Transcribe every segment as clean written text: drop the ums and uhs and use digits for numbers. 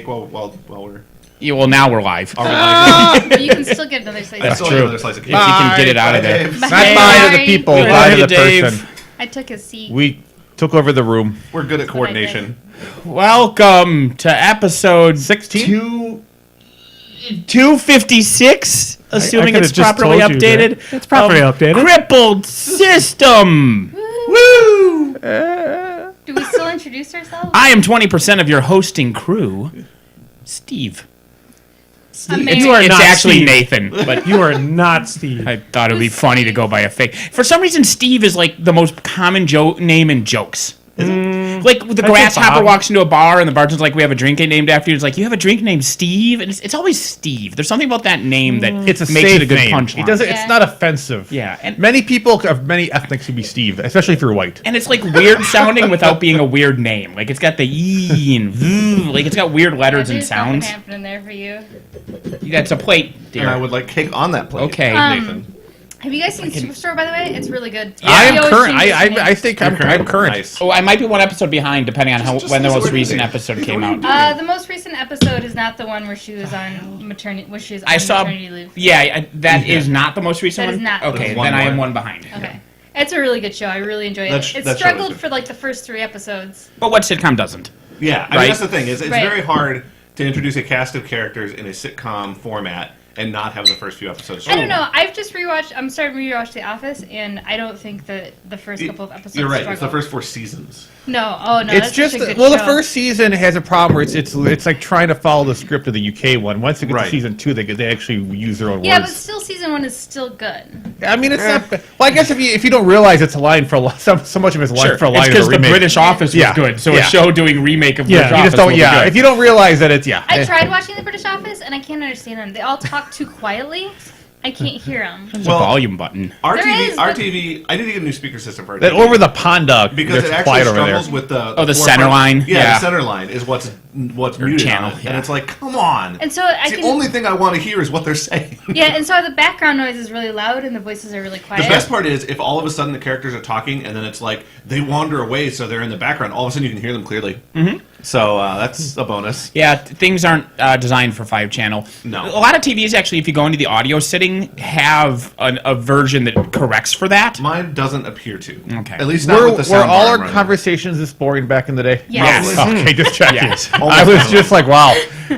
cake while we're... Yeah, well, now we're live. But you can still get another slice. That's of true. Another slice of If cake. you can get it out of there. Dave. Not bye to the people, Bye, bye to the Dave. person. I took his seat. We took over the room. We're good at what I did. coordination. Welcome to episode 16? 256, assuming I it's could've just properly told you updated. that. It's properly updated. Crippled system. Woo! Do we still introduce ourselves? I am 20% of your hosting crew, Steve. Amazing. You are It's not actually Steve. Nathan, but You are not Steve. I thought it would be funny to go by a fake. For some reason, Steve is like the most common name in jokes. Like the I think grasshopper Bob. walks into a bar and the bartender's like, "We have a drink named after you." It's like, "You have a drink named Steve," and it's always Steve. There's something about that name that It's a makes safe it a good name. punchline. It doesn't. Yeah. It's not offensive. Yeah, and Many people of many ethnics could be Steve, especially if you're white. and it's like weird sounding without being a weird name. Like it's got the E and V, like it's got weird letters and There's something sounds. happening there for you. That's a plate, And I dear. would like cake on that plate. Okay. Nathan. Have you guys seen Superstore, by the way? It's really good. I He am always current. changes his name. I think I'm current. Nice. Oh, I might be one episode behind, depending on Just when the use the most word recent name. episode Use the came word out. The most recent episode is not the one where she was on maternity. Where she was on I saw. maternity leave. Yeah, that is not the most recent That one. is not. Okay, There's one then I am more. one behind. Okay. It's a really good show. I really enjoy it. That's- It that's struggled really good. for like the first 3 episodes. But what sitcom doesn't? Yeah, I mean, Right. that's the thing. It's Right. very hard to introduce a cast of characters in a sitcom format and not have the first few episodes. I don't know. I've just rewatched. I'm starting to rewatch The Office, and I don't think that the first couple of episodes. You're right. It's struggle. the first 4 seasons. No. Oh no. It's that's just such a good well, the show. first season has a problem where it's like trying to follow the script of the UK one. Once it gets Right. to season 2, they actually use their own Yeah, but words. still, season 1 is still good. I mean, it's not. Well, I guess if you don't realize it's a line for a line, so much of it's a line for a line it's of because a the remake. British Office was Yeah. good, so Yeah. a show doing remake of Yeah. British You You Office just don't. will be Yeah, good. if you don't realize that it's I tried watching The British Office, and I can't understand them. They all talk too quietly. I can't hear them. There's Well, a volume button. is, but- RTV. I need to get a new speaker system for that RTV. over the pond because there's it actually quiet over there. struggles with the the forefront. center line? Yeah, Yeah. the center line is what's muted channel, on it. yeah. And it's like, come on. And so I the can. only thing I want to hear is what they're saying. Yeah, and so the background noise is really loud, and the voices are really quiet. The best part is if all of a sudden the characters are talking and then it's like they wander away, so they're in the background. All of a sudden you can hear them clearly. Mm-hmm. So that's a bonus. Yeah, things aren't designed for 5-channel. No. A lot of TVs, actually, if you go into the audio setting, have a version that corrects for that. Mine doesn't appear to. Okay. At least not Were, with the were sound all bar our I'm running. conversations this boring back in the day? Yes. Probably. Okay, just checking. Yes. I was just like, wow.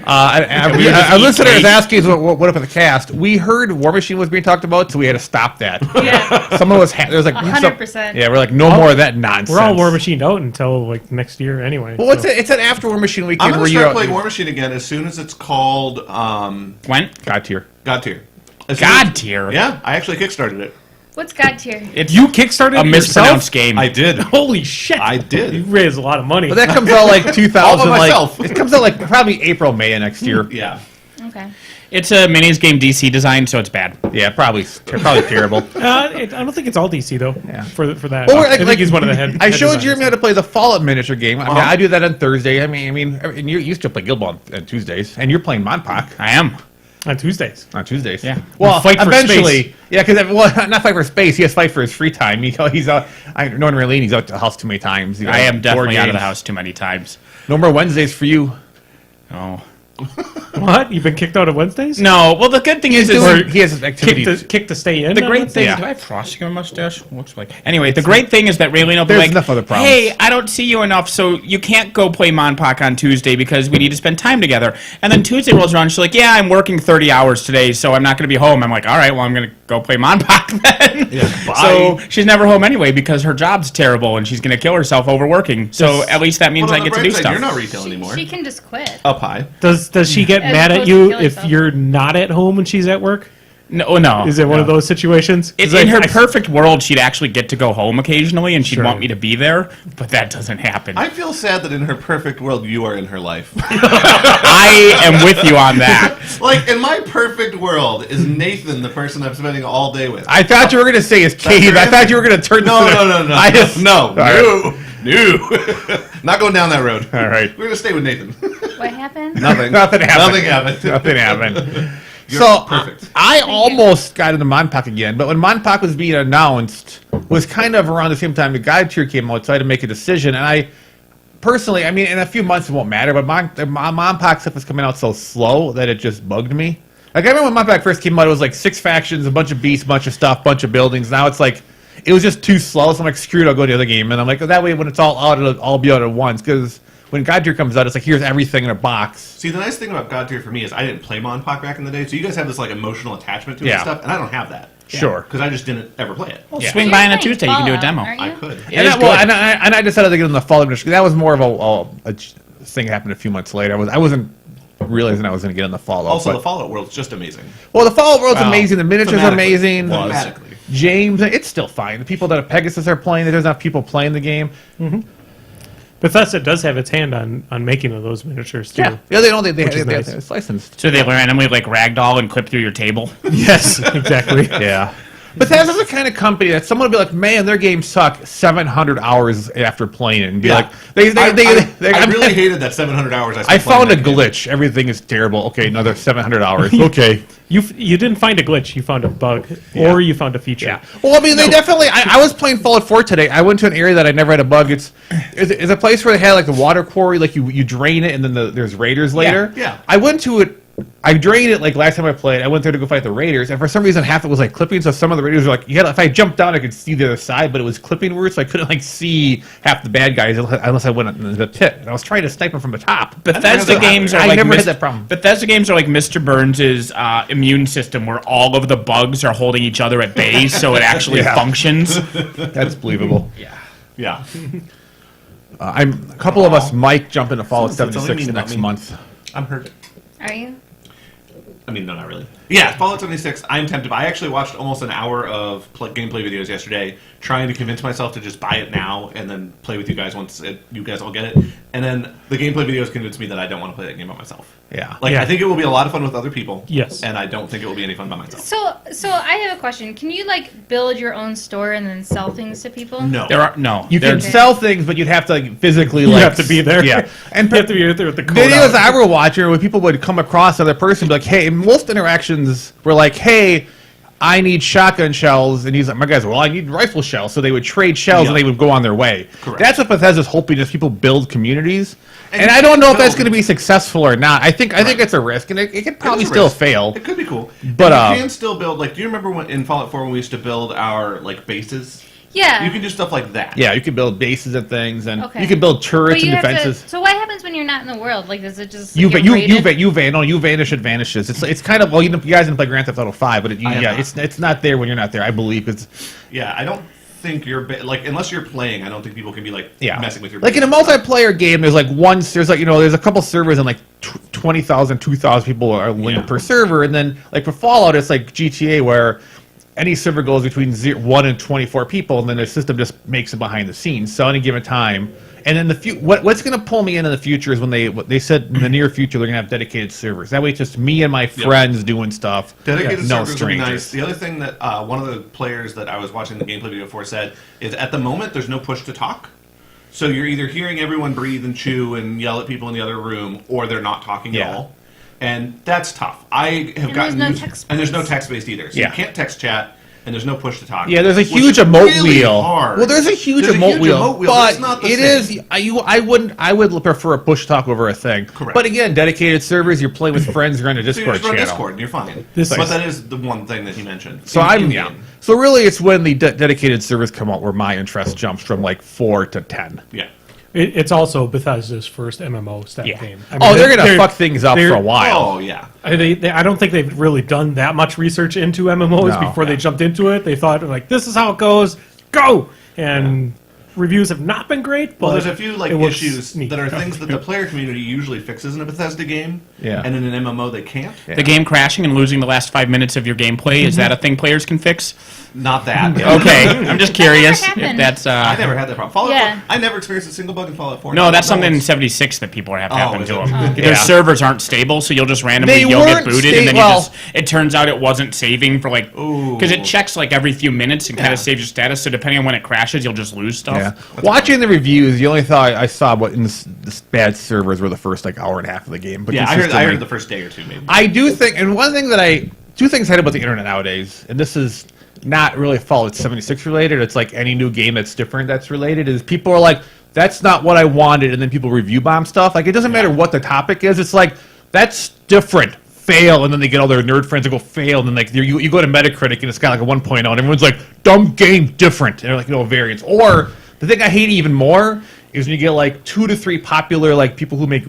Our eat listener is cake. asking what up with the cast. We heard War Machine was being talked about, so we had to stop that. Yeah. Someone was there was like 100%. Yeah, we're like no more of that nonsense. We're all War Machined out until like next year anyway. Well, so. it's an after War Machine I'm weekend going where to you're start playing War Machine again as soon as it's called When? God tier. God Tier. As soon as- God tier. Yeah, I actually kickstarted it. What's God tier? It's You kickstarted a it mispronounced yourself? game. I did. Holy shit! I You did. raised a lot of money. But that comes out like 2000. All by like myself. it comes out like probably April, May of next year. Yeah. Okay. It's a minis game DC design, so it's bad. Yeah, probably terrible. I don't think it's all DC though. Yeah. For that. Well, I think he's one of the head. I head showed designers. Jeremy how to play the Fallout miniature game. I mean, Uh-huh. I do that on Thursday. I mean, and you used to play Guild Ball on Tuesdays, and you're playing Monpoc I am. on Tuesdays. on Tuesdays. Yeah. Well, Fight for eventually, space. yeah, because not fight for space. He has fight for his free time. He's out. I know in Raylene, he's out the house too many times. I am Board definitely out of the games. house too many times. No more Wednesdays for you. Oh. What? You've been kicked out of Wednesdays? No, well, the good thing is He has activities. Kick to stay in. the on great Wednesdays? thing. Yeah. Do I have frosting on my mustache? Looks like. Anyway, the great thing is that Raylene will be There's like, enough other problems. "Hey, I don't see you enough, so you can't go play Monpoc on Tuesday because we need to spend time together." And then Tuesday rolls around, she's like, "Yeah, I'm working 30 hours today, so I'm not going to be home." I'm like, "All right, well, I'm going to go play Monpoc then." Yeah, bye. So she's never home anyway because her job's terrible and she's going to kill herself overworking. So at least that means Well, I on the get to bright do side, stuff. You're not retail anymore. She can just quit. Up high. Does she get As mad at opposed to you kill if herself. you're not at home when she's at work? No. Is it one of those situations? 'Cause In her I- perfect world, she'd actually get to go home occasionally, and she'd Sure. want me to be there, but that doesn't happen. I feel sad that in her perfect world, you are in her life. I am with you on that. Like, in my perfect world, is Nathan the person I'm spending all day with? I thought you were going to say it's Cade. your I thought you were going to turn No, this no. I just no. right. Not going down that road. All right. We're going to stay with Nathan. What happened? Nothing. Nothing happened. Nothing happened. Nothing happened. You're So perfect. I almost got into Monpoc again, but when Monpoc was being announced, was kind of around the same time the guide tier came out, so I had to make a decision, and I personally, I mean, in a few months it won't matter, but Mom Pack stuff is coming out so slow that it just bugged me. Like, I remember when Mom Pack first came out, it was like 6 factions, a bunch of beasts, a bunch of stuff, bunch of buildings. Now it's like, it was just too slow, so I'm like, screw it, I'll go to the other game. And I'm like, that way when it's all out, it'll all be out at once, because when God Tier comes out, it's like, here's everything in a box. See, the nice thing about God Tier for me is I didn't play Monpac back in the day, so you guys have this like emotional attachment to it and stuff, and I don't have that. Sure. Because I just didn't ever play it. Well, Yeah. swing So by you're on a playing Tuesday. You can do a Fallout, demo. aren't you? I could. It is And good. I decided to get in the Fallout industry. That was more of a thing that happened a few months later. I wasn't realizing I was going to get in the Fallout. Also, but- the Fallout world's just amazing. well, the Fallout world's Wow. amazing. The miniatures are amazing. Thematically. James, it's still fine. The people that have Pegasus are playing it. There's not people playing the game. Bethesda does have its hand on making of those miniatures too. Yeah, they don't. They is nice. it's licensed. So they randomly like ragdoll and clip through your table. Yes, exactly. Yeah. Bethesda's the kind of company that someone will be like, man, their games suck 700 hours after playing it, and be like, I really hated that 700 hours I spent I found a playing that game. glitch. Everything is terrible. Okay, another 700 hours. Okay. You didn't find a glitch. You found a bug, or you found a feature. Yeah. Well, I mean, they definitely. I was playing Fallout 4 today. I went to an area that I never had a bug. It's a place where they had like the water quarry, like you drain it, and then there's raiders later. Yeah. I went to it. I drained it like last time I played. I went there to go fight the raiders, and for some reason half it was like clipping. So some of the raiders were like, if I jumped down, I could see the other side, but it was clipping words, so I couldn't like see half the bad guys unless I went in the pit. And I was trying to snipe them from the top. Bethesda games are I like never had that problem. Bethesda games are like Mr. Burns' immune system, where all of the bugs are holding each other at bay, so it actually Yeah. functions. That's believable. Yeah. A couple of us might jump into Fallout Someone said something 76 mean about next me. month. I'm hurt. Are you? I mean, no, not really. Yeah, Fallout 76, I'm tempted. I actually watched almost an hour of gameplay videos yesterday, trying to convince myself to just buy it now and then play with you guys once you guys all get it. And then the gameplay videos convinced me that I don't want to play that game by myself. Yeah. Like, Yeah. I think it will be a lot of fun with other people. Yes. And I don't think it will be any fun by myself. So I have a question. Can you like build your own store and then sell things to people? No. There are no. You can there's- sell things, but you'd have to like, physically You like have to be there. Yeah, and You have to be there with the code videos out. I were watching where people would come across another person, be like, "Hey," and most interactions were like, "Hey, I need shotgun shells," and he's like, "My guys, well, I need rifle shells." So they would trade shells and Yeah. they would go on their way. Correct. That's what Bethesda's hoping is people build communities, and you I don't know if that's build- going to be successful or not. I think it's a risk, and it could probably It's a still risk. fail. It could be cool. But, And you can still build, like, do you remember when in Fallout 4 when we used to build our, like, bases? Yeah. You can do stuff like that. Yeah, you can build bases and things, and Okay. you can build But turrets you and have defenses. to. So what happens when you're not in the world? Like, does it just You get you raided? you vanish. It vanishes. It's kind of you guys didn't play Grand Theft Auto 5, but I have not. it's not there when you're not there. I believe it's Yeah, I don't think you're... like, unless you're playing, I don't think people can be, like, messing with your like in a bases. multiplayer game. There's like there's a couple servers and like 20,000, 2,000 people are linked Yeah. per server, and then like for Fallout, it's like GTA where any server goes between 1 and 24 people, and then the system just makes it behind the scenes. So any given time. And then what's going to pull me in the future is when they said in the near future they're going to have dedicated servers. That way it's just me and my friends doing stuff. Dedicated no servers would be strangers. nice. The other thing that one of the players that I was watching the gameplay video for said is at the moment there's no push to talk. So you're either hearing everyone breathe and chew and yell at people in the other room, or they're not talking Yeah. at all. And that's tough. I have And gotten there's no used- text and there's no based. text-based either. So Yeah. you can't text chat, and there's no push to talk. Yeah, there's a which huge is emote really wheel. hard. Well, there's a huge There's a emote wheel, but but it's not the it same. is. I would prefer a push talk over a thing. Correct. But again, dedicated servers. You're playing with friends. You're on a So you Discord just run channel. Discord and you're fine. This but is- that is the one thing that he mentioned. So In- yeah. in-game. So really, it's when the dedicated servers come out where my interest jumps from like 4 to 10. Yeah. It's also Bethesda's first MMO style Yeah. game. They're gonna fuck things up for a while. Oh yeah. I don't think they've really done that much research into MMOs No. before they jumped into it. They thought like, this is how it goes, go! And reviews have not been great. But Well, there's a few like it looks issues neat. that are things that the player community usually fixes in a Bethesda game, Yeah. and in an MMO they can't. The game crashing and losing the last 5 minutes of your gameplay, is that a thing players can fix? Not that. Okay, I'm just curious That never if happened. that's. I never had that problem. Fallout Yeah. 4, I never experienced a single bug in Fallout 4. No, that's something in one's- 76 that people have happen is to it? them. Oh. Their Yeah. servers aren't stable, so you'll just randomly They you'll get weren't booted, sta- and then well- it turns out it wasn't saving for like because Ooh. it checks like every few minutes and kind Yeah. of saves your status. So depending on when it crashes, you'll just lose stuff. Yeah. Watching the reviews, the only thought I saw what in this bad servers were the first like hour and a half of the game. But Yeah, I consistently- heard the first day or two maybe. I do think, and one thing that two things I hate about the internet nowadays, and this is not really Fallout 76 related, it's like any new game that's different that's related, is people are like, that's not what I wanted, and then people review bomb stuff. Like, it doesn't matter what the topic is. It's like, that's different. Fail, and then they get all their nerd friends to go fail, and then like you go to Metacritic and it's got like a 1.0, and everyone's like, dumb game, different, and they're like, variants. Or the thing I hate even more is when you get like 2 to 3 popular like people who make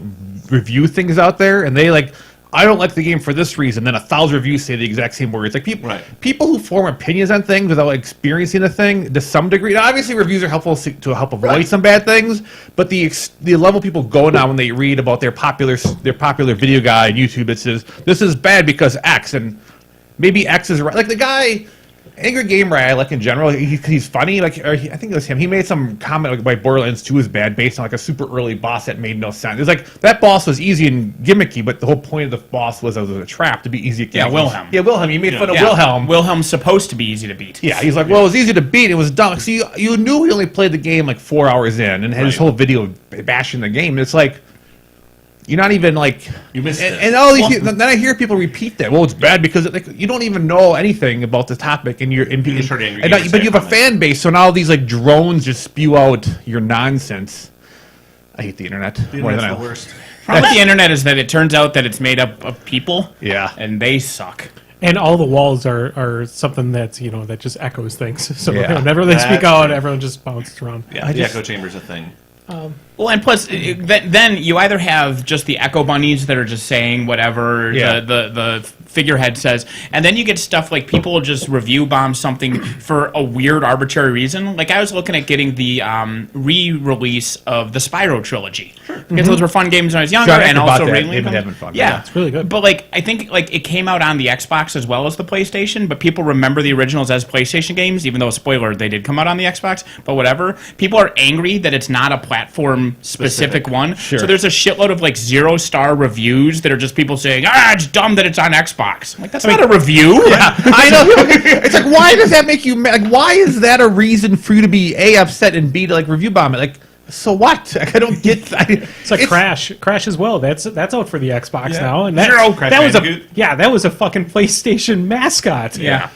review things out there, and they like, I don't like the game for this reason. Then 1,000 reviews say the exact same words. Like people who form opinions on things without like, experiencing a thing to some degree. Now, obviously, reviews are helpful to help avoid some bad things. But the level people go now when they read about their popular video guy on YouTube that says this is bad because X, and maybe X is right. Like the guy. Angry Game Rat, I like in general. He's funny. Like I think it was him. He made some comment like Borderlands 2 is bad based on like a super early boss that made no sense. It's like that boss was easy and gimmicky, but the whole point of the boss was it was a trap to be easy to kill. Yeah, Wilhelm. Yeah, Wilhelm. You made fun of Wilhelm. Wilhelm's supposed to be easy to beat. Yeah, he's like, well, it was easy to beat. It was dumb. So you knew he only played the game like 4 hours in and had his whole video bashing the game. It's like. You're not even like you missed it, and all these. Then I hear people repeat that. Well, it's bad because like you don't even know anything about the topic, and but you have a fan base. So now these like drones just spew out your nonsense. I hate the internet. The internet's the worst. Problem with the internet is that it turns out that it's made up of people. Yeah, and they suck. And all the walls are something that's that just echoes things. So whenever they speak out, everyone just bounces around. Yeah, the echo chamber's a thing. Well, and plus, then you either have just the echo bunnies that are just saying whatever the figurehead says, and then you get stuff like people will just review bomb something for a weird, arbitrary reason. Like I was looking at getting the re-release of the Spyro trilogy because those were fun games when I was younger, and also really having fun. Yeah, it's really good. But like I think like it came out on the Xbox as well as the PlayStation, but people remember the originals as PlayStation games, even though spoiler they did come out on the Xbox. But whatever, people are angry that it's not a platform specific one. Sure. So there's a shitload of like 0-star reviews that are just people saying, it's dumb that it's on Xbox. I'm like, that's not a review. Yeah, I know. It's like, why does that make you mad? Like, why is that a reason for you to be A, upset, and B, to like review bomb it? Like, so what? Like, I don't get that. It's like Crash as well. That's out for the Xbox now, and that was a fucking PlayStation mascot. Yeah.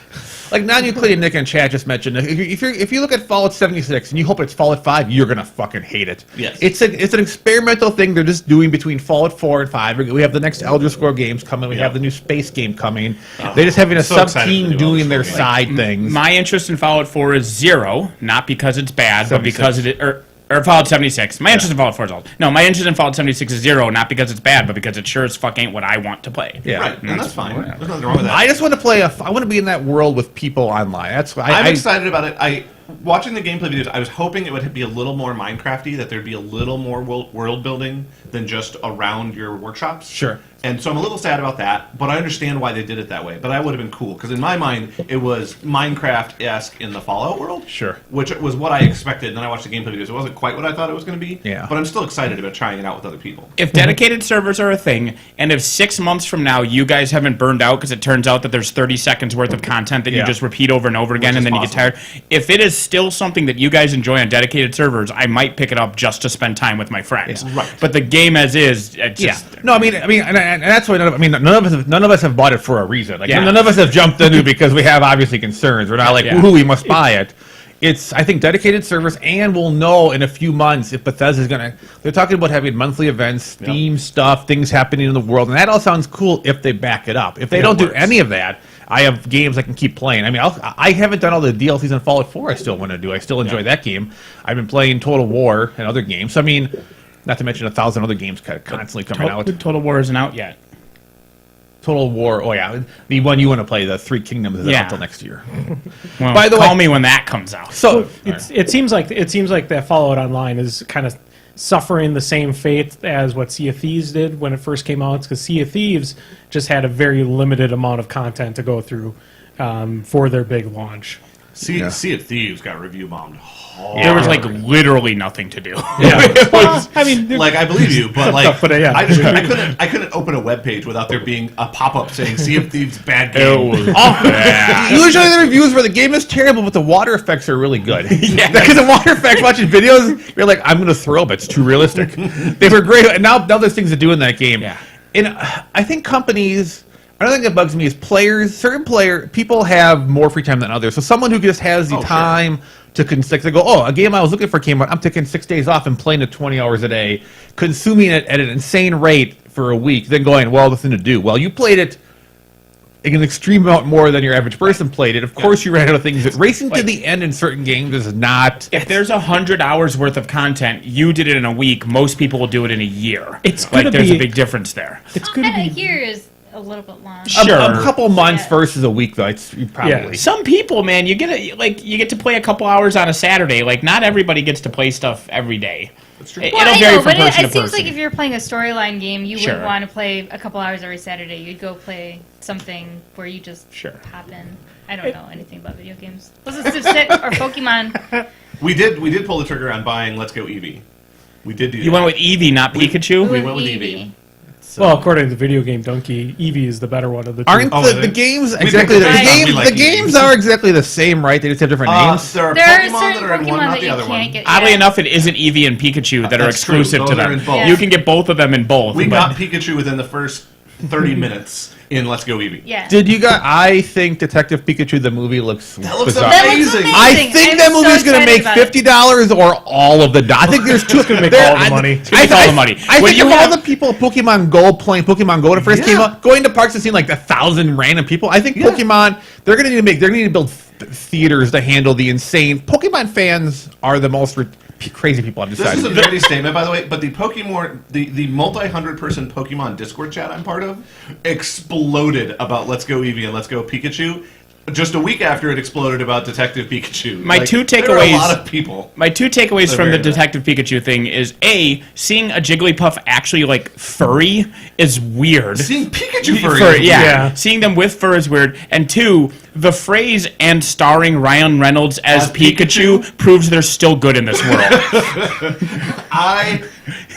Like non-Euclidean Nick in chat just mentioned, if you look at Fallout 76 and you hope it's Fallout 5, you're gonna fucking hate it. Yes. It's an experimental thing they're just doing between Fallout 4 and 5. We have the next Elder Scrolls games coming. We have the new space game coming. They're just having a sub-team doing their side things. My interest in Fallout 4 is 0, not because it's bad, but because it or Fallout 76. My interest in Fallout 4 is all. No, my interest in Fallout 76 is 0, not because it's bad, but because it sure as fuck ain't what I want to play. Yeah, right. And that's fine. There's nothing wrong with that. I just want to play I want to be in that world with people online. That's why I'm excited about it. Watching the gameplay videos, I was hoping it would be a little more Minecrafty, that there'd be a little more world building than just around your workshops. Sure. And so I'm a little sad about that, but I understand why they did it that way. But that would have been cool, because in my mind, it was Minecraft-esque in the Fallout world. Sure. Which was what I expected, and then I watched the gameplay videos. It wasn't quite what I thought it was going to be. Yeah. But I'm still excited about trying it out with other people. If dedicated servers are a thing, and if 6 months from now you guys haven't burned out because it turns out that there's 30 seconds worth of content that you just repeat over and over again, and then you get tired, if it is still something that you guys enjoy on dedicated servers, I might pick it up just to spend time with my friends. Yeah. Right. But the game as is, No, I mean, and that's why none of us have bought it for a reason. Like none of us have jumped into because we have obviously concerns. We're not like, ooh, we must buy it. It's, I think, dedicated servers, and we'll know in a few months if Bethesda's gonna. They're talking about having monthly events, theme stuff, things happening in the world, and that all sounds cool if they back it up. If they don't do any of that, I have games I can keep playing. I mean, I haven't done all the DLCs on Fallout 4. I still want to do. I still enjoy that game. I've been playing Total War and other games. So, I mean, not to mention 1,000 other games constantly coming out. Total War isn't out yet. Total War. Oh yeah, the one you want to play, the Three Kingdoms, is out until next year. Well, by the way, call me when that comes out. So it seems like that Fallout Online is kind of suffering the same fate as what Sea of Thieves did when it first came out, because Sea of Thieves just had a very limited amount of content to go through for their big launch. Sea of Thieves got review bombed. There was like literally nothing to do. Well, I mean, like I believe you, but like But, yeah. I couldn't open a web page without there being a pop up saying Sea of Thieves bad game. usually the reviews where the game is terrible, but the water effects are really good. Because the water effects, watching videos, you're like, I'm going to throw up. It's too realistic. They were great. And now there's things to do in that game. Yeah. And I think companies. Another thing that bugs me is people have more free time than others. So someone who just has the time to go, oh, a game I was looking for came out. I'm taking 6 days off and playing it 20 hours a day, consuming it at an insane rate for a week, then going, well, nothing to do. Well, you played it an extreme amount more than your average person played it. Of course, you ran out of things. But racing to the end in certain games is not. If there's 100 hours worth of content, you did it in a week. Most people will do it in a year. It's like gonna there's be- a big difference there. It's going to And a be. year is a little bit long. Sure. A couple months Yeah. versus a week, though. It's probably. Yeah. Some people, man, you get to play a couple hours on a Saturday. Like not everybody gets to play stuff every day. That's true. Well, It'll I vary know, from but person it to seems person. like if you're playing a storyline game, you Sure. wouldn't want to play a couple hours every Saturday. You'd go play something where you just Sure. pop in. I don't know anything about video games. Was it Civ 6 or Pokemon? We did pull the trigger on buying Let's Go Eevee. We did do You that. went with Eevee, not Pikachu. We went with Eevee. So, Well, according to the video game Donkey, Eevee is the better one of the two. Aren't Oh, the, is the it? games We exactly think the the games? games like The games Eevee. are exactly the same, right? They just have different names. there are There are Pokemon that certain are in one, Pokemon not that the you other can't one. get. Oddly yeah. enough, it isn't Eevee and Pikachu that are That's true. exclusive to Those are them. in both. You can get both of them in both. We but- got Pikachu within the first 30 minutes in Let's Go Eevee. Yeah. Did you guys? I think Detective Pikachu the movie looks That looks bizarre. That looks amazing. amazing. I think I'm that so movie's going to excited make about it. $50 or all of the. I think there's two. gonna make there- all the money. It's gonna make all the money. I When think you of all have- the people Pokemon Go playing Pokemon Go when it first came Yeah. out, going to parks and seeing like 1,000 random people. I think Pokemon. They're going to need to make. They're going to need to build theaters to handle the insane. Pokemon fans are the most crazy people I've This decided. is a dirty statement, by the way, but the Pokemon, the multi-100-person Pokemon Discord chat I'm part of, exploded about Let's Go Eevee and Let's Go Pikachu. Just a week after it exploded about Detective Pikachu. My two There are takeaways- a lot of people. My two takeaways They're from the very nice. Detective Pikachu thing is A, seeing a Jigglypuff actually like furry is weird. Seeing Pikachu Fur, furry. is yeah. Yeah. Seeing them with fur is weird. And two, the phrase "and starring Ryan Reynolds as Pikachu" proves they're still good in this world.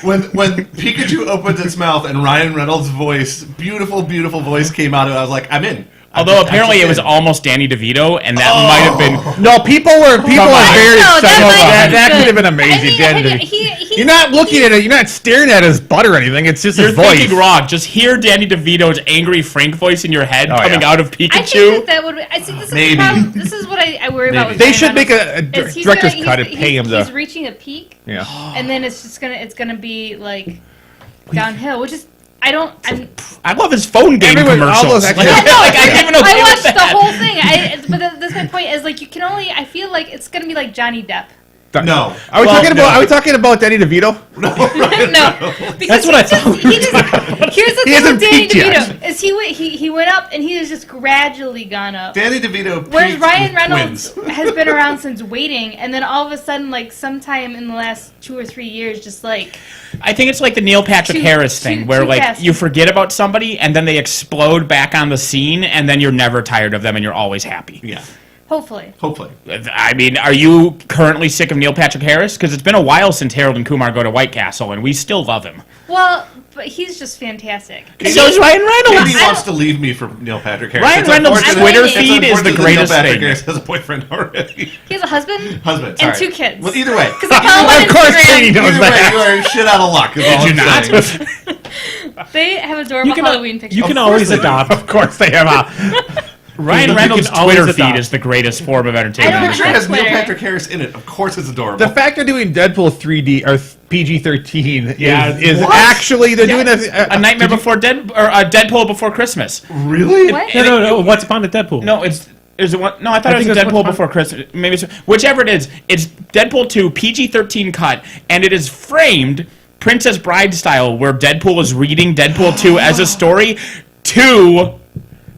When Pikachu opens its mouth and Ryan Reynolds' voice, beautiful voice came out of it, I was like, I'm in. Although apparently it was almost Danny DeVito, and that might have been. No, people are very No, excited. that might be That could have good. been amazing. I mean, Danny. he- You're not looking at it. You're not staring at his butt or anything. It's just You're his voice. thinking wrong. Just hear Danny DeVito's angry Frank voice in your head Oh, coming yeah. out of I think Pikachu. that would. I think this is Maybe. the problem. This is what I worry about. With They Ryan should make Reynolds, a is he's director's gonna- cut and he's- pay him He's the. reaching a peak, Yeah. and then it's gonna be like downhill, which is I'm. I love his phone game Everyone- all commercials. those Like, actually- Yeah, no, like, I'm even okay I with watched the that. whole thing. That's my point. Is like you can only. I feel like it's gonna be like Johnny Depp. No. Are we Well, talking about? no. Are we talking about Danny DeVito? No, because That's what I thought. Here's the He thing hasn't with Danny peaked yet. DeVito is he went up and he has just gradually gone up. Danny DeVito. Whereas peaked Ryan with Reynolds twins. has been around since Waiting, and then all of a sudden, like sometime in the last 2 or 3 years, just like I think it's like the Neil Patrick Too- Harris too- thing, where too like fast. you forget about somebody and then they explode back on the scene, and then you're never tired of them and you're always happy. Yeah. hopefully. Hopefully. I mean, are you currently sick of Neil Patrick Harris? Because it's been a while since Harold and Kumar go to White Castle, and we still love him. Well, but he's just fantastic. So is Ryan Reynolds. Katie wants to leave me for Neil Patrick Harris. Ryan It's Reynolds' unfortunate- Twitter it's feed is the unfortunate that greatest Neil Patrick thing. Harris has a boyfriend already. He has a husband, Husband, and sorry. 2 kids. Well, either way. Because I follow him on Of course, Instagram. Katie knows Either way, that. you are shit out of luck. is all Did you I'm not? saying. They have adorable Halloween pictures. You can Of course always they do. adopt. Of course they have. A, Ryan You Reynolds' can always Twitter adopt. feed is the greatest form of I entertainment. don't Picture have has Neil Twitter. Patrick Harris in it. Of course, it's adorable. the fact they're doing Deadpool 3D or PG-13 Yeah, is what? actually they're doing A Nightmare Before Deadpool Before Christmas. really? What? No. What's upon the Deadpool? No, it's. Is it one? No, I thought I it was think a that's Deadpool what's Before Christmas. Maybe it's whichever it is. It's Deadpool 2 PG-13 cut, and it is framed Princess Bride style, where Deadpool is reading Deadpool 2 as a story to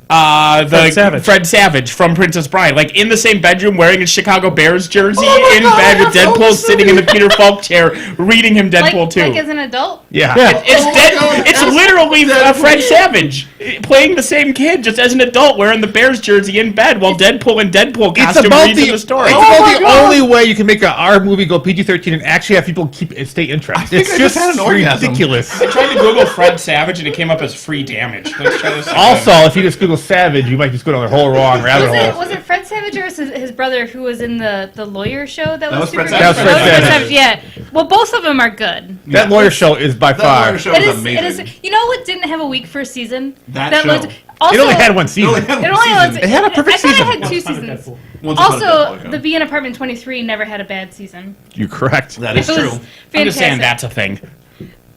Fred Savage from Princess Bride, like in the same bedroom, wearing a Chicago Bears jersey in bed with Deadpool sitting in the Peter Falk chair, reading him Deadpool 2. Like as an adult? Yeah. It's literally Fred Savage playing the same kid, just as an adult, wearing the Bears jersey in bed, while Deadpool in Deadpool It's costume about reads the, him the story. it's about the only way you can make a R movie go PG-13 and actually have people stay interested. think It's I just just had an orgasm. ridiculous. I tried to Google Fred Savage and it came up as free damage. Let's try this again. Also, if you just Google Savage, you might just go down the whole wrong rabbit hole. Was it Fred Savage or his brother who was in the lawyer show that was was super Fred good? Savage. That was Fred Savage. Yeah. Well, both of them are good. That lawyer show is by That far. lawyer show It is is. amazing. It is. You know what didn't have a week first season? That show. Also, It only had one season. It only was. It had a perfect I thought season. it had two Once Upon a seasons. Deadpool. Once Upon a Deadpool, Also, okay. the Bee in Apartment 23 never had a bad season. You're correct. That is It was true. fantastic. I'm just saying that's a thing.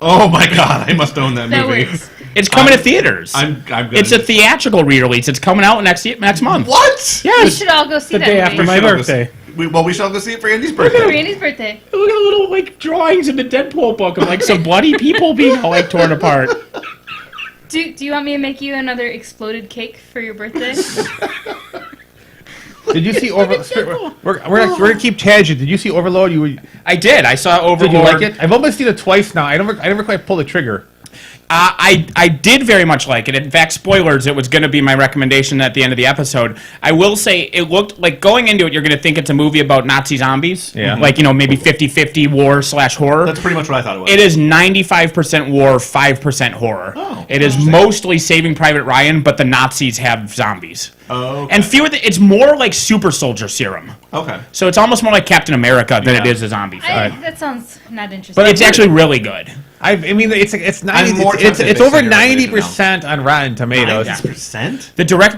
Oh my god, I must own that That movie. works. It's coming to theaters. I'm gonna. It's a theatrical re-release. It's coming out next month. What? We Yes. should all go see The that day movie. after my We should all go birthday. we shall go see it for Andy's For birthday. Randy's birthday. Look at the little like drawings in the Deadpool book of like some bloody people being like torn apart. Do you want me to make you another exploded cake for your birthday? Did you see Overlord? We're gonna keep tangent. Did you see Overlord? I did. I saw Overlord. Did you like it? I've only seen it twice now. I never quite pulled the trigger. I did very much like it. In fact, spoilers, it was going to be my recommendation at the end of the episode. I will say it looked like going into it, you're going to think it's a movie about Nazi zombies. Yeah. Like, maybe 50-50 war/horror. That's pretty much what I thought it was. It is 95% war, 5% horror. Oh, it is mostly Saving Private Ryan, but the Nazis have zombies. Oh, okay. And it's more like super soldier serum. Okay. So it's almost more like Captain America than it Yeah. is a zombie film. That sounds not interesting. But it's actually really good. I mean, it's 90. more It's tempted it's based over on your recommendation 90% on Rotten Tomatoes. 90%?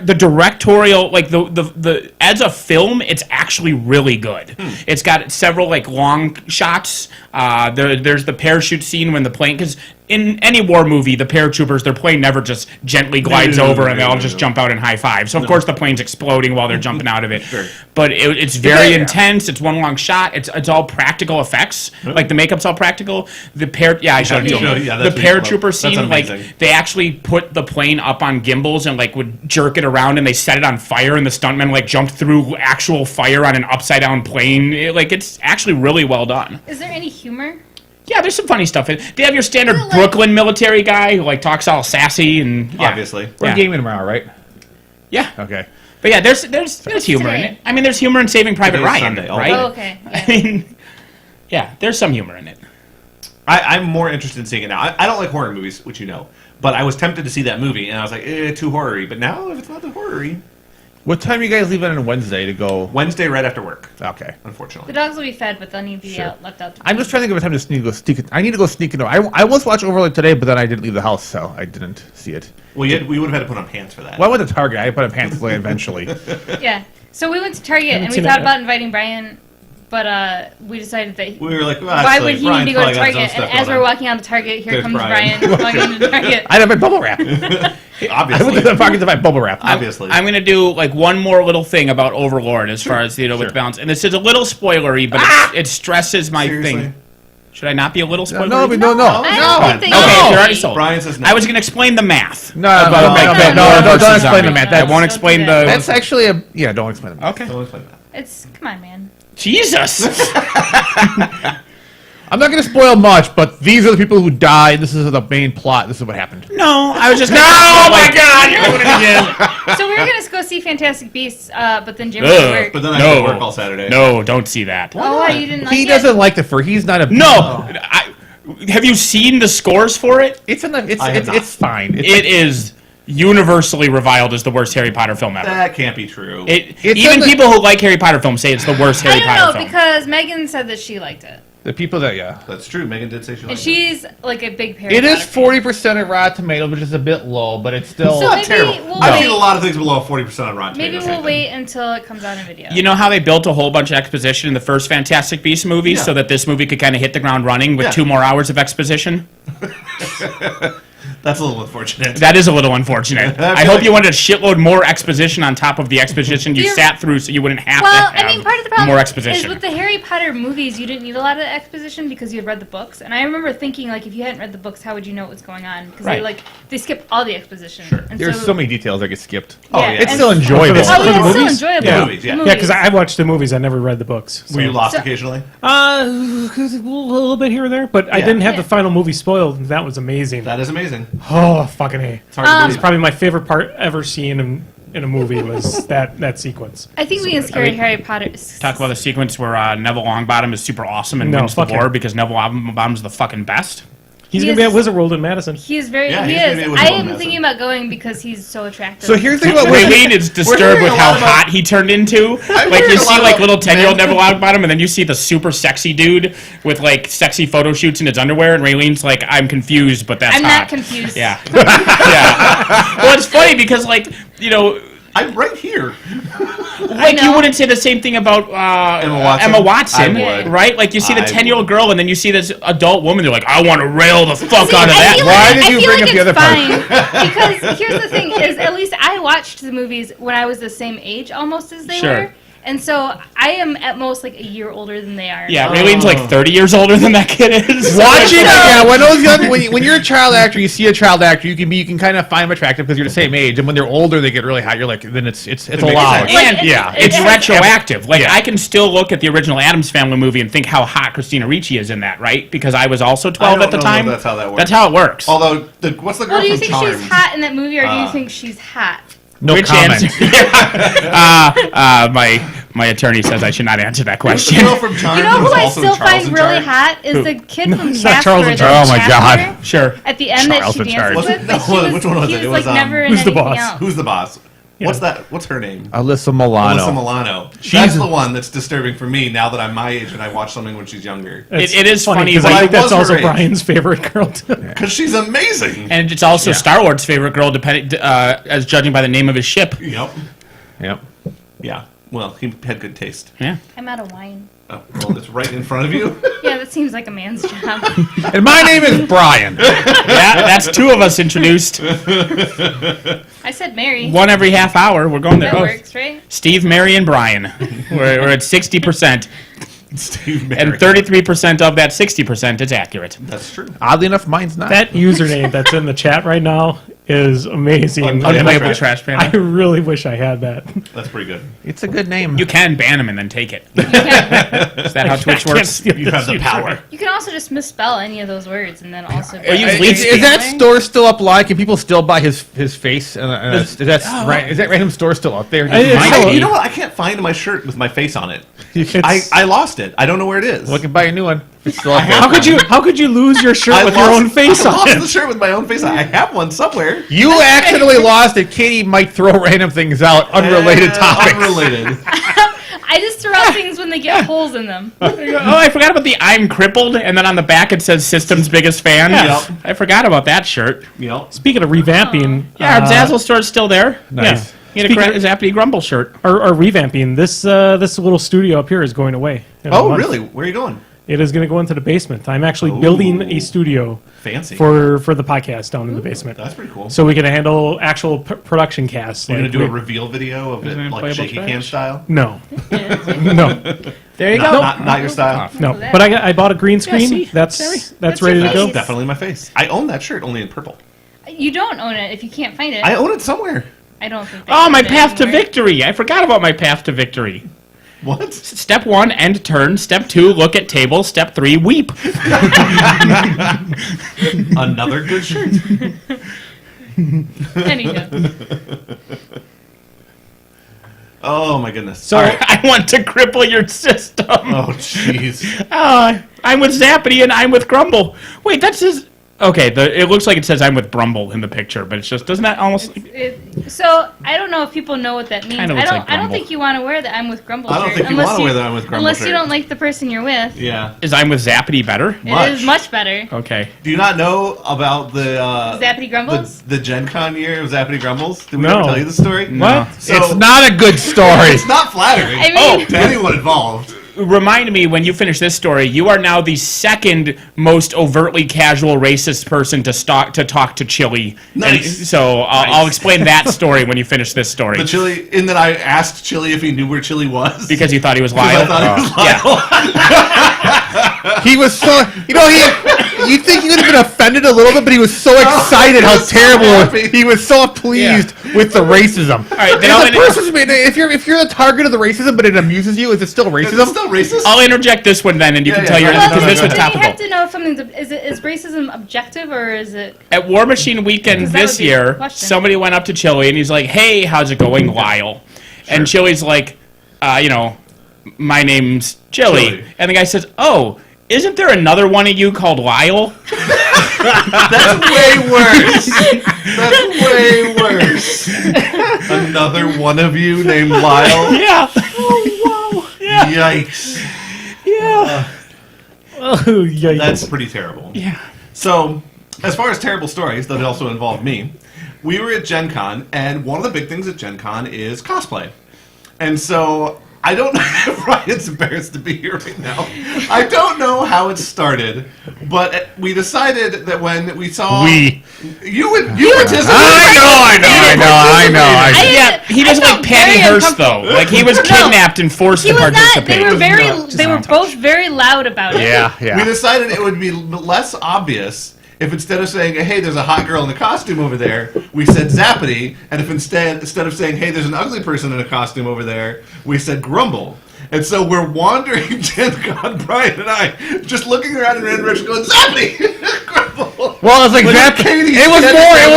The directorial, like the as a film, it's actually really good. It's got several like long shots. There's the parachute scene when the plane, because in any war movie, the paratroopers, their plane never just gently glides over and they all just jump out and high five. So of course the plane's exploding while they're jumping out of it. Sure. But it's very intense. It's one long shot. It's all practical effects. Like the makeup's all practical. I showed you you. showed- yeah, The that's what you paratrooper love. scene, That's like amazing. they actually put the plane up on gimbals and like would jerk it around and they set it on fire and the stuntmen like jumped through actual fire on an upside down plane. It's actually really well done. Is there any humor? Yeah, there's some funny stuff. They have your standard Is it like- Brooklyn military guy who like talks all sassy and yeah. Obviously. We're Yeah. gaming tomorrow, right? Yeah. Okay. But yeah, there's humor in today? it. I mean, there's humor in Saving Private is Ryan, Sunday, all right? Oh, okay. I Yeah. mean, yeah, there's some humor in it. I'm more interested in seeing it now. I don't like horror movies, which you know. But I was tempted to see that movie, and I was like, too horror-y. But now, if it's not too horror-y... What time are you guys leaving on Wednesday to go? Wednesday right after work, Okay. unfortunately. The dogs will be fed, but they'll need to be Sure. left out. I'm just trying to think of a time to sneak it. I need to go sneak it. I almost watched Overlord today, but then I didn't leave the house, so I didn't see it. Well, we would have had to put on pants for that. Well, I went to Target. I put on pants eventually. Yeah. So we went to Target and we seen thought it. about inviting Brian, but we decided that We were like, well, why that's would like, he need Brian's to go to probably got his own Target? stuff And as going we're on. walking out of Target, here There's comes Brian. Brian walking into Target. I have my bubble wrap. I went to the pocket to buy bubble wrap. Obviously. I'm gonna do like one more little thing about Overlord as far as with sure. the balance, and this is a little spoilery, but it stresses my Seriously? thing. Should I not be a little spoilery? No. I don't think Okay, so. if you're already sold. Brian says no. I was gonna explain the math. No, about, like, the war don't versus explain the zombie. math. I That's, won't Don't explain do the. that. that's actually a don't explain the math. Okay. Don't explain that. It's come on, man. Jesus. I'm not going to spoil much, but these are the people who died. This is the main plot. This is what happened. No, I was just. No, oh my God! You're doing it again. So we were gonna go see Fantastic Beasts, but then Jim had to work. But then I No. had to work all Saturday. No, don't see that. Oh, why you didn't like He it? doesn't like the fur. He's not a No, have you seen the scores for it? It's in the. I have not. It's fine. It's It is universally reviled as the worst Harry Potter film ever. That can't be true. It's Even in the- people who like Harry Potter films say it's the worst I Harry don't Potter know film. because Megan said that she liked it, the people that That's true. Megan did say she and liked it. she's like a big Harry It is Potter fan. 40% at Rotten Tomatoes, which is a bit low, but it's still. So Not maybe terrible. we'll I've wait. seen a lot of things below 40% on Rotten Maybe Tomatoes. we'll wait until it comes out in video. You know how they built a whole bunch of exposition in the first Fantastic Beasts movie Yeah. so that this movie could kind of hit the ground running with Yeah. 2 more hours of exposition? That's a little unfortunate. That is a little unfortunate. I hope you wanted a shitload more exposition on top of the exposition you You're- sat through so you wouldn't have Well, to have I mean, part of the problem more is exposition. with the Harry Potter movies, you didn't need a lot of exposition because you had read the books. And I remember thinking, like, if you hadn't read the books, how would you know what was going on? Because Right. they skip all the exposition. Sure. And There's so many details that get skipped. Oh, yeah. It's and- still enjoyable. For Oh, yeah, the it's still movies? enjoyable. Yeah. Movies, yeah. The Yeah, because I watched the movies. I never read the books. Were you lost So- occasionally? A little bit here or there, but I Yeah. didn't have Yeah. the final movie spoiled. That was amazing. That is amazing. Oh, fucking A. It's hard to It's believe. probably my favorite part ever seen in a movie was that sequence. I think we can scare mean, Harry Potter. Talk about the sequence where Neville Longbottom is super awesome and No, wins the fuck war him. because Neville Longbottom's the fucking best. He's He going to be at is- Wizard World in Madison. He is very. Yeah, he he's gonna be is. with I Will am Madison. thinking about going because he's so attractive. So here's the thing about Raylene is disturbed hearing with a how lot about- hot he turned into. Like hearing you a see lot like about little 10-year-old men. Neville Longbottom, and then you see the super sexy dude with like sexy photo shoots in his underwear, and Raylene's like, I'm confused, but that's I'm hot. not confused. Yeah. Yeah. Well, it's funny because like, you know, I'm right here. like know. you wouldn't say the same thing about Emma Watson? Emma I would. right? Like you see the I 10-year-old would. girl, and then you see this adult woman. They're like, I want to rail the fuck See, out of I that. feel Why like, did I you feel bring like up the it's other part? fine because here's the thing: is at least I watched the movies when I was the same age almost as they Sure. were, and so I am at most like a year older than they are. Yeah, Raylene's like 30 years older than that kid is. Watch it. Yeah, when those young, when you're a child actor, you see a child actor, you can kind of find them attractive because you're the same age, and when they're older, they get really hot. You're like, then it's makes allowed. sense. Like, And yeah, it's it- retroactive. Like Yeah. I can still look at the original Addams Family movie and think how hot Christina Ricci is in that, right? Because I was also 12 don't at the know time. if that's how that works. That's how it works. Although, what's the girl Well, do you from think Charmed? she's hot in that movie, or do you think she's hot? No Which comment. answer? My attorney says I should not answer that What's the question. girl from Charmed? You know who was I also still Charles find in really Charmed? hot is the kid from it's not Casper. Charles in the Charmed. Oh my Casper, God. Sure. At the end that Charles she in Charge. dances with, but she was, Which one was he it? It was was, like never in Who's the anything boss? else. Who's the boss? What's that? What's her name? Alyssa Milano. Alyssa Milano. That's the one that's disturbing for me now that I'm my age and I watch something when she's younger. It is funny, because but I I think that's was her also age. Brian's favorite girl too. Because she's amazing. and it's also Star Wars' favorite girl, depending as judging by the name of his ship. Yep. Yep. Yeah. Well, he had good taste. Yeah. I'm out of wine. Oh, well, it's right in front of you. Yeah, that seems like a man's job. And my name is Brian. Yeah, that's two of us introduced. I said Mary. One every half hour. We're going there. That Oh, works, right? Steve, Mary, and Brian. We're at 60%. Steve And Merrick. 33% of that 60% is accurate. That's true. Oddly enough, mine's not. That username that's in the chat right now is amazing. Unplayable trash I pan. really wish I had that. That's pretty good. It's a good name. You can ban him and then take it. You can, Is that how Twitch Can't works? steal You have the this power. you can also just misspell any of those words and then also. Or use Is, leaf is speak. that store still up live? Can people still buy his face? Is that random store still up there? It's Might still- be. You know what? I can't find my shirt with my face on it. It's- I lost it. I don't know where it is. Well, I can buy a new one. It's still up there. how could you lose your shirt I with lost, your own face I on lost it? the shirt with my own face on it. I have one somewhere. You accidentally lost it. Katie might throw random things out, unrelated topics. Unrelated. I just throw out things when they get holes in them. Oh, I forgot about the I'm crippled, and then on the back it says System's biggest fan. Yep. I forgot about that shirt. Yep. Speaking of revamping, Yeah, our Zazzle store's still there. Nice. He had a Zappity Grumble shirt. our revamping, this little studio up here is going away. in a Oh, month. really? Where are you going? It is going to go into the basement. I'm actually building a studio Fancy. for the podcast down in the basement. That's pretty cool. So we can handle actual production casts. You're like going to do a we- reveal video of it, Isn't it like playable shaky trash? cam style? No, no, There you Not, go. not your style. no. that. But I bought a green screen. see. That's That's ready your to go. face. Definitely my face. I own that shirt, only in purple. You don't own it if you can't find it. I own it somewhere. I don't think. they Oh, own my it path to anywhere. victory. I forgot about my path to victory. What? Step 1, end turn. Step 2, look at table. Step 3, weep. Another good shirt. Anywho, Oh my goodness. So I want to cripple your system. Oh jeez. I'm with Zappity and I'm with Grumble. Wait, that's his... Okay, it looks like it says I'm with Brumble in the picture, but it's just... Doesn't that almost... so I don't know if people know what that means. Kinda I looks don't. like I don't Grumble. think you want to wear the I'm with Grumble I don't shirt think you unless wanna wear the I'm with Grumble unless you shirt. don't like the person you're with. Yeah. Is I'm with Zappity better? It is much better. Okay. Do you not know about the Zappity Grumbles? the Gen Con year of Zappity Grumbles? Did we No. ever tell you the story? No. So, It's not a good story. It's not flattering. I mean- to anyone involved. Remind me, when you finish this story, you are now the second most overtly casual racist person to talk to Chili. Nice. And so I'll explain that story when you finish this story. The Chili, in that I asked Chili if he knew where Chili was. Because you thought he was I Lyle. thought he was Lyle. He was so, you'd think he would have been offended a little bit, but he was so excited how was so terrible happy. he was. So pleased with the racism. All right, then if you're the target of the racism, but it amuses you, is it still Is racism? it still racist? I'll interject this one then, and you Yeah, can yeah, tell your... no, Because no, this no, one's no. Then you topical. have to know if something's is racism objective or is it? At War Machine Weekend 'Cause that this would be the year, question. somebody went up to Chili and he's like, "Hey, how's it going, Lyle?" And Chili's like, "My name's Chili." Chili. And the guy says, "Oh, isn't there another one of you called Lyle?" That's way worse. That's way worse. Another one of you named Lyle. Yeah. Yikes. Oh, yeah. That's pretty terrible. Yeah. So, as far as terrible stories, that also involved me, we were at Gen Con, and one of the big things at Gen Con is cosplay. And so, I don't know if Ryan's embarrassed to be here right now. I don't know how it started, but we decided that when we saw... You participated. I know. Yeah, he was like Patty Hearst, though. Like, he was kidnapped and forced to participate. They were both very loud about it. Yeah. We decided it would be less obvious if instead of saying, hey, there's a hot girl in a costume over there, we said Zappity, and if instead of saying, hey, there's an ugly person in a costume over there, we said Grumble. And so we're wandering Gen Con, Brian and I, just looking around in random directions going, Zappity! Grumble! Well, it was like Katie's it was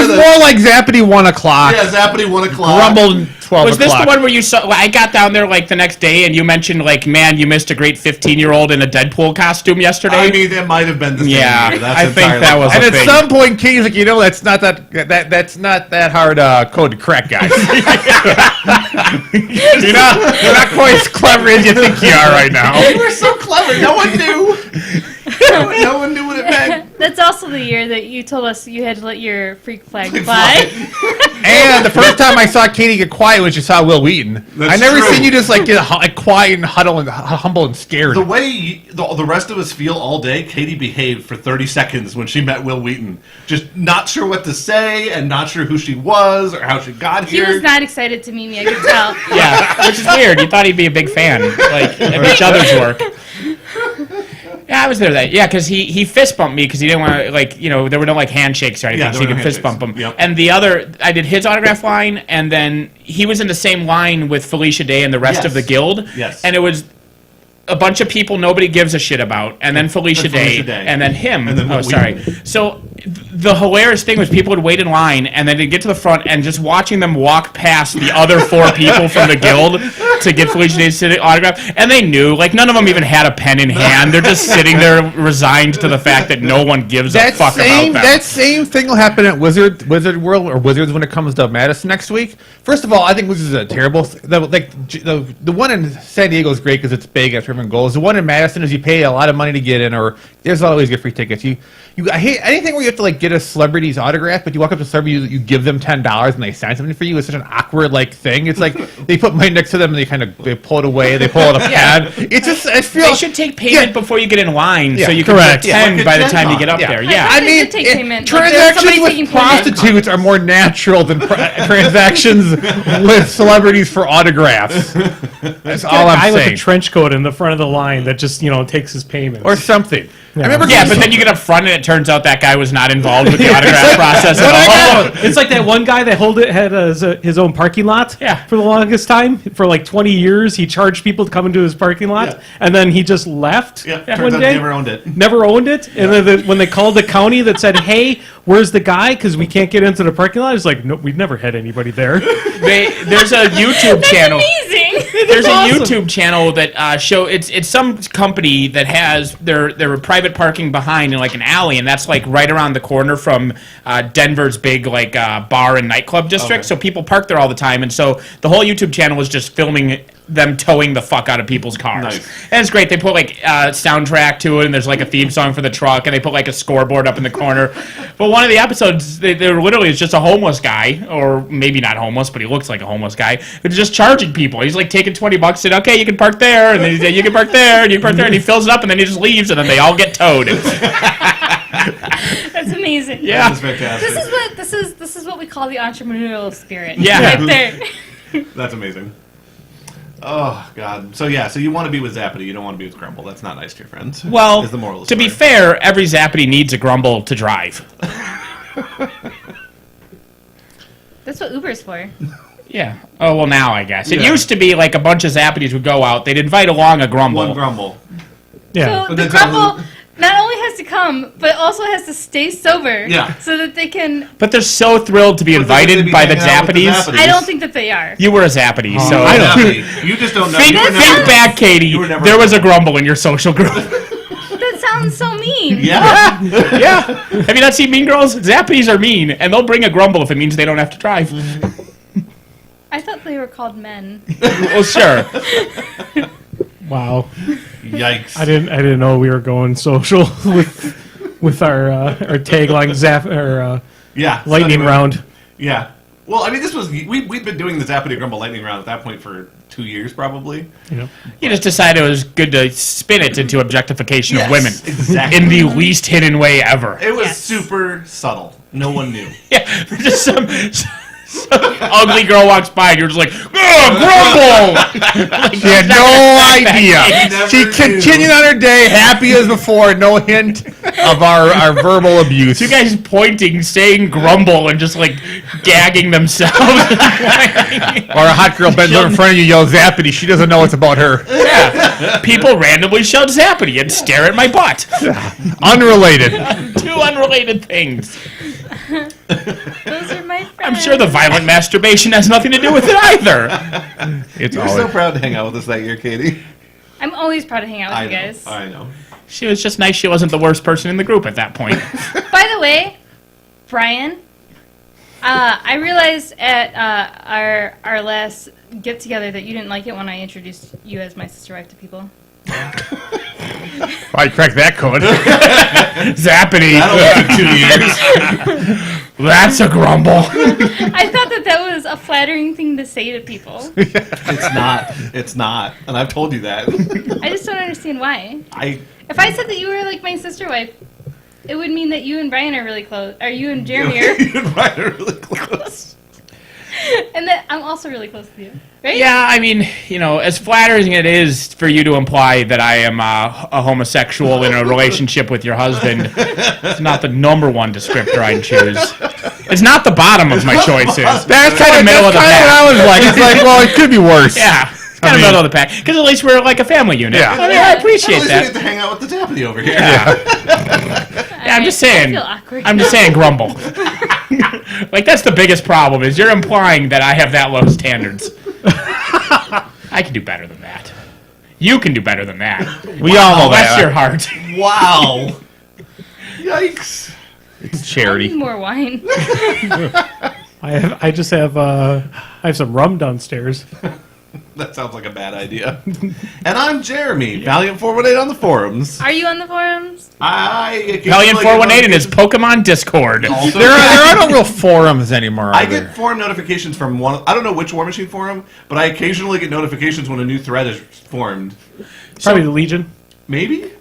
more like Zappity 1 o'clock. Yeah, Zappity 1 o'clock. Grumble 12 Was this o'clock. the one where you saw? I got down there like the next day, and you mentioned like, man, you missed a great 15-year-old in a Deadpool costume yesterday. I mean, that might have been the same year. That's I think that was. And a at thing. some point, Katie's like, that's not that hard code to crack, guys. you're not quite as clever as you think you are right now. You were so clever. No one knew. No one knew what it meant. That's also the year that you told us you had to let your freak flag fly. And the first time I saw Katie get quiet was you saw Will Wheaton. That's I never true. seen you just like get quiet and huddle and humble and scared. The way the rest of us feel all day, Katie behaved for 30 seconds when she met Will Wheaton. Just not sure what to say and not sure who she was or how she got He here. was not excited to meet me, I could tell. Yeah, which is weird. You thought he'd be a big fan, like of each other's work. Yeah, I was there because he fist bumped me because he didn't want to, like, there were no like handshakes or anything, so you could fist bump him. Yep. And I did his autograph line, and then he was in the same line with Felicia Day and the rest of the guild. Yes. And it was a bunch of people nobody gives a shit about, and then Felicia Day, and then him. And then oh, sorry. So the hilarious thing was people would wait in line, and then they'd get to the front, and just watching them walk past the other 4 people from the guild to get Felicia Day's autograph, and they knew, like, none of them even had a pen in hand. They're just sitting there resigned to the fact that no one gives a fuck about them. That same thing will happen at Wizard World or Wizards when it comes to Madison next week. First of all, I think Wizards is a terrible. The one in San Diego is great because it's big after everyone goes. The one in Madison is you pay a lot of money to get in, or there's always get free tickets. I hate anything where you have to like get a celebrity's autograph, but you walk up to a celebrity, you give them $10 and they sign something for you. It's such an awkward like thing. It's like they put money next to them and they pull it away. They pull out a pad. It's just I feel They should take payment before you get in line, so you can correct. pretend Like by the Gen time you Con. get up there. Yeah. I mean, take payment. transactions Somebody with taking payment. prostitutes are more natural than transactions with celebrities for autographs. That's all a I'm guy with saying. a trench coat in the front of the line that just takes his payment. Or something. I remember Yeah, but then you get up front and it turns out that guy was not involved with the autograph process at all. It's like that one guy that had his own parking lot for the longest time. For like 20 years, he charged people to come into his parking lot, and then he just left Yeah, one turns out day. he never owned it. Never owned it. And then when they called the county that said, hey, where's the guy? Because we can't get into the parking lot. It's like, no, we've never had anybody there. There's a YouTube channel. Amazing. There's awesome. a YouTube channel that it's some company that has their private parking behind in like an alley, and that's like right around the corner from Denver's big like bar and nightclub district. Okay. So people park there all the time, and so the whole YouTube channel is just filming them towing the fuck out of people's cars. Nice. And it's great. They put like soundtrack to it, and there's like a theme song for the truck, and they put like a scoreboard up in the corner. But one of the episodes, they're literally it's just a homeless guy, or maybe not homeless, but he looks like a homeless guy, who's just charging people. He's like taking $20 and okay, you can park there, and then you can park there, and you can park there, and he fills it up, and then he just leaves, and then they all get towed. That's amazing. Yeah. That's fantastic. This is what we call the entrepreneurial spirit. Yeah. Right there. That's amazing. Oh, God. So you want to be with Zappity, you don't want to be with Grumble. That's not nice to your friends. Well, is the moral of the to be story. fair, every Zappity needs a Grumble to drive. That's what Uber's for. Yeah. Oh, well, now I guess. It Yeah. used to be like a bunch of Zappities would go out. They'd invite along a Grumble. One Grumble. Yeah. So But the then Grumble not only has to come, but also has to stay sober. Yeah. So that they can. But they're so thrilled to be But they're gonna invited be by the hanging out with the Zappities. Zappities. I don't think that they are. You were a Zappity, so I don't. You just don't know. Think, You were think never- back, Katie. you were never- There was a Grumble in your social group. That sounds so mean. mean. Yeah. Yeah. Have you not seen Mean Girls? Zappities are mean, and they'll bring a grumble if it means they don't have to drive. I thought they were called men. Well, sure. Wow. Yikes. I didn't know we were going social with our tagline Yeah. lightning so anyway, round. Yeah. Well, I mean, this was we've been doing the Zappity Grumble lightning round at that point for 2 years probably. You know. You just decided it was good to spin it into objectification Yes, of women. exactly. In the least hidden way ever. It was Yes. super subtle. No one knew. Yeah, just some ugly girl walks by and you're just like, grumble! Like, She had no idea. Never She knew. continued on her day, happy as before, no hint of our verbal abuse. Two guys pointing, saying grumble, and just like gagging themselves. Or a hot girl bends over in front of you, yells Zappity. She doesn't know it's about her. Yeah. People randomly shout Zappity and stare at my butt. Unrelated. Two unrelated things. Those are my friends. I'm sure the violent masturbation has nothing to do with it either. It's You're so proud to hang out with us that year, Katie. I'm always proud to hang out with you guys. I know. She was just nice she wasn't the worst person in the group at that point. By the way, Brian, I realized at our last get together that you didn't like it when I introduced you as my sister wife to people. I cracked that code. Zappity. That'll take 2 years. That's a grumble. I thought that was a flattering thing to say to people. It's not. It's not. And I've told you that. I just don't understand why. I If I said that you were like my sister wife, it would mean that you and Brian are really close. Or you and Jeremy are. You and Brian are really close. And that I'm also really close to you. Right? Yeah, I mean, you know, as flattering it is for you to imply that I am a homosexual in a relationship with your husband, it's not the number one descriptor I'd choose. It's not the bottom of my choices. That's kind of middle of the what pack. I was like. It's like, well, it could be worse. Yeah, kind of middle of the pack. Because at least we're like a family unit. Yeah. I mean, I At appreciate least we get that. to hang out with the Zappity over here. Yeah, I'm just saying. I feel awkward. I'm just saying grumble. Like, that's the biggest problem, is you're implying that I have that low standards. I can do better than that. You can do better than that. We all know Bless that. your heart. Wow. Yikes. It's I charity. need more wine. I have some rum downstairs. That sounds like a bad idea. And I'm Jeremy, Valiant418 on the forums. Are you on the forums? Hellion 418 in his Pokemon Discord. Also, There are no real forums anymore. I are there? get forum notifications from one. I don't know which War Machine forum, but I occasionally get notifications when a new thread is formed. Probably the Legion. Maybe.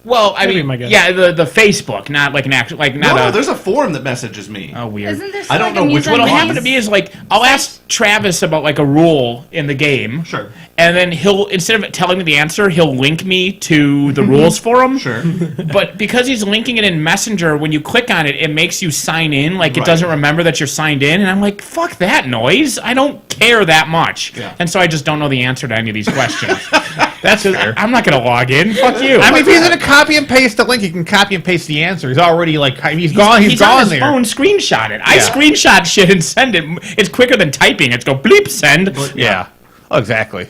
Well, I That'd be mean, my guess. yeah, the Facebook, not like an actual, like not No, a. there's a forum that messages me. Oh, weird. Isn't there I don't like a know which news one on What'll it Maze? happen to me is like I'll ask Travis about like a rule in the game. Sure. And then he'll, instead of telling me the answer, he'll link me to the rules forum. Sure. But because he's linking it in Messenger, when you click on it, it makes you sign in. Like, it Right. doesn't remember that you're signed in. And I'm like, fuck that noise. I don't care that much. Yeah. And so I just don't know the answer to any of these questions. That's fair. I'm not going to log in. Fuck you. I mean, if he's going to copy and paste the link, he can copy and paste the answer. He's already like he's gone. He's on gone his there. phone, screenshot it. I Yeah. screenshot shit and send it. It's quicker than typing. It's go bleep, send. Yeah. Oh, exactly.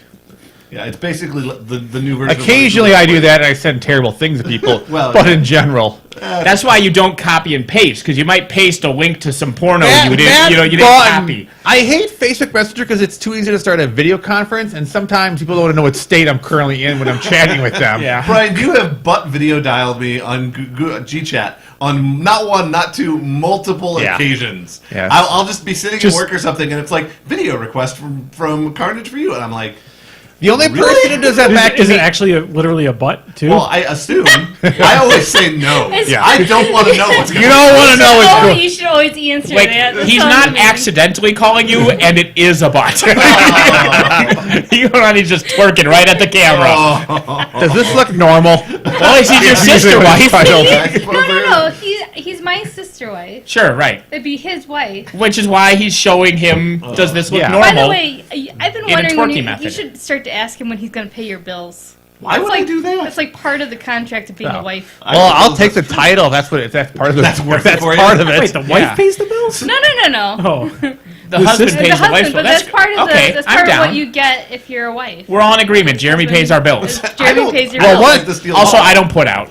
Yeah, it's basically the new version. Occasionally, I do that, and I send terrible things to people. Well, but yeah. in general, That's why you don't copy and paste, because you might paste a link to some porno you didn't button. copy. I hate Facebook Messenger because it's too easy to start a video conference, and sometimes people don't want to know what state I'm currently in when I'm chatting with them. Yeah. Brian, you have butt video dialed me on GChat on not one, not two, multiple Yeah. occasions. Yes. I'll just be sitting Just- at work or something, and it's like video request from Carnage for you, and I'm like, The only Really? person who does that back to Is me. it actually literally a butt too? well, I assume. I always say no. Yeah. I don't want to know what's going You on. don't want to know what's Oh, going. you should always answer Like, that. That he's sounds not amazing. accidentally calling you, and it is a bot. You know, he's just twerking right at the camera. Does this look normal? Well, he's your sister wife. No. He's my sister wife. Sure, right. It'd be his wife. Which is why he's showing him, does this look Yeah. normal? By the way, I've been In a wondering when twerky you method. should start to ask him when he's going to pay your bills. Why would I do that? That's like part of the contract of being a wife. Well, I'll take the title. That's what. If that's part of it. That's worth it That's for you. part of it. Wait, the wife Yeah. pays the bills? No. Oh, The husband sister- pays The the wife's husband, bill. but that's part of okay, that's I'm part of down. what you get if you're a wife. We're all in agreement. Jeremy pays our bills. Jeremy pays your Well, bills. what- Like this deal Also, all. I don't put out.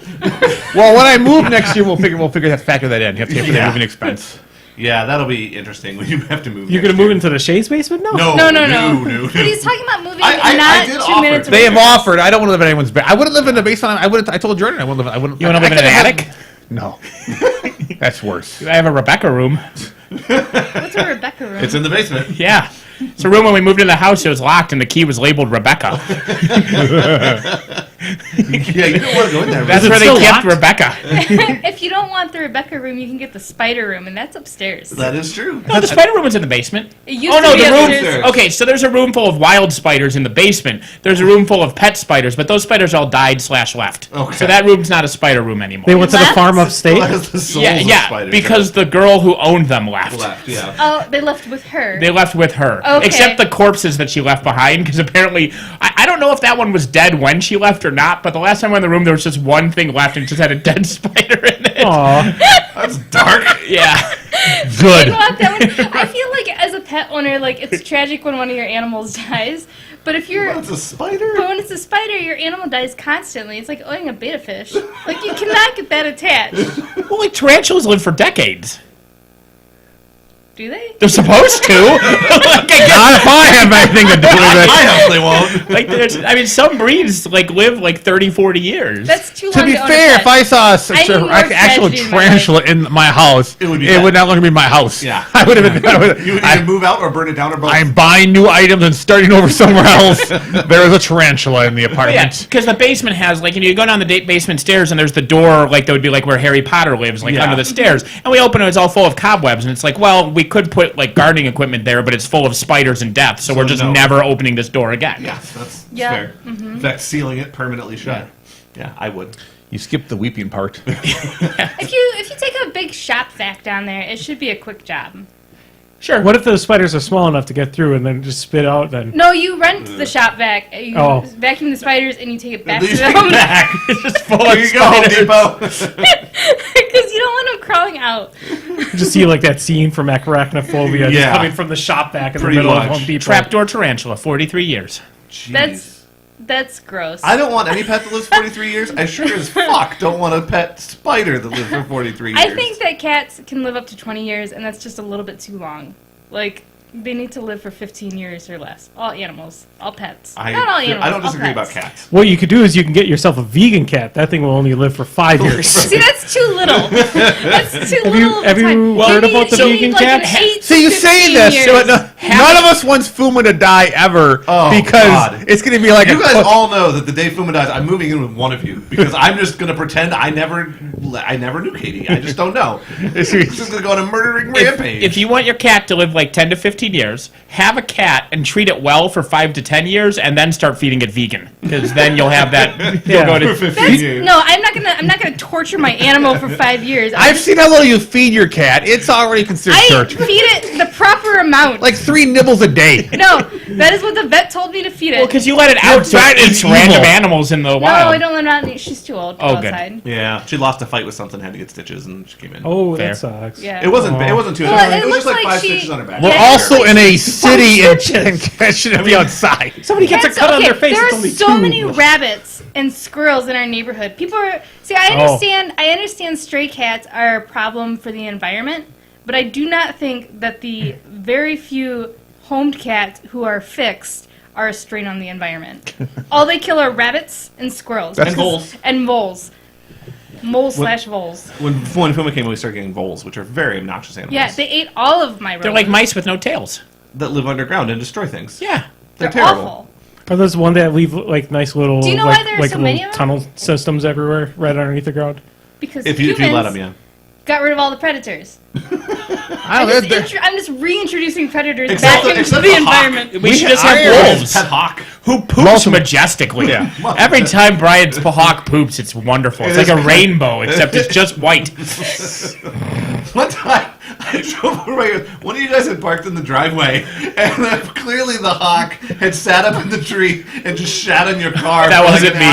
Well, when I move next year, we'll figure factor that in. You have to pay for the Yeah. moving expense. Yeah, that'll be interesting when you have to move. You're next gonna move year. into the Shay's basement now? No. But he's talking about moving I not did 2 offer. minutes They away have from us. offered. I don't want to live in anyone's bed. I wouldn't live in the basement. I told Jordan I wouldn't live. I wouldn't. You want to live in an attic? No, that's worse. I have a Rebecca room. What's a Rebecca room? It's in the basement. Yeah. It's a room when we moved into the house, it was locked and the key was labeled Rebecca. Yeah, you don't want to go in there. That's it where they still kept locked? Rebecca. If you don't want the Rebecca room, you can get the spider room, and that's upstairs. That is true. No, the spider room was in the basement. It used Oh to no, be the room. upstairs. Okay, so there's a room full of wild spiders in the basement. There's a room full of pet spiders, but those spiders all died/left. Okay. So that room's not a spider room anymore. They went to the Left? farm upstate. Still has the souls yeah, of yeah, spiders because the girl who owned them left. left. Yeah. Oh, they left with her. They left with her, Okay. except the corpses that she left behind. Because apparently, I don't know if that one was dead when she left or not. But the last time I went in the room, there was just one thing left, and it just had a dead spider in it. Aw. That's dark. Yeah. Good. You want that one? I feel like as a pet owner, like it's tragic when one of your animals dies. But if you're That's a spider. But when it's a spider, your animal dies constantly. It's like owning a betta fish. Like, you cannot get that attached. Well, like tarantulas live for decades. Do they? They're supposed to. Like, I guess, Not if I have anything to do with I it. hope they won't. like I mean, some breeds like live like 30, 40 years. That's too To long be to own fair, a pet. if I saw I need more actual tragedy in my tarantula in my house, It would be it bad. would not longer be my house. Yeah. I would have been. You either move out or burn it down or both. I'm buying new items and starting over somewhere else. There is a tarantula in the Yeah, apartment. because the basement has like, you go down the basement stairs and there's the door like that would be like where Harry Potter lives, like Yeah. under the stairs. And we open it, it's all full of cobwebs, and it's like, well, we could put like gardening equipment there, but it's full of spiders and death, so we're just no. never opening this door again. Yeah, that's Yeah. fair. In fact, sealing it permanently shut. Yeah, I would. You skipped the weeping part. If you take a big shop vac down there, it should be a quick job. Sure. What if the spiders are small enough to get through and then just spit out? Then No, you rent the shop vac. You Oh. vacuum the spiders and you take it back You to take them. it back. It's just full Here of you go, Home spiders. Depot. Because you don't want them crawling out. just see like that scene from Arachnophobia, just Yeah. coming from the shop back in the Pretty middle much. of Home Depot. Trapdoor tarantula, 43 years. Jeez. That's gross. I don't want any pet that lives 43 years. I sure as fuck don't want a pet spider that lives for 43 years. I think that cats can live up to 20 years, and that's just a little bit too long. Like, they need to live for 15 years or less. All animals. All pets. Not all animals. I don't all disagree about pets. cats. What you could do is you can get yourself a vegan cat. That thing will only live for 5 years. See, that's too little. That's too little. have of a you time. heard You about the need vegan like an cat? 8 See, you to say 15 this, years. but none of us wants Fuma to die ever Oh, because God. it's going to be like You guys all know that the day Fuma dies, I'm moving in with one of you because I'm just gonna pretend I never knew Katie. I just don't know. This is gonna go on a murdering rampage. If you want your cat to live like 10 to 15 years, have a cat and treat it well for 5 to 10 years, and then start feeding it vegan. Because then you'll have that. You'll Yeah. go for to, 15 That's, years. no, I'm not gonna torture my animal for 5 years. I've seen how little you feed your cat. It's already considered I torture. feed it the proper amount. Like 3 nibbles a day. No, that is what the vet told me to feed it. well, because you let it out, so vet it is eats random evil. animals in the no, wild. I don't let her out. She's too old to Oh, go good. outside. Yeah, she lost a fight with something, had to get stitches, and she came in. Oh, Fair. that sucks. Yeah. It wasn't. It wasn't too. Well, it it was just looks like like 5 she- stitches on her back. We're Yeah, also in a stitches. city and cats shouldn't be outside. Somebody gets a Cats- cut on okay, their face. There it's are only so 2. many rabbits and squirrels in our neighborhood. People are I understand. I understand stray cats are a problem for the environment, but I do not think that the very few homed cats who are fixed are a strain on the environment. All they kill are rabbits and squirrels. That's- And voles. And voles. Moles/voles. When Fuma came, we started getting voles, which are very obnoxious animals. Yeah, they ate all of my rodents. They're like mice with no tails. that live underground and destroy things. Yeah. They're They're terrible. awful. Are those one that leave like nice little Do you know why like, there are like so little many of them? tunnel systems everywhere right underneath the ground? Because If you humans let them, yeah. got rid of all the predators. I don't know, I'm just reintroducing predators Except back the- into except the the hawk. environment. We should just have I- wolves Pet hawk. who poops Multiple- majestically. Yeah. Every time Brian's hawk poops, it's wonderful. It's It like is. a rainbow, except it's just white. One time, I drove over right here. One of you guys had parked in the driveway, and clearly the hawk had sat up in the tree and just shat on your car That for wasn't like an me.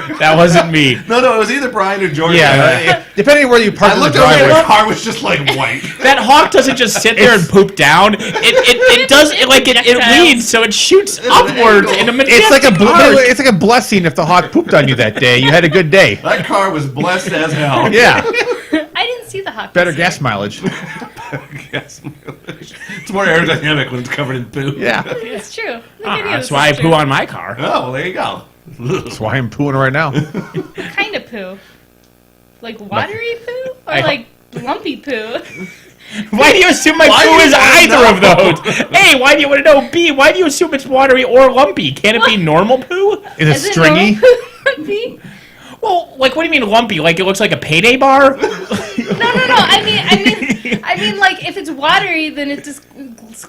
hour. That wasn't me. No, it was either Brian or Jordan. Yeah, depending on where you park I in the looked over and driveway. the car was just like white. That hawk doesn't just sit there and poop down. It does it like it leads, so it shoots an upward angle. in a It's like a majestic arc. it's like a blessing if the hawk pooped on you that day. You had a good day. That car was blessed as hell. Yeah, I didn't see the hawk. better this year. gas mileage. Yes. It's more aerodynamic when it's covered in poo. Yeah, It's true. Look Ah, at you, that's this why I is poo true. on my car. Oh, well, there you go. that's why I'm pooing right now. What kind of poo? Like watery poo or I- like lumpy poo? Why do you assume my Why poo do you is wanna either of those? A, why do you want to know? B, why do you assume it's watery or lumpy? Can it be normal poo? Is it Is it stringy? normal poo lumpy? Well, like, what do you mean lumpy? Like it looks like a payday bar? No. I mean, like if it's watery, then it just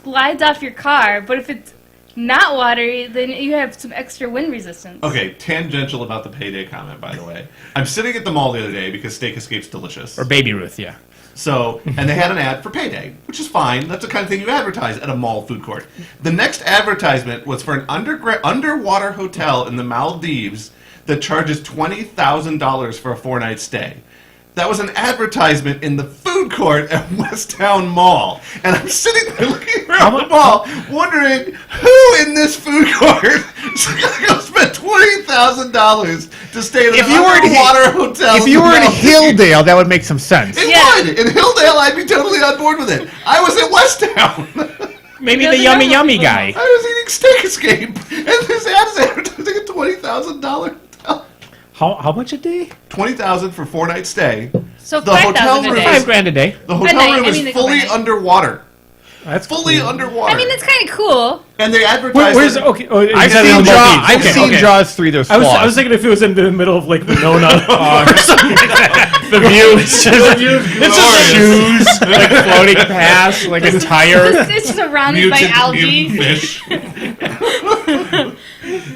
glides off your car. But if it's not watery, then you have some extra wind resistance. Okay, tangential about the payday comment, by the way. I'm sitting at the mall the other day because Steak Escape's delicious. Or Baby Ruth, yeah. So, and they had an ad for payday, which is fine. That's the kind of thing you advertise at a mall food court. The next advertisement was for an underwater hotel in the Maldives that charges $20,000 for a 4-night stay. That was an advertisement in the food court at Westtown Mall. And I'm sitting there looking around the mall, wondering who in this food court is going to go spend $20,000 to stay in If an you were in underwater hotel. If you were in Maldives. Hilldale, that would make some sense. It Yeah. would. In Hilldale, I'd be totally on board with it. I was at Westtown. Maybe He the doesn't yummy know yummy people. guy. I was eating Steak Escape, and this ad is advertising a $20,000 hotel. How much a day? $20,000 for 4-night stay. So The hotel 5,000 a room day. is- $5,000 a day. The hotel night, room I mean, is they go fully by night. underwater. That's Fully cool. underwater. I mean, it's kind of cool. and they advertise. Where's it- okay? Oh, I've you said in seen the Maldives. I've Okay, seen okay. Jaws 3. There's I flaws. was thinking if it was in the middle of like Winona. The view is just, it's just shoes like floating past like a tire. It's surrounded by algae. fish.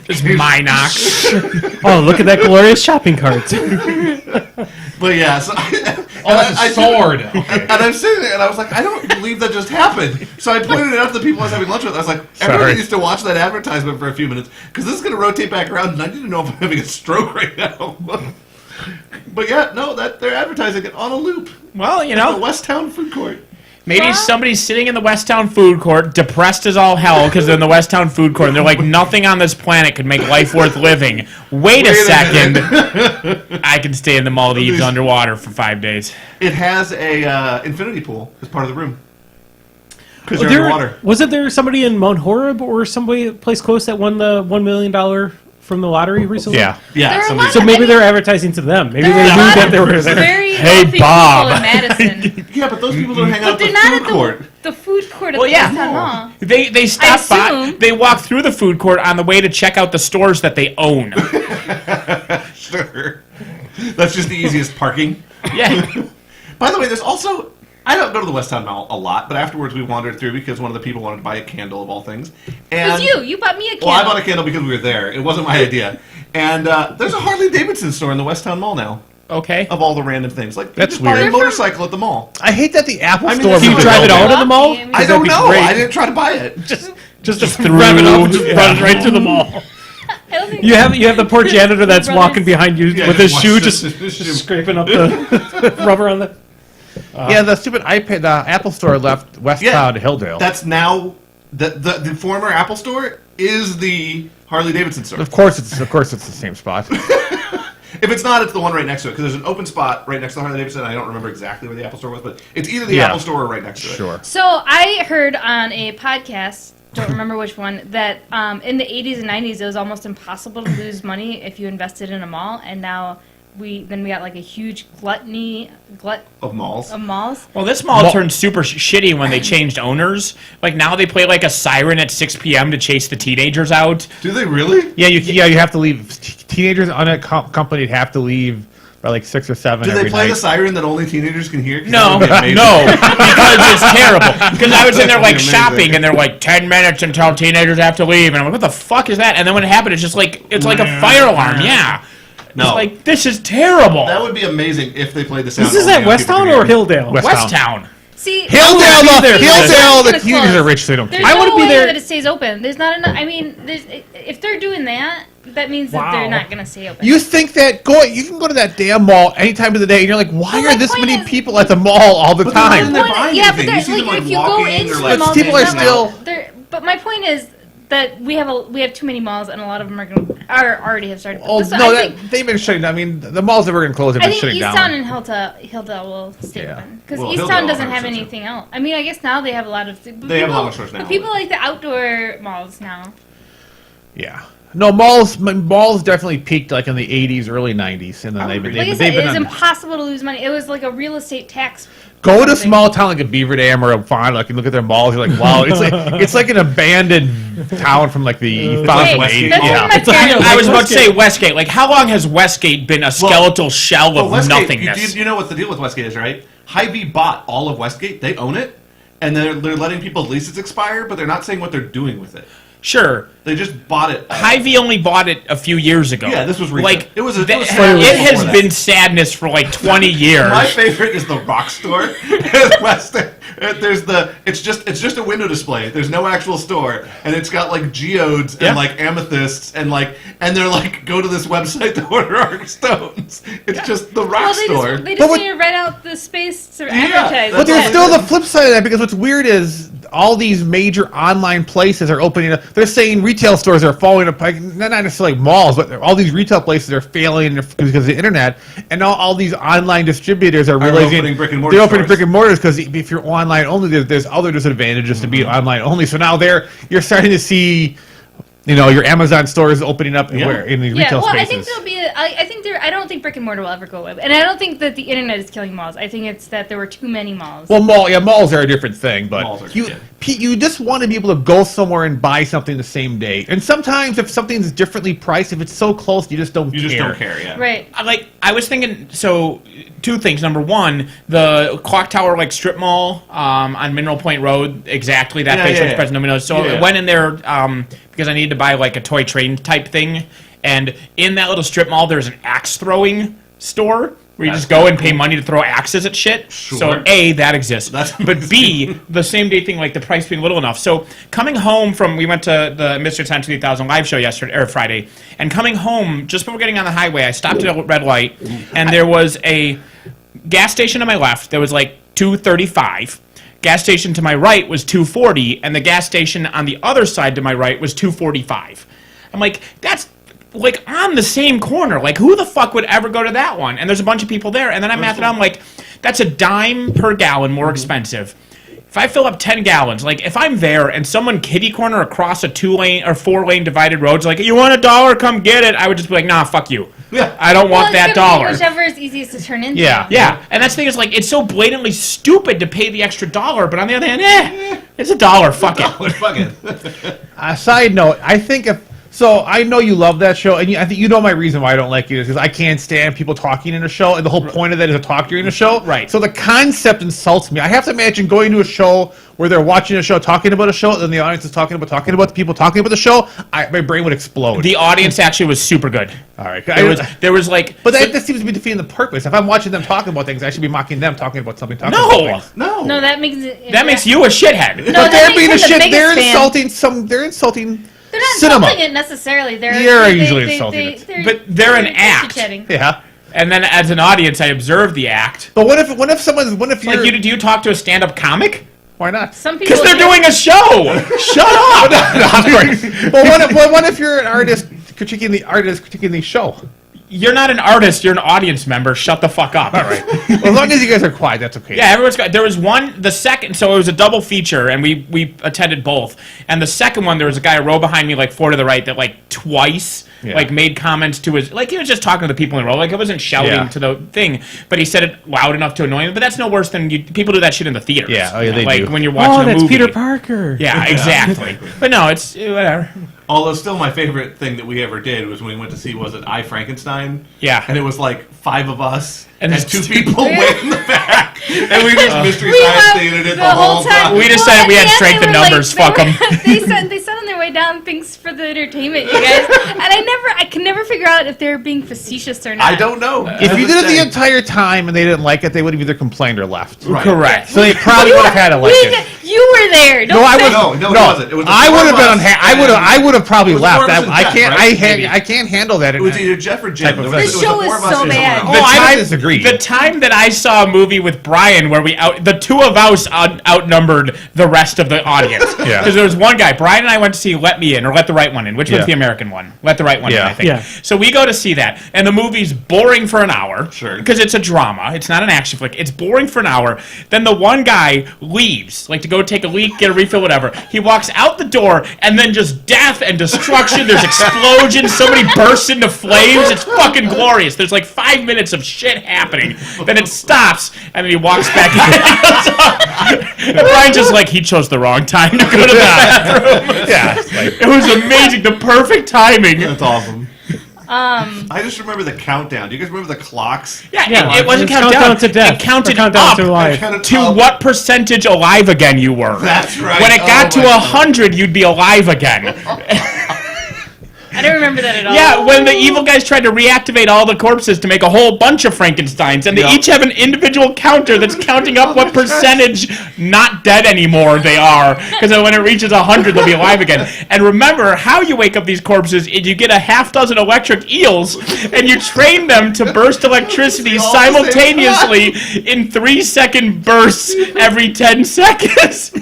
It's Minox. Oh, look at that glorious shopping cart. But yeah, so that's a sword. And I'm sitting there, and I was like, I don't believe that just happened. So I pointed it out to the people I was having lunch with. I was like, everybody Sorry. needs to watch that advertisement for a few minutes because this is going to rotate back around, and I need to know if I'm having a stroke right now. But yeah, no, that they're advertising it on a loop. Well, you The know, Westtown food court. maybe Well- somebody's sitting in the Westtown food court, depressed as all hell because they're in the Westtown food court, and they're like, nothing on this planet could make life worth living. Wait a Wait a second. I can stay in the Maldives underwater for 5 days. It has a infinity pool as part of the room because you're underwater. Wasn't there somebody in Mount Horeb or somebody place close that won the $1 million from the lottery recently? Yeah. Yeah, There are a somebody- lot So of- maybe they're advertising to them. Maybe There they are a knew lot that of they were there. very Hey, wealthy Bob. people in Madison. yeah, but those people don't hang out But at they're the not food at court. the food court at Well, the yeah. Westtown Mall. They stop by. assume. They walk through the food court on the way to check out the stores that they own. Sure. That's just the easiest parking. Yeah. By the way, there's also, I don't go to the Westtown Mall a lot, but afterwards we wandered through because one of the people wanted to buy a candle of all things. It And, was you. You bought me a candle. Well, I bought a candle because we were there. It wasn't my idea. And there's a Harley Davidson store in the Westtown Mall now, Okay. of all the random things. Like, you That's just buy weird. a motorcycle at the mall. I hate that the Apple I mean, Store. if you was drive it available. out of the mall? I mean, I that'd don't be know. great. I didn't try to buy it. Just to through- rev it up, just yeah. run right through the mall. I don't think You have the poor janitor that's Brothers. walking behind you Yeah, with his just shoe, watch just, this shoe. scraping up the rubber on the. Yeah, the stupid iPad, the Apple Store left Westtown Yeah. to Hilldale. That's now, the former Apple store is the Harley Davidson store. Of course, it's the same spot. If it's not, it's the one right next to it, because there's an open spot right next to the Harley Davidson. I don't remember exactly where the Apple store was, but it's either the Yeah. Apple store or right next to it. Sure. So I heard on a podcast, don't remember which one, that in the 80s and 90s it was almost impossible to lose money if you invested in a mall, and now we got like a huge glut Of malls. of malls. Well, this mall turned super shitty when they changed owners. Like now they play like a siren at 6 p.m. to chase the teenagers out. Do they really? Yeah, you have to leave. Teenagers on a company have to leave by like 6 or 7 Do every they play night. the siren that only teenagers can hear? 'Cause No, that would be amazing. no, because it's terrible. Because I was in there like That'd be amazing. shopping, and they're like 10 minutes until teenagers have to leave, and I'm like, what the fuck is that? And then when it happened, it's just like it's like a fire alarm. Yeah, No. it's like this is terrible. That would be amazing if they played the sound. This is only at young people Westtown can hear. or Hilldale? West- Westtown. See, Hildale, the communities are rich, so they don't care. There's I no wanna be way there- that it stays open. There's not enough. I mean, if they're doing that, that means that they're Wow. not going to stay open. You think that you can go to that damn mall any time of the day, and you're like, why Well, are my this point many is- people at the mall all the But they're not in time? there Point- buying yeah, but anything. they're, You see them, like, like, if you go walking into or, the like, mall, people are it's not still- like but my point is that we have too many malls, and a lot of them are already have started. Oh So no, I think, they've been shutting down. I mean, the malls that were going to close have I been think shutting Easttown down. and Hildale will stay Yeah. open because Well, Easttown Hildale doesn't have 100% anything else. I mean, I guess now they have a lot of. They have a lot of stores now, But people but- like the outdoor malls now. Yeah. No, malls definitely peaked like in the 80s, early 90s, and then they've Like I been said, it is on. impossible to lose money. It was like a real estate tax. Go to a something. small town like a Beaver Dam or a Fond, like you look at their malls, you're like, wow, it's like an abandoned town from like the found in the Wait, 80s. that's Yeah. what my parents. I was about to say Westgate. Like, how long has Westgate been a skeletal shell Well, of Westgate, nothingness? you know what the deal with Westgate is, right? Hy-Vee bought all of Westgate. They own it, and they're letting people's leases expire, but they're not saying what they're doing with it. Sure. They just bought it. Hy-Vee only bought it a few years ago. Yeah, this was recent. like It was it slightly has before that. been sadness for like 20 years. My favorite is the Rock Store. It's just a window display. There's no actual store, and it's got like geodes Yeah. and like amethysts and they're like, go to this website to order our stones. It's just the Rock Well, Store. they But just what- need to rent out the space to Yeah, advertise. But there's it. still the flip side of that, because what's weird is all these major online places are opening up. They're saying retail stores are falling apart. Not necessarily malls, but all these retail places are failing because of the internet. And now all these online distributors are realizing opening brick and mortar they're opening stores. brick and mortars, because if you're online only, there's other disadvantages to being online only. So now you're starting to see, your Amazon stores opening up Yeah. in the Yeah, retail well, spaces. I think there'll be. I think there. I don't think brick and mortar will ever go away, and I don't think that the internet is killing malls. I think it's that there were too many malls. Well, malls are a different thing, but Malls are- you yeah. you just want to be able to go somewhere and buy something the same day. And sometimes if something's differently priced, if it's so close, you just don't You care. just don't care, yeah. Right. I was thinking, so two things. Number one, the Clock Tower strip mall on Mineral Point Road, exactly that Yeah, place yeah, which yeah. President Nobody knows. So Yeah, I yeah. went in there because I needed to buy like a toy train type thing, and in that little strip mall, there's an axe throwing store where you That's just go and kinda pay cool. money to throw axes at shit. Sure. So A, that exists. That's but B, the same day thing, like the price being little enough. So coming home we went to the Mr. Time 2000 live show yesterday or Friday, and coming home just before getting on the highway, I stopped at a red light, and there was a gas station to my left that was like $2.35. Gas station to my right was $2.40, and the gas station on the other side to my right was $2.45. I'm like, that's like on the same corner. Like, who the fuck would ever go to that one? And there's a bunch of people there. And then I math it out. I'm like, that's a dime per gallon more expensive. If I fill up 10 gallons, like if I'm there and someone kitty corner across a 2-lane or 4-lane divided road's like, you want $1? Come get it. I would just be like, nah, fuck you. Yeah. I don't want Well, that it's gonna be dollar. Whichever is easiest to turn into. Yeah. Yeah, and that's the thing is like it's so blatantly stupid to pay the extra $1, but on the other hand, it's $1. Fuck it. Fuck it. Side note, I think I know you love that show, and I think you know my reason why I don't like it is because I can't stand people talking in a show, and the whole point of that is to talk during the show. Right. So the concept insults me. I have to imagine going to a show where they're watching a show, talking about a show, and the audience is talking about the people talking about the show. My brain would explode. The audience actually was super good. All right. There was like, But that seems to be defeating the purpose. If I'm watching them talking about things, I should be mocking them talking about something. Talking No! about things. No. No, that makes it. that makes you a shithead. No, But that they're makes being a him the shit. biggest They're fan. insulting They're insulting They're not cinema. insulting it necessarily. You're usually insulting it. But they're an act. chit-chatting. Yeah. And then as an audience, I observe the act. But what if you're Like, do you talk to a stand-up comic? why not? Some people. Because they're doing a show. Shut up. But what if you're an artist critiquing the show? You're not an artist. You're an audience member. Shut the fuck up. All right. Well, as long as you guys are quiet, that's okay. Yeah, everyone's got. There was the second, so it was a double feature, and we attended both. And the second one, there was a guy a row behind me, like 4 to the right, that like twice, Yeah. like made comments to his, like he was just talking to the people in the row, like it wasn't shouting Yeah. to the thing, but he said it loud enough to annoy me. But that's no worse than people do that shit in the theaters. Yeah, oh, yeah, they like do. when you're watching a that's movie. Peter Parker. Yeah, exactly. But no, it's whatever. Although still my favorite thing that we ever did was when we went to see, was it I, Frankenstein? Yeah. And it was like 5 of us And and it's 2 people way in the back. And we just mystery We science laughed theatered it the whole time. We decided at we the had end, strength they in were like- numbers. they Fuck were- 'em. They said on their way down. Thanks for the entertainment, you guys. And I can never figure out if they're being facetious or not. I don't know. If you did it the entire time and they didn't like it, they would have either complained or left. Right. Correct. So they probably would have had to like it. You were there. Don't I say- was. No, it wasn't. It was the I four would have of been. us I would have probably It was left. four of us and I Jeff, can't. right? I can't handle that. It was either Jeff or Jim. Type of There was- thing. it was The show the four is of us so and bad. someone Oh, else. I don't disagree. The time that I saw a movie with Brian where the two of us outnumbered the rest of the audience. Yeah. Because there was one guy, Brian and I went to see Let Me In, or Let the Right One In. Which Yeah. one's the American one? Let the Right One In, Yeah. I think. Yeah. So we go to see that, and the movie's boring for an hour. Sure. Because it's a drama. It's not an action flick. It's boring for an hour. Then the one guy leaves, like to go take a leak, get a refill, whatever. He walks out the door, and then just death and destruction. There's explosions. Somebody bursts into flames. It's fucking glorious. There's like 5 minutes of shit happening. Then it stops, and then he walks back in. And Brian's just like, he chose the wrong time to go to the bathroom. Yeah. it's like- It was amazing. The perfect timing. That's awesome. I just remember the countdown. Do you guys remember the clocks? Yeah, Yeah, it wasn't it's countdown to death. It counted Or countdown up to life. Counted to up. what percentage alive again you were. That's right. When it got to Oh my God. 100, you'd be alive again. I don't remember that at all. Yeah, when the evil guys tried to reactivate all the corpses to make a whole bunch of Frankensteins, and they Yeah. each have an individual counter that's counting up what percentage not dead anymore they are, because when it reaches 100, they'll be alive again. And remember, how you wake up these corpses is you get a half dozen electric eels, and you train them to burst electricity All at the same simultaneously in 3-second bursts every 10 seconds.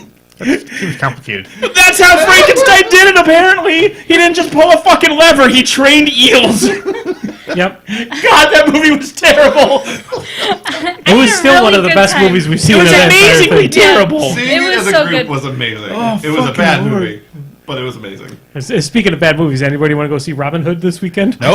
Seems complicated. That's how Frankenstein did it, apparently. He didn't just pull a fucking lever, he trained eels. Yep. God, that movie was terrible. It was still one of the best movies we've seen. It was in that entire amazingly thing. terrible. Seeing It it was as a so group good. was amazing. Oh, it was a fucking bad Lord. movie, but it was amazing. Speaking of bad movies, anybody want to go see Robin Hood this weekend? No.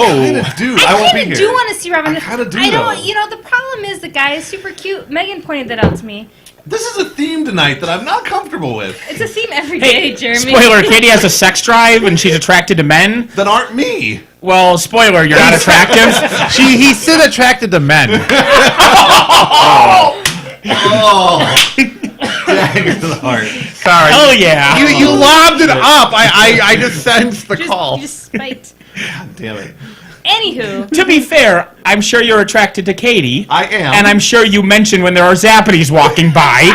Dude, I won't be I here. do want to see Robin I Hood. kinda do, I don't. though. You know, the problem is the guy is super cute. Megan pointed that out to me. This is a theme tonight that I'm not comfortable with. It's a theme every day, Hey, Jeremy. spoiler, Katie has a sex drive and she's attracted to men. That aren't me. Well, spoiler, you're not attractive. He's still attracted to men. Oh. Dagger to the heart. Sorry. Hell yeah. You lobbed it up. I just sensed the call. You just spiked. Damn it. Anywho, To be fair, I'm sure you're attracted to Katie. I am. And I'm sure you mention when there are Zappities walking by.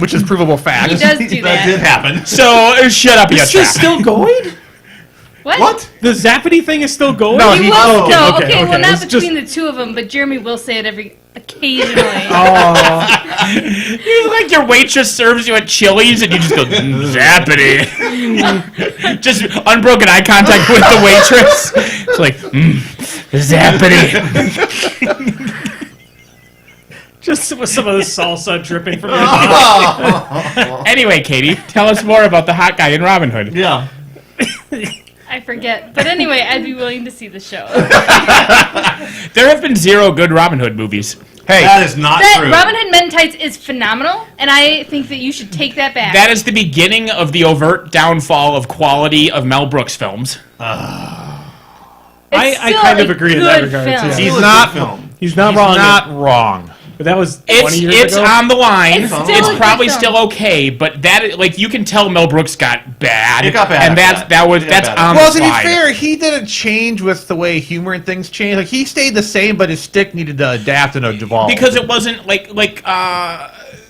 Which is provable fact. he does do that did that. happen. So shut up, you Is trap. this still going? What? The Zappity thing is still going? No, He he- will. oh, no, okay, okay, well, okay. not It's just- between the two of them, but Jeremy will say it occasionally. You look like your waitress serves you at Chili's and you just go, Zappity. Just unbroken eye contact with the waitress. It's like, Zappity. Just with some of the salsa dripping from your mouth. Anyway, Katie, tell us more about the hot guy in Robin Hood. Yeah. I forget. But anyway, I'd be willing to see the show. There have been 0 good Robin Hood movies. Hey, That is not That true. Robin Hood Men in Tights is phenomenal, and I think that you should take that back. That is the beginning of the overt downfall of quality of Mel Brooks films. It's I still kind of a agree in that good regard, film. yeah. Still He's a not- good film. He's not he's wrong. not wrong. But that was 20 years It's ago. on the line. It's It's, still a good probably film. still okay, but that like you can tell Mel Brooks got bad. It got bad and after that's that. on Well, the to be slide. fair, he didn't change with the way humor and things changed. Like he stayed the same, but his stick needed to adapt and evolve. Because it wasn't like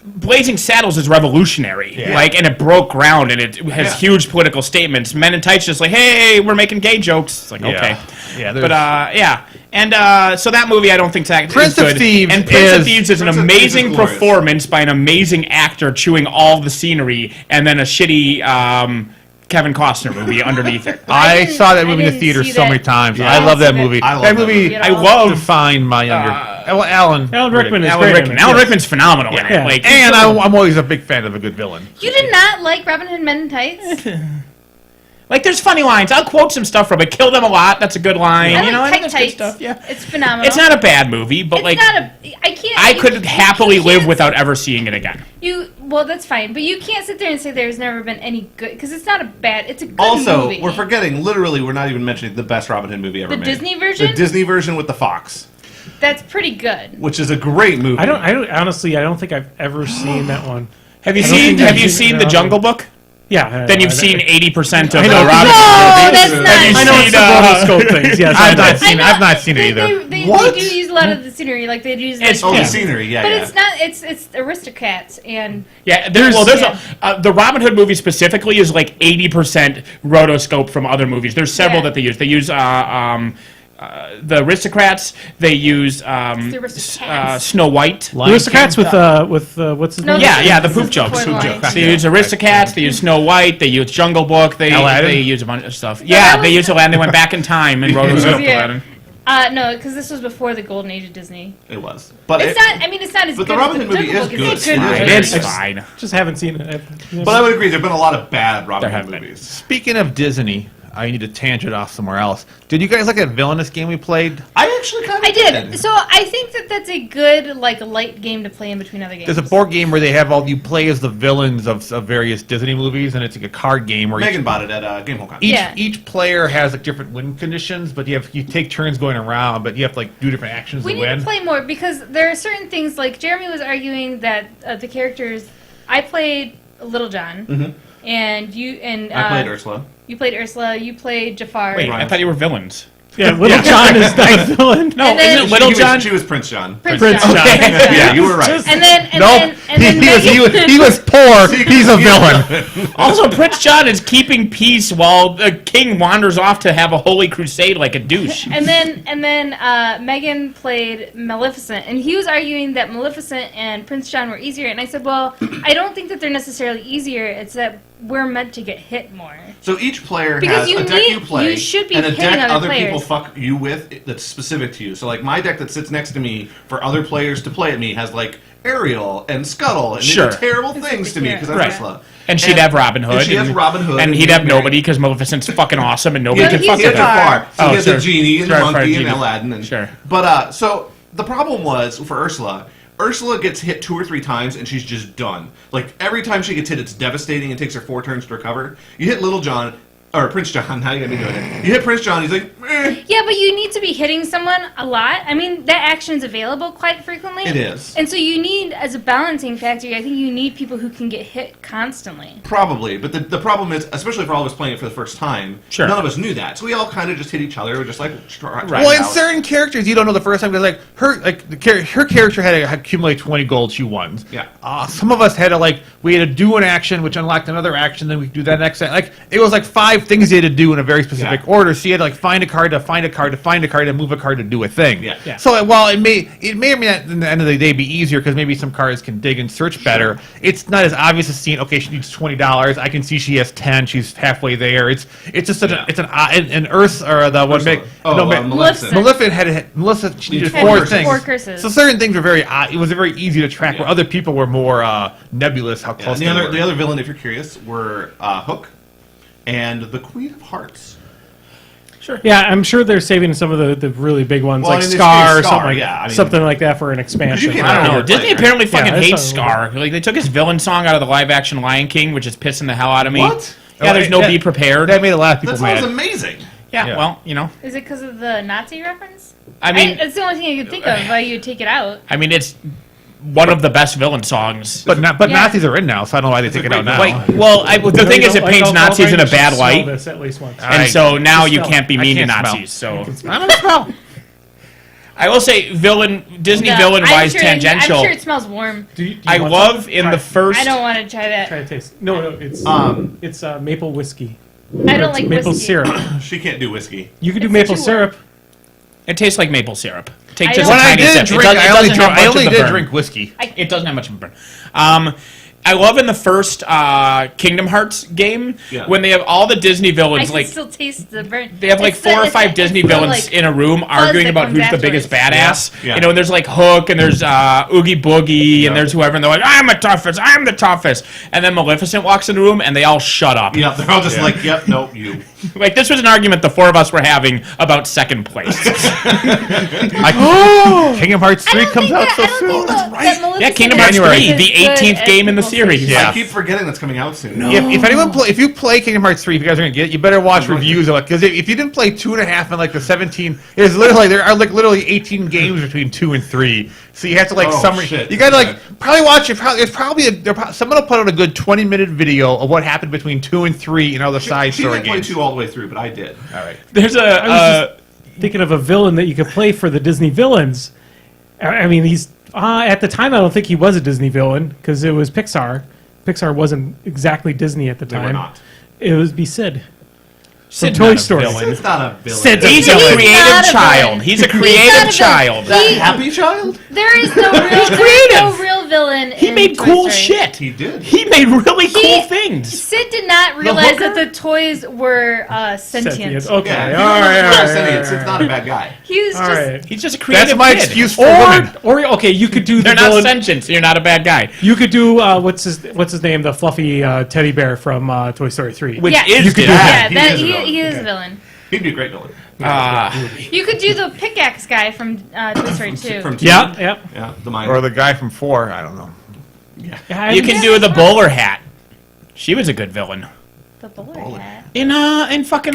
Blazing Saddles is revolutionary, Yeah. like, and it broke ground, and it has Yeah. huge political statements. Men in Tights just like, hey, we're making gay jokes. It's like, okay, yeah. but yeah, and so that movie I don't think is Prince of good. Thieves and Prince of is- Thieves is an Prince of Thieves is amazing glorious. performance by an amazing actor chewing all the scenery, and then a shitty Kevin Costner movie underneath it. I didn't- saw that I movie in the didn't theater see so that. many times. Yeah. I love that I didn't see movie. that. I love That that movie movie at I all. love defined my younger. Well, Alan Rickman is Alan great. Rickman. in it, Alan yeah. Rickman's phenomenal in it. Yeah. Like, And I'm always a big fan of a good villain. You did not like Robin Hood Men in Tights? Like, there's funny lines. I'll quote some stuff from it. Kill them a lot. That's a good line. I you know, like I think Tight that's good Tights. stuff. Yeah. It's phenomenal. It's not a bad movie, but It's like, not a. I can't. I you- could you happily can't- live without ever seeing it again. Well, that's fine, but you can't sit there and say there's never been any good because it's not a bad. It's a good Also, movie. we're forgetting, literally, we're not even mentioning the best Robin Hood movie ever The made. Disney version? The Disney version with the fox, That's pretty good. which is a great movie. I don't honestly, I don't think I've ever seen that one. Have you I don't seen think Have I've you seen seen it The at all. Jungle Book? Yeah. then you've seen 80% of I the know. Robin No, Hood movies. that's Then not- you've I know seen, it's the rotoscope things. Yes, I've I not know. seen. I've not seen it either. They What? do use a lot of the scenery, like they'd use. Like, It's- Oh, Yeah. the scenery, yeah, but yeah. it's not. It's aristocrats and Yeah, there's Yeah. the Robin Hood movie specifically is like 80% rotoscope from other movies. There's several Yeah. that they use. They use the Aristocrats. They use The Aristocats. Snow White. The Aristocrats with what's his No, name? Yeah, the this poop is jokes. before the line. They use Aristocats. They use Snow White. They use Jungle Book. Aladdin? They use a bunch of stuff. that Yeah, was- they used Aladdin. They went back in time and rotoscoped Yeah. Aladdin. No, because this was before the golden age of Disney. It was. But It's not. I mean, it's not as but good. the Robin as Hood movie Jungle is Book. good. It's a good Fine. movie. It's I just- fine. Just haven't seen it. But I would agree, there have been a lot of bad Robin There Hood have been. movies. Speaking of Disney, I need to tangent off somewhere else. Did you guys look at Villainous game we played? I actually kind of I did. So I think that that's a good light game to play in between other games. There's a board game where they have you play as the villains of various Disney movies, and it's like a card game where Megan bought it at Game Hole Con. Yeah. each player has like different win conditions, but you take turns going around, but you have to do different actions We to need win. to play more because there are certain things like Jeremy was arguing that the characters. I played Little John, and you and I played Ursula. You played Ursula. You played Jafar. Wait, I thought you were villains. Yeah, Little John is the villain. No, And then- isn't it Little John? She was Prince John. Prince Prince John. John. Prince John. Yeah, you were right. And then Nope, and then he Megan, was poor. He's a villain. Also, Prince John is keeping peace while the king wanders off to have a holy crusade like a douche. and then Megan played Maleficent, and he was arguing that Maleficent and Prince John were easier, and I said, well, I don't think that they're necessarily easier. It's that we're meant to get hit more. So each player Because has you a deck need- you play, you should be and a hitting deck other other people players. fuck you with that's specific to you. So like my deck that sits next to me for other players to play at me has like Ariel and Scuttle, and Sure. they do terrible things to me because I'm Right. Ursula. And she'd have Robin Hood. And she has Robin Hood. And he'd have nobody because Maleficent's fucking awesome and nobody Yeah, can he's fuck He with had her. Jafar. Jafar. So he had sure. the genie and Sure, the monkey Genie. and Aladdin. And, Sure. But so the problem was for Ursula. Ursula gets hit 2 or 3 times and she's just done. Like every time she gets hit, it's devastating and takes her 4 turns to recover. You hit Little John. Or Prince John, how you got me doing it? You hit Prince John, he's like, eh. Yeah, but you need to be hitting someone a lot. I mean, that action's available quite frequently. It is. And so you need, as a balancing factor, I think you need people who can get hit constantly. Probably, but the problem is, especially for all of us playing it for the first time, Sure. none of us knew that. So we all kind of just hit each other. We're just like, try Right. Well, it in out. certain characters, you don't know the first time because her character had to accumulate 20 gold. She won. Yeah. Some of us had to we had to do an action, which unlocked another action. Then we could do that next. It was 5 things you had to do in a very specific Yeah. order. So you had to find a card to find a card to find a card to move a card to do a thing. Yeah. Yeah. So while it may or may not, in the end of the day, be easier because maybe some cards can dig and search better. It's not as obvious as seeing. Okay, she needs $20. I can see she has 10. She's halfway there. It's just such Yeah. it's an and Earth or the one. Ursula. Maleficent. Maleficent Melissa she needed Had 4 things. 4 curses. So certain things were very it was very easy to track, where Yeah. other people were more nebulous how Yeah, close and they were. the other villain, if you're curious, were Hook and the Queen of Hearts. Yeah, I'm sure they're saving some of the really big ones, Well, like I mean, they Scar or saved something Scar, like yeah, I mean- something like that for an expansion. can't- I don't know. Overlord Disney player. apparently fucking Yeah, hates that's Scar. They took his villain song out of the live action Lion King, which is pissing the hell out of me. What? Yeah, there's no that- be prepared. That made a lot of people That sounds mad. amazing. Yeah, Yeah. well, Is it because of the Nazi reference? I mean, it's the only thing I could think of why you would take it out. it's one of the best villain songs. But Yeah. Nazis are in now, so I don't know why they take it out now. Like, well, the thing is, it paints Nazis in a bad light, This at least once. and so now you smell. can't be I mean to can't smell. Nazis. So I don't smell. I will say, Disney No, villain I'm wise sure tangential. I'm sure it smells warm. Do you I want love some? in Try the it. first. I don't want to try that. Try to taste. No, it's maple whiskey. I don't It's like maple whiskey. syrup. She can't do whiskey. You can do It's maple too syrup. It tastes like maple syrup. Take I just don't- a When I tiny did sip. drink, it doesn't, I it only, doesn't have much I of only the did burn. drink whiskey. It doesn't have much of a burn. I love in the first Kingdom Hearts game Yeah. when they have all the Disney I villains can like. still taste the burn. They have like It's 4 or it's 5 Disney it's the, villains like, in a room arguing that about comes who's the biggest afterwards. badass. Yeah. You know, and there's like Hook and there's Oogie Boogie and there's whoever, and they're like, I'm the toughest, I'm the toughest. And then Maleficent walks in the room and they all shut up. Yeah, they're all just like, yep, nope, you. Like, this was an argument the four of us were having about second place. Kingdom Hearts 3 comes out so soon. Yeah, Kingdom Hearts 3, the 18th game in the series. Yeah. I keep forgetting that's coming out soon. If you play Kingdom Hearts 3, if you guys are gonna get it, you better watch reviews of it, because if you didn't play 2.5 and like the 17, there are literally 18 games between 2 and 3. So you have to you gotta probably watch it. Someone will put out a good 20-minute video of what happened between 2 and 3 and all the side She story didn't play games. 2 all the way through, but I did. All right. There's Thinking of a villain that you could play for the Disney villains. I mean, he's at the time I don't think he was a Disney villain because it was Pixar. Pixar wasn't exactly Disney at the They were time. not. It would be Sid. Sid's Toy not a Story. villain. It's not a villain. Sid's a He's villain. a He's creative not a child. villain. He's a He's not creative a child. villain. Happy child? There is no real villain. He in made Toy cool Story. shit. He did. He made really cool things. Sid did not realize hooker? that the toys were sentient. Okay. Yeah, All right. Sid's not a bad guy. He was All just. right. He's just a creative That's my kid. excuse for women. Or okay, you could do the They're not villain. sentient, so you're not a bad guy. You could do what's his name? The fluffy teddy bear from Toy Story 3. Which Yeah. is You could do Yeah, He that is a villain. he is a villain. He'd be a great villain. You could do the pickaxe guy from Toy Story 2. From 2. Yeah. Yeah, the mind. Or the guy from 4. I don't know. You can do the bowler hat. She was a good villain. The bowler hat. In fucking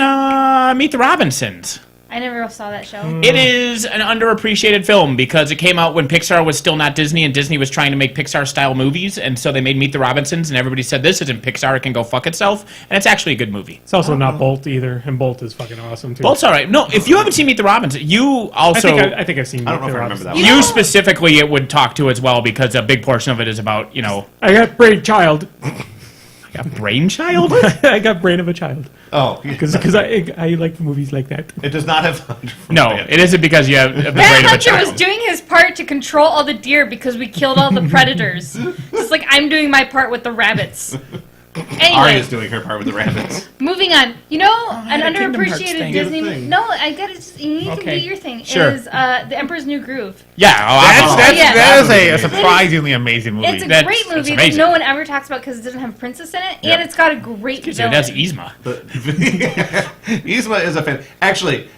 Meet the Robinsons. I never saw that show. It is an underappreciated film because it came out when Pixar was still not Disney and Disney was trying to make Pixar-style movies, and so they made Meet the Robinsons, and everybody said, this isn't Pixar, it can go fuck itself, and it's actually a good movie. It's also not Bolt either, and Bolt is fucking awesome too. Bolt's all right. No, if you haven't seen Meet the Robinsons, you also... I think I've seen. I don't know if I remember that one. You specifically it would talk to as well because a big portion of it is about, I got brain child. a brainchild? I got brain of a child Oh, because I like movies like that. it does not have. No, it isn't because you have the brain Matt of a Hunter was child. doing his part to control all the deer because we killed all the predators. Just like I'm doing my part with the rabbits. Anyway, Arya's doing her part with the rabbits. moving on. You know, an had a Kingdom Hearts underappreciated thing. Disney. Good thing. No, I got it. You need to Okay. do your thing. Sure. Is The Emperor's New Groove? Yeah, Yeah. That is a surprisingly amazing movie. It's a That's- great that's movie that amazing. no one ever talks about because it doesn't have a princess in it, Yeah. and it's got a great villain. that's Yzma. Yzma is a fan. Actually,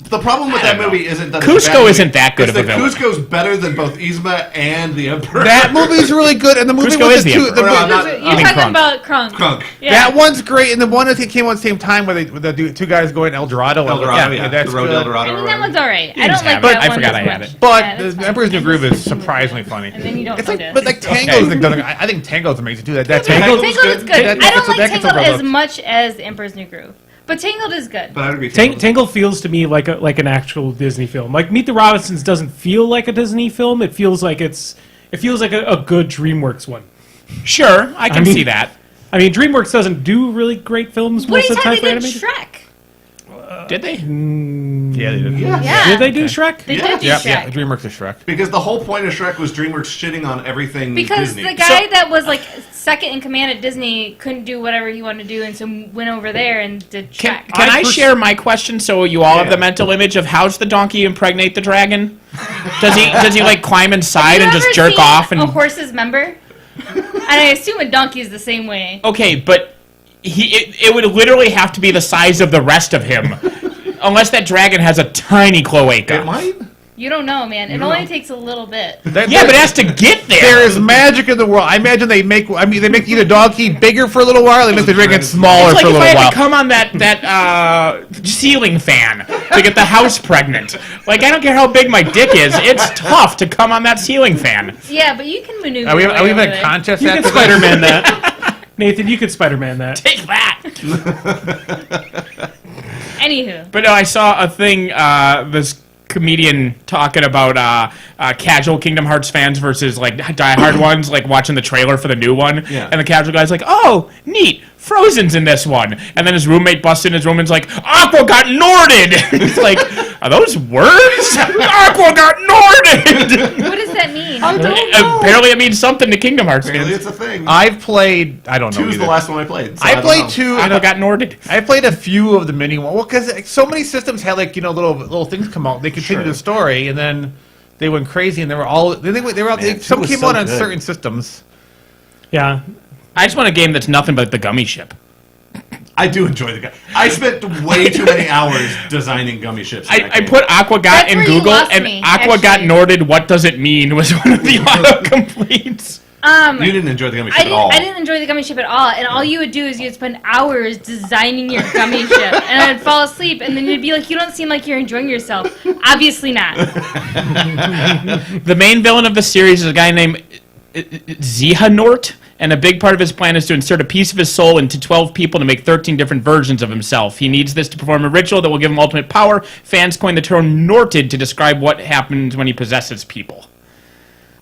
the problem with I that don't movie isn't that Cusco it's a bad movie, isn't that good it's of a that villain. Cusco's better than both Yzma and the Emperor. That movie's really good, and the movie Cusco with is the two, Emperor. No, You're not- talking Krunk. about Krunk. Krunk. Yeah. That one's great, and the one I think came out at the same time where the two guys go in El Dorado. El Dorado, yeah. that's the road good. to El Dorado. I mean, or that whatever. one's alright. I You don't just like have it. that I one forgot as I had much. it. But Yeah, that's the fine. Emperor's New Groove is surprisingly funny. And then you don't It's find like, it. but like Tango's I think Tango's amazing too. That Tangled Tangled was is good. good. That- I don't that like gets Tangled as overlooked. much as The Emperor's New Groove, but Tangled is good. But I would agree. Tangled feels to me like an actual Disney film. Like Meet the Robinsons doesn't feel like a Disney film. It feels like a good DreamWorks one. Sure, I can I mean- see that. I mean, DreamWorks doesn't do really great films What most are you of the time talking for they did animated. Shrek? Did they? Yeah, they did. Yeah. Did they do Shrek? They Yeah. did do Yeah, Shrek. yeah. DreamWorks is Shrek. Because the whole point of Shrek was DreamWorks shitting on everything Because Disney. the guy that was like second in command at Disney couldn't do whatever he wanted to do, and so went over there and did Can Shrek. I share my question so you all have Yeah. the mental image of how's the donkey impregnate the dragon? Does he like climb inside Have and you just ever jerk seen off and a horse's member? And I assume a donkey is the same way. okay, but it would literally have to be the size of the rest of him, unless that dragon has a tiny cloaca. It might. You don't know, man. It only takes a little bit. Yeah, but it has to get there. There is magic in the world. I imagine they make either donkey bigger for a little while, they make the dragon smaller It's like for a if I little had while. to come on that ceiling fan to get the house pregnant. Like, I don't care how big my dick is. It's tough to come on that ceiling fan. Yeah, but you can maneuver. Are we your way even over a there. contest You can after Spider-Man that. Nathan, you could Spider-Man that. Take that. Anywho, But no, I saw a thing, this comedian talking about casual Kingdom Hearts fans versus like diehard ones, like watching the trailer for the new one. Yeah. And the casual guy's like, "Oh, neat, Frozen's in this one." And then his roommate busts in. His roommate's like, "Aqua got Norded." It's like, are those words? Aqua got Norded. what does that mean? Apparently, it means something to Kingdom Hearts Apparently fans. it's a thing. I've played. I don't know. Two's the either. last one I played. So I don't played know. 2. Aqua got Norded. I played a few of the mini ones. Well, because so many systems had little things come out. They continued Sure. the story, and then they went crazy, and they were all. They were all. Man, Some 2 was came so out on good. certain systems. Yeah. I just want a game that's nothing but the gummy ship. I do enjoy the gummy. I spent way too many hours designing gummy ships. in that I game. put Aqua Got That's in where you Google, lost and me, Aqua Got actually. Norded, what does it mean, was one of the autocompletes. You didn't enjoy the gummy ship at all. I didn't enjoy the gummy ship at all, and all you would do is you'd spend hours designing your gummy ship, and I'd fall asleep, and then you'd be like, you don't seem like you're enjoying yourself. Obviously not. The main villain of the series is a guy named Xehanort, and a big part of his plan is to insert a piece of his soul into 12 people to make 13 different versions of himself. He needs this to perform a ritual that will give him ultimate power. Fans coin the term Norted to describe what happens when he possesses people.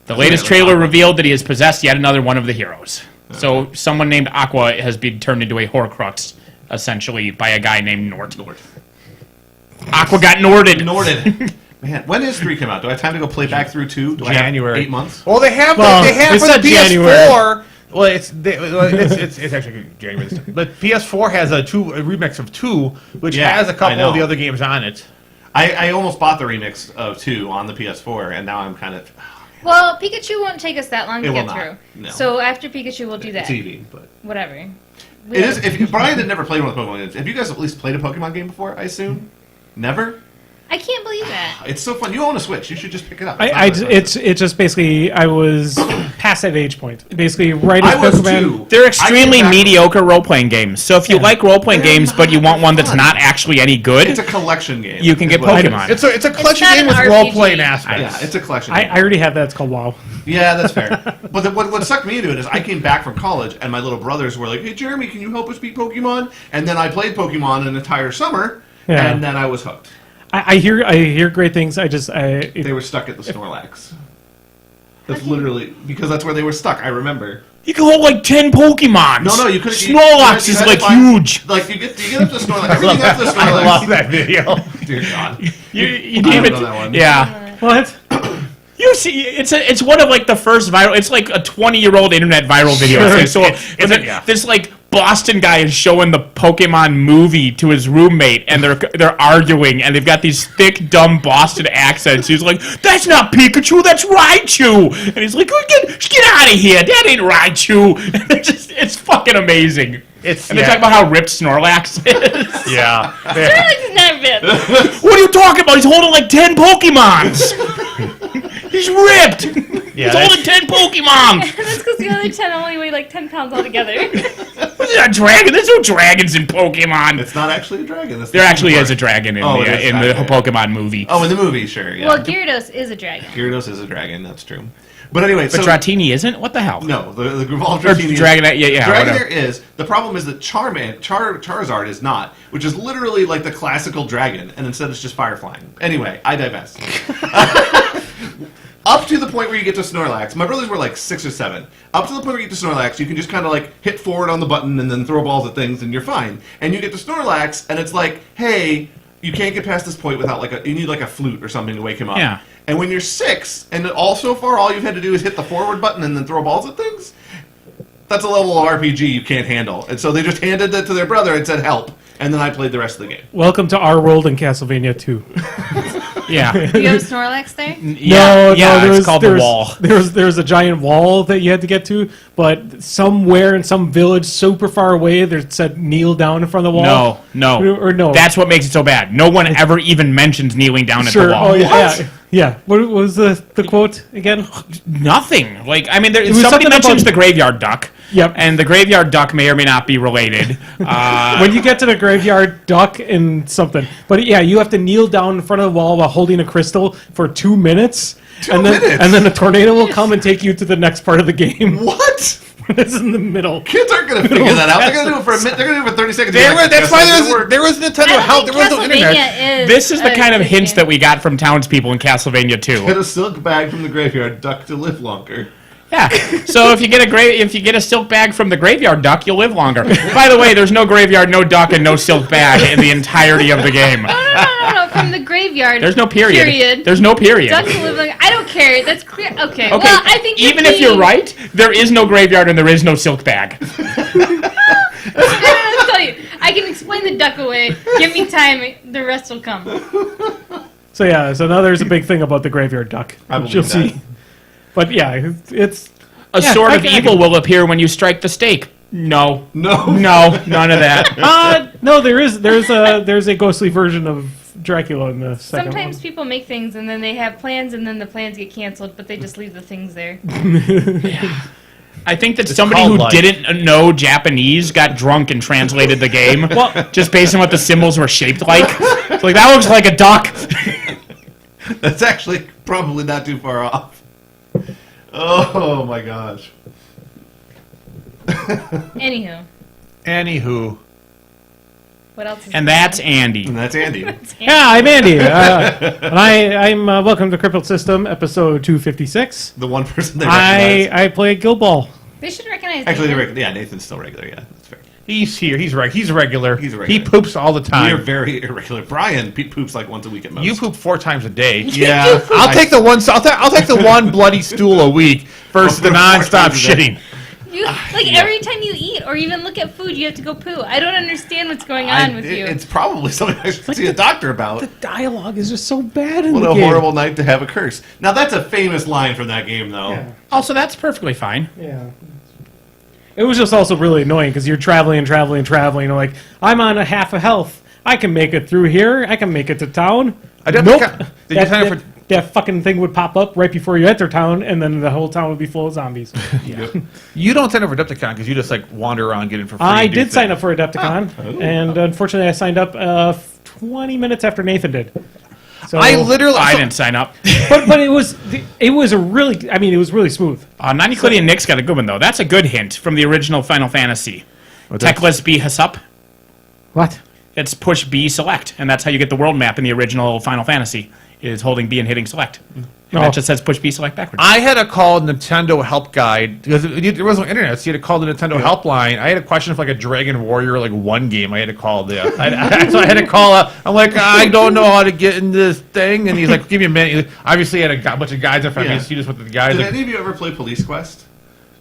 The latest trailer revealed that he has possessed yet another one of the heroes. So someone named Aqua has been turned into a Horcrux, essentially, by a guy named Nort. Aqua Got Norded. Norded. Man, when does 3 come out? Do I have time to go play back through 2? Do January. I have 8 months? Well, they have they for said the PS4. January. Well, it's actually January. But PS4 has a remix of 2, which Yeah, has a I couple know. of the other games on it. I almost bought the remix of 2 on the PS4, and now I'm kind of... Well, Pikachu won't take us that long to It will get not, through. no. So after Pikachu, we'll do that. TV, but... Whatever. It is. If Brian had never played one of the Pokemon games, have you guys at least played a Pokemon game before? I assume. Never. I can't believe that. It's so fun. You own a Switch. You should just pick it up. It's just basically I was past that age point. Basically, right I as was Pokemon. too. They're I extremely came back- mediocre role-playing games. So if you like role-playing They're games, but you not want one that's fun. not actually any good, It's a collection game. you can get is what it is. Pokemon. It's a collection not game an with RPG. role-playing aspects. Yeah, it's a collection. I game. already have that. It's called WoW. Yeah, that's fair. But what sucked me into it is I came back from college and my little brothers were like, "Hey, Jeremy, can you help us beat Pokemon?" And then I played Pokemon an entire summer, Yeah. and then I was hooked. I hear great things. They were stuck at the Snorlax. That's literally because that's where they were stuck. I remember. you can hold like 10 Pokemon. No, you couldn't. Snorlax is like huge. Like you get up to Snorlax. Everything up to Snorlax. I love that video. Dear God. You I name don't it. know that one. Yeah. What? You see, it's one of like the first viral. It's like a 20-year-old internet viral video. Sure. So Yeah. this like Boston guy is showing the Pokemon movie to his roommate, and they're arguing, and they've got these thick, dumb Boston accents. He's like, "That's not Pikachu, that's Raichu," and he's like, "Get out of here, that ain't Raichu." And it's fucking amazing. And they talk about how ripped Snorlax is. Yeah. Snorlax is not ripped. What are you talking about? He's holding like 10 Pokemons. He's ripped. Yeah, He's holding 10 Pokemons. That's because the other 10 only weigh like 10 pounds altogether. What's that dragon? There's no dragons in Pokemon. It's not actually a dragon. That's the There thing actually part. is a dragon in Oh, it the is. Okay. Pokemon movie. Oh, in the movie, sure. Yeah. Well, Gyarados is a dragon. Gyarados is a dragon. That's true. But anyway, But so Dratini isn't? What the hell? no, the Grivaldi Or Dratini Dragonite, yeah, whatever. Dragonair is. The problem is that Charizard is not, which is literally like the classical dragon, and instead it's just fire flying. Anyway, I divest. Up to the point where you get to Snorlax, my brothers were like 6 or 7. Up to the point where you get to Snorlax, you can just kind of like hit forward on the button and then throw balls at things, and you're fine. And you get to Snorlax, and it's like, hey, you can't get past this point without you need like a flute or something to wake him up. Yeah. And when you're 6, and so far all you've had to do is hit the forward button and then throw balls at things, that's a level of RPG you can't handle. And so they just handed it to their brother and said, help. And then I played the rest of the game. Welcome to our world in Castlevania 2. Yeah. Do you have Snorlax there? It's called the wall. There was a giant wall that you had to get to, but somewhere in some village super far away, there said kneel down in front of the wall. No. Or no. That's what makes it so bad. No one ever even mentions kneeling down at the wall. Oh, yeah. What was the quote again? Nothing. Like, I mean, was somebody something mentions about- the graveyard duck. Yep. And the graveyard duck may or may not be related. When you get to the graveyard duck and something. But yeah, you have to kneel down in front of the wall while holding a crystal for 2 minutes. minutes? And then a tornado will come and take you to the next part of the game. What? It's in the middle. Kids aren't going to figure that out. They're going to do it for a minute. They're going to do it for 30 seconds. That's why there was Nintendo I Help. don't There was think no internet. Castlevania is This is the a kind of good hints game. that we got from townspeople in Castlevania 2. Get a silk bag from the graveyard duck to live longer. Yeah. So if you get a silk bag from the graveyard duck, you'll live longer. By the way, there's no graveyard, no duck, and no silk bag in the entirety of the game. No, from the graveyard. There's no period. There's no period. Ducks live like, I don't care. That's clear. Okay. Okay. Well, I think even if you're right, there is no graveyard and there is no silk bag. I'll tell you. I can explain the duck away. Give me time. The rest will come. So now there's a big thing about the graveyard duck. I which you'll believe that. see. But yeah, it's A sword of evil will appear when you strike the stake. No. No. No, none of that. No, there's a ghostly version of Dracula in the second Sometimes one. people make things and then they have plans and then the plans get canceled, but they just leave the things there. I think that somebody called who life. didn't know Japanese got drunk and translated the game. Well, just based on what the symbols were shaped like. It's like, that looks like a duck. That's actually probably not too far off. Oh my gosh. Anywho, what else is And going that's on? Andy. And that's Andy. Yeah, I'm Andy, and I'm welcome to Crippled System, episode 256. The one person they recognize. I play Guild Ball. They should recognize Actually, Nathan. yeah, Nathan's still regular. Yeah, that's fair. He's here. He's regular. He's a regular. He poops all the We are time. very irregular. Brian poops like once a week at most. You poop 4 times a day. Yeah. I'll take the one. I'll take the one bloody stool a week versus the I'll poop 4 nonstop times a day. shitting. You, every time you eat or even look at food, you have to go poo. I don't understand what's going on with you. It's probably something I should see a doctor about. The dialogue is just so bad in What the a game. horrible night to have a curse. Now that's a famous line from that game, though. Yeah. Also, that's perfectly fine. Yeah. It was just also really annoying because you're traveling. You're like, I'm on a half a health. I can make it through here. I can make it to town. Did Nope. you sign up for? That fucking thing would pop up right before you enter town, and then the whole town would be full of zombies. You don't sign up for Adepticon because you just like wander around getting for free. I and do did sign up things. for Adepticon, and unfortunately, I signed up 20 minutes after Nathan did. So, I literally. I didn't sign up. but it was a really, I mean, it was really smooth. 90 Clitty and Nick's got a good one, though. That's a good hint from the original Final Fantasy. Techless B Hasup. What? It's push B select, and that's how you get the world map in the original Final Fantasy, is holding B and hitting select. And that just says push B select backwards. I had to call Nintendo Help Guide because there was no internet, so you had to call the Nintendo Helpline. I had a question for like a Dragon Warrior like 1 game. I had to call so I had to call up. I'm like, I don't know how to get in this thing, and he's like, give me a minute. Obviously, he had a bunch of guides in front of me. Yeah. So you just went to the guys. Did Like, any of you ever play Police Quest?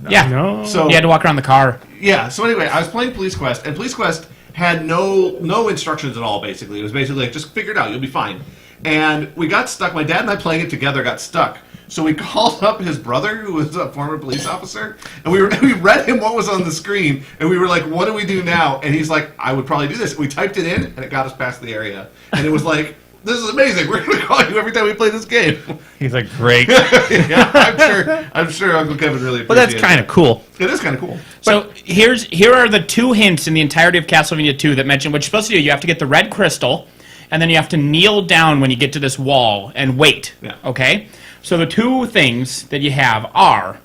Yeah. No. So You had to walk around the car. yeah. So anyway, I was playing Police Quest, and Police Quest had no instructions at all. Basically, it was basically like just figure it out. You'll be fine. And we got stuck. My dad and I playing it together got stuck. So we called up his brother, who was a former police officer, and we read him what was on the screen, and we were like, "What do we do now?" And he's like, "I would probably do this." We typed it in, and it got us past the area, and it was like, "This is amazing. We're going to call you every time we play this game." he's like, great. Yeah, I'm sure Uncle Kevin really. But that's appreciates kind of cool. It is kind of cool. So here are the 2 hints in the entirety of Castlevania 2 that mention what you're supposed to do. You have to get the red crystal, and then you have to kneel down when you get to this wall and wait. Yeah. Okay? So the 2 things that you have are...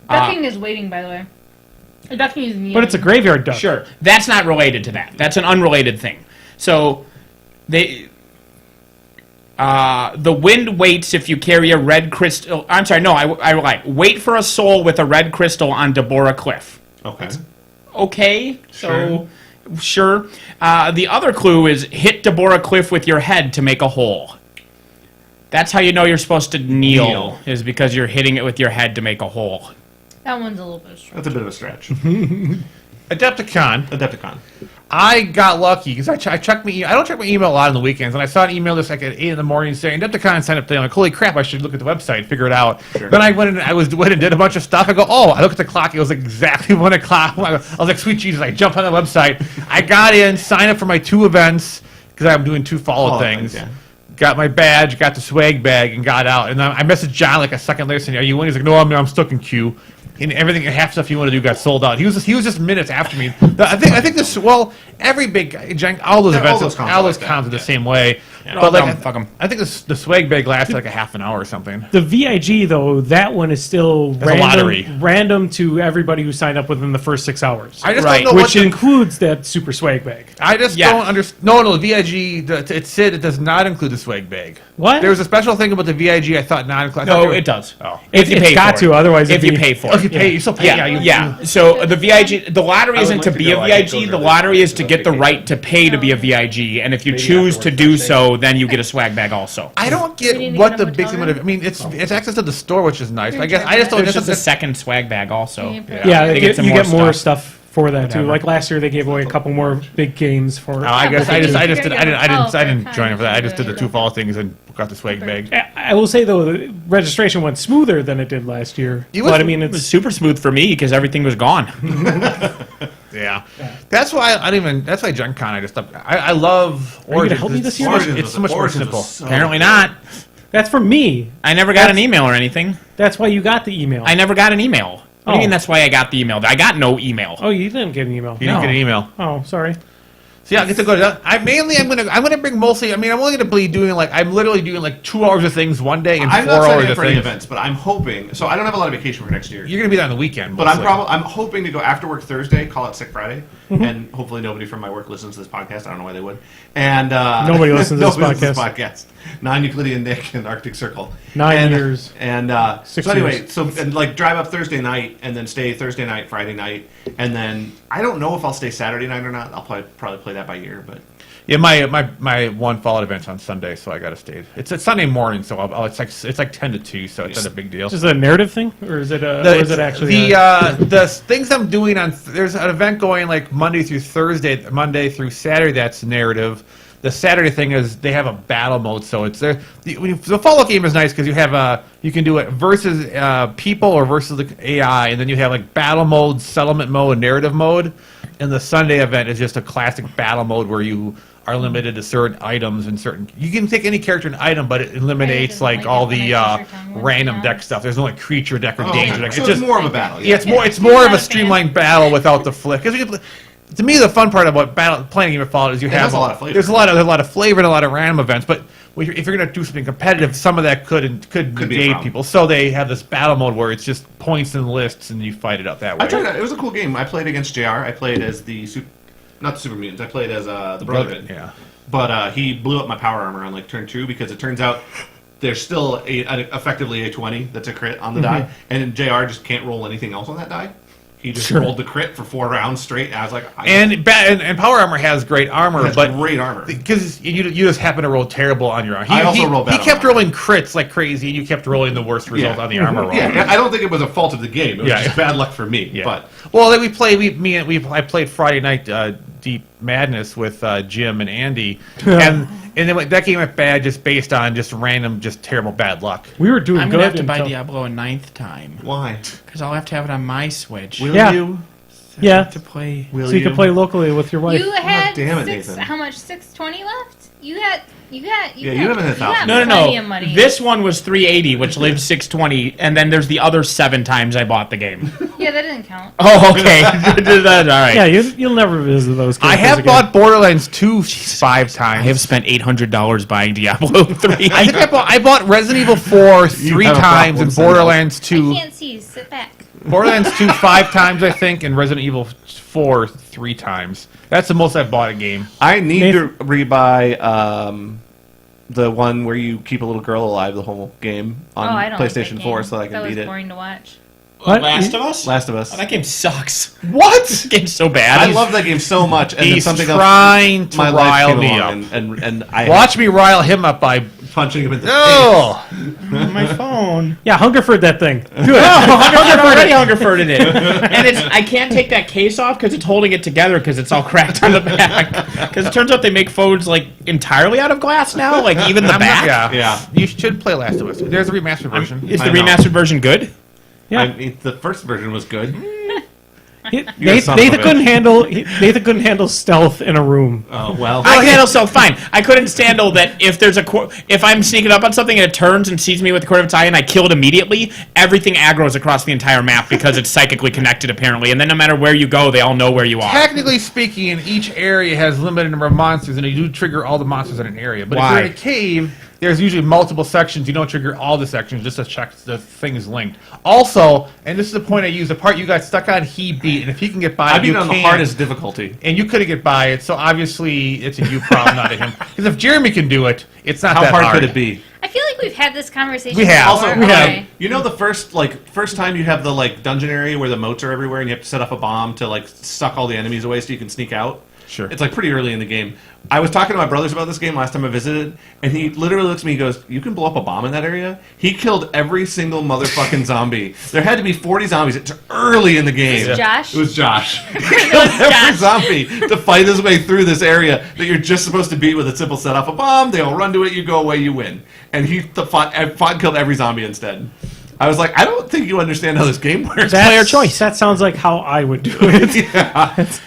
Ducking is waiting, by the way. Ducking is kneeling. But it's a graveyard duck. Sure. That's not related to that. That's an unrelated thing. So the wind waits if you carry a red crystal... I'm sorry, no, I lied. Wait for a soul with a red crystal on Deborah Cliff. Okay. Okay, so... Sure. The other clue is hit Deborah Cliff with your head to make a hole. That's how you know you're supposed to kneel. Is because you're hitting it with your head to make a hole. That one's a little bit strong. That's a bit of a stretch. Adepticon. Adepticon. I got lucky because I check my I don't check my email a lot on the weekends, and I saw an email this like at 8 in the morning saying Adepticon signed up today. I'm like, holy crap! I should look at the website, figure it out. Sure. Then I went and did a bunch of stuff. I go, oh, I look at the clock. It was like exactly 1 o'clock. I was like, sweet Jesus! I jump on the website. I got in, signed up for my 2 events because I'm doing 2 follow things. Yeah. Got my badge, got the swag bag, and got out. And then I messaged John like a second later saying, "Are you in?" He's like, "No, I'm stuck in queue." And everything, half stuff you want to do got sold out. He was just minutes after me. I think this. Well, every big all those Yeah, events, all those cons are the yeah. same way. Yeah. But like, Fuck 'em. I think the swag bag lasted like a half an hour or something. The VIG though, that one is still a lottery. random to everybody who signed up within the first 6 hours. I just Right. don't know Which includes that super swag bag. I just Yeah. don't understand. No, the VIG. It said it does not include the swag bag. What? There was a special thing about the VIG. I thought not included. No, it does. Oh. If you It's pay got for to, it. otherwise if it'd you be- pay for If you it. pay, you still pay. Yeah, yeah. So the VIG, the lottery isn't to like to be a go. I could VIG. go The there. lottery is to get the right to pay to be a VIG, and if you choose to do so, then you get a swag bag also. I don't We need get to what get the a big hotel thing would have. I mean, it's access to the store, which is nice. I guess I just don't. There's That's just a second swag bag also. Yeah, They get some you more get more stuff. stuff for that too. Whatever. Like last year, they gave away a couple more big games for. I guess I just You're did. gonna I get a hotel didn't for join it for that. I just time. did the 2 fall things and got the swag bag. I will say though, the registration went smoother than it did last year. It was- But I mean, It was it's super smooth for me because everything was gone. Yeah. That's why I don't even. That's why Gen Con I just stopped. I love Are you gonna help me this year? It's so much more simple. Apparently not. That's from me. I never got an email or anything. That's why you got the email. I never got an email. What do you mean that's why I got the email? I got no email. Oh, you didn't get an email. You didn't get an email. Oh, sorry. So yeah, I get to go to that. I'm gonna bring mostly. I mean, I'm only gonna be doing I'm literally doing 2 hours of things one day and I'm 4 not signing hours up of for any things. events, but I'm hoping. So I don't have a lot of vacation for next year. You're gonna be there on the weekend, But mostly. I'm hoping to go after work Thursday, call it Sick Friday, and hopefully nobody from my work listens to this podcast. I don't know why they would. And Nobody listens to this nobody listens to this podcast. Non-Euclidean Nick and Arctic Circle. 9 years. And 6 so anyway, years. drive up Thursday night and then stay Thursday night, Friday night, and then I don't know if I'll stay Saturday night or not. I'll probably play that by ear, but. Yeah, my one Fallout event's on Sunday, so I gotta stay. It's Sunday morning, so it's like 10 to 2, so it's not a big deal. Is it a narrative thing, or is it or is it actually the things I'm doing on? There's an event going Monday through Saturday. That's narrative. The Saturday thing is they have a battle mode, so it's there. The Fallout game is nice because you can do it versus people or versus the AI, and then you have battle mode, settlement mode, and narrative mode. And the Sunday event is just a classic battle mode where you are limited to certain items and certain. You can take any character and item, but it eliminates all the random deck stuff. There's no creature deck or danger deck. So It's it's just more of a battle. yeah, it's more of a streamlined battle without the flick. To me, the fun part about playing a game of Fallout is you have has a lot of flavor. There's a lot of flavor and a lot of random events, but if you're going to do something competitive, some of that could be a negate problem. people. So they have this battle mode where it's just points and lists, and you fight it out that way. I tried it. It was a cool game. I played against JR. I played as not the Super Mutants. I played as the Brotherhood. Yeah. But he blew up my power armor on turn 2 because it turns out there's still effectively a 20 that's a crit on the die, and JR just can't roll anything else on that die. He just rolled the crit for 4 rounds straight. And I was like, And Power Armor has great armor, has but great armor. because you just happen to roll terrible on your armor. I also rolled bad He on kept my rolling crits like crazy, and you kept rolling the worst result on the armor roll. Yeah, I don't think it was a fault of the game. It was just bad luck for me. Yeah. But Well, then I played Friday night Deep Madness with Jim and Andy, and then that game went bad just based on just random, just terrible bad luck. We were doing I'm good. gonna have to buy until- Diablo a 9th time why? because I'll have to have it on my Switch. Will Yeah. you? Yeah, to play. Will so you can play locally with your wife. You had damn it, six, Nathan. how much? 620 left. You got. Yeah, you haven't hit 1,000. No, plenty of money. This one was 380, which lived 620, and then there's the other 7 times I bought the game. Yeah, that didn't count. Oh, okay. All right. Yeah, you'll never visit those. I characters have again. bought Borderlands 2 5 times. I have spent $800 buying Diablo 3. I think I bought Resident Evil 4 3 have a times problem and saying that. Borderlands 2. I can't see. Sit back. Borderlands 2 5 times, I think, and Resident Evil 4 3 times. That's the most I've bought a game. I need to rebuy the one where you keep a little girl alive the whole game on I don't like PlayStation that 4 game. so that I can That was beat it. boring to watch. What? Last of Us? Last of Us. Oh, that game sucks. What? This game's so bad. I love that game so much, and then He's something trying else. to My life rile came me along, up. and I Watch me rile him up by... punching him in the face. Oh! on my phone. Yeah, Hungerford that thing. Do it. Hungerford already Hungerforded it. And I can't take that case off because it's holding it together because it's all cracked on the back. Because it turns out they make phones entirely out of glass now, even the back. Yeah. You should play Last of Us. There's a remastered version. Is the I know. remastered version good? Yeah. I mean, the first version was good. Nathan son of a bitch. couldn't handle stealth in a room. Oh well. I can handle stealth fine. I couldn't stand that if I'm sneaking up on something and it turns and sees me with the corner of its eye and I kill it immediately, everything aggroes across the entire map because it's psychically connected apparently. And then no matter where you go, they all know where you are. Technically speaking, each area has a limited number of monsters, and you do trigger all the monsters in an area. But if Why? you're in a cave, there's usually multiple sections. You don't trigger all the sections just to check the thing is linked. Also, and this is the point I use, the part you got stuck on, he beat. And if he can get by I it, beat you it on the can. hardest difficulty. And you couldn't get by it, so obviously it's a you problem, not a him. Because if Jeremy can do it, it's not How that hard could it be? I feel like we've had this conversation. We have. before. Also, Okay. you know the first time you have the dungeon area where the moats are everywhere and you have to set up a bomb to suck all the enemies away so you can sneak out. Sure. It's pretty early in the game. I was talking to my brothers about this game last time I visited, and he literally looks at me and goes, "You can blow up a bomb in that area?" He killed every single motherfucking zombie. There had to be 40 zombies. It's early in the game. Was it Josh? It was Josh. He killed every zombie to fight his way through this area that you're just supposed to beat with a simple set off a bomb. They all run to it. You go away. You win. And he fought and killed every zombie instead. I was like, I don't think you understand how this game works. player choice. That sounds like how I would do it.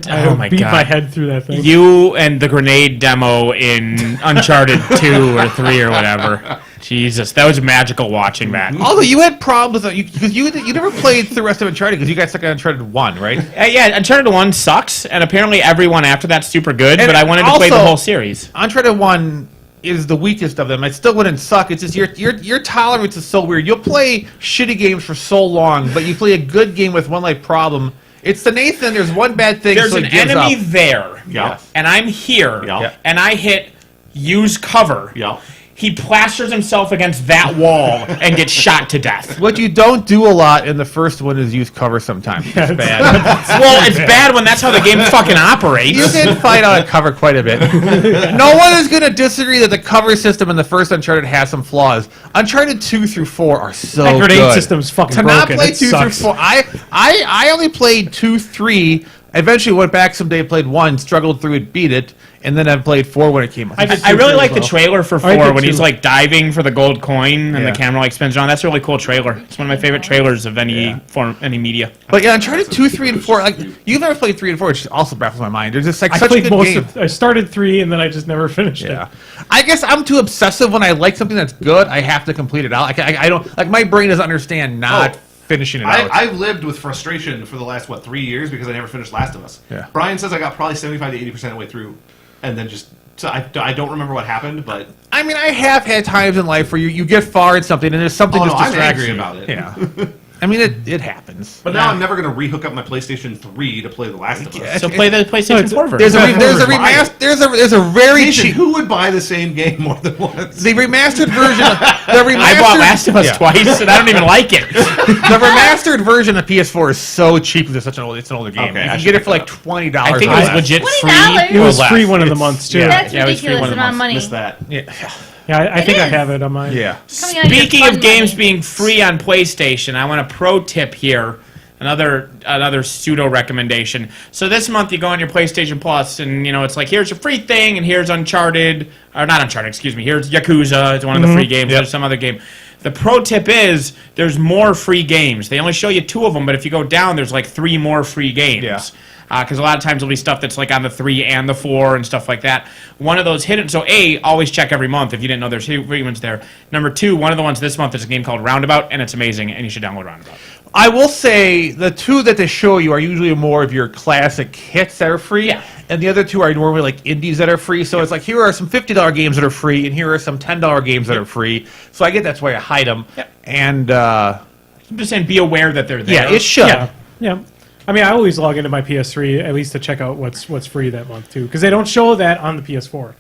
I would beat my head through that thing. You and the grenade demo in Uncharted 2 or 3 or whatever. Jesus, that was magical watching that. Although you had problems because you never played the rest of Uncharted because you guys stuck on Uncharted 1, right? Yeah, Uncharted 1 sucks, and apparently everyone after that's super good, And but I wanted to play the also, whole series. Uncharted 1 is the weakest of them. It still wouldn't suck. It's just your tolerance is so weird. You'll play shitty games for so long, but you play a good game with one like problem. It's the Nathan. There's one bad thing. There's so an he gives enemy up. there, Yeah. and I'm here, Yeah. and I hit use cover. Yeah. He plasters himself against that wall and gets shot to death. What you don't do a lot in the first one is use cover sometimes. It's bad. Well, it's bad when that's how the game fucking operates. You did fight out of cover quite a bit. No one is going to disagree that the cover system in the first Uncharted has some flaws. Uncharted 2 through 4 are so That grenade good. system's fucking to not broken. play It 2 sucks. through 4, I only played 2, 3. Eventually went back someday, played 1, struggled through it, beat it, and then I played 4 when it came out. I really like the trailer for I 4 did when he's too. like diving for the gold coin and Yeah. the camera like spins around. That's a really cool trailer. It's one of my favorite trailers of any form, any media. But yeah, Uncharted 2, 3, and 4. Like you've never played 3 and 4, which also baffles my mind. There's just like I such a played good most game. of. I started 3 and then I just never finished Yeah, it. I guess I'm too obsessive when I like something that's good. I have to complete it out. I don't like my brain doesn't understand not finishing it out. I've lived with frustration for the last 3 years because I never finished Last of Us. Yeah. Brian says I got probably 75 to 80% of the way through, and then just so I don't remember what happened, but I mean, I have had times in life where you get far in something and there's something Oh, just no, I'm distracts angry you. about it. Yeah, I mean it happens. but now I'm never going to rehook up my PlayStation 3 to play The Last of Us. So play the PlayStation 4 version. There's a Why? remaster. There's a very Nathan, cheap. who would buy the same game more than once? The remastered version. The remastered, I bought Last of Us yeah. twice, and I don't even like it. The remastered version of PS4 is so cheap because it's an older game. Okay, you I can should get it pick for that like up. $20. I think it was legit free. $20? It was or free less. one of the months too. That's Yeah, it was free ridiculous one of the amount of months. money. Missed that. Yeah. Yeah, I think I is. have it on mine. Yeah. Coming out of your Speaking fun of games money. being free on PlayStation, I want a pro tip here. Another pseudo recommendation. So this month you go on your PlayStation Plus, and it's like here's your free thing, and here's Uncharted, or not Uncharted, excuse me. Here's Yakuza. It's one of the free games. Yep. There's some other game. The pro tip is there's more free games. They only show you 2 of them, but if you go down, there's like 3 more free games. Yeah. Because a lot of times there'll be stuff that's like on the 3 and the 4 and stuff like that. One of those hidden. So A, always check every month if you didn't know there's free ones there. Number 2, one of the ones this month is a game called Roundabout, and it's amazing, and you should download Roundabout. I will say the 2 that they show you are usually more of your classic hits that are free, Yeah. and the other 2 are normally like indies that are free. So it's like here are some $50 games that are free, and here are some $10 games that are free. So I get that's why I hide them. Yep. And I'm just saying, be aware that they're there. yeah, it should. Yeah. I mean, I always log into my PS3 at least to check out what's free that month too, because they don't show that on the PS4.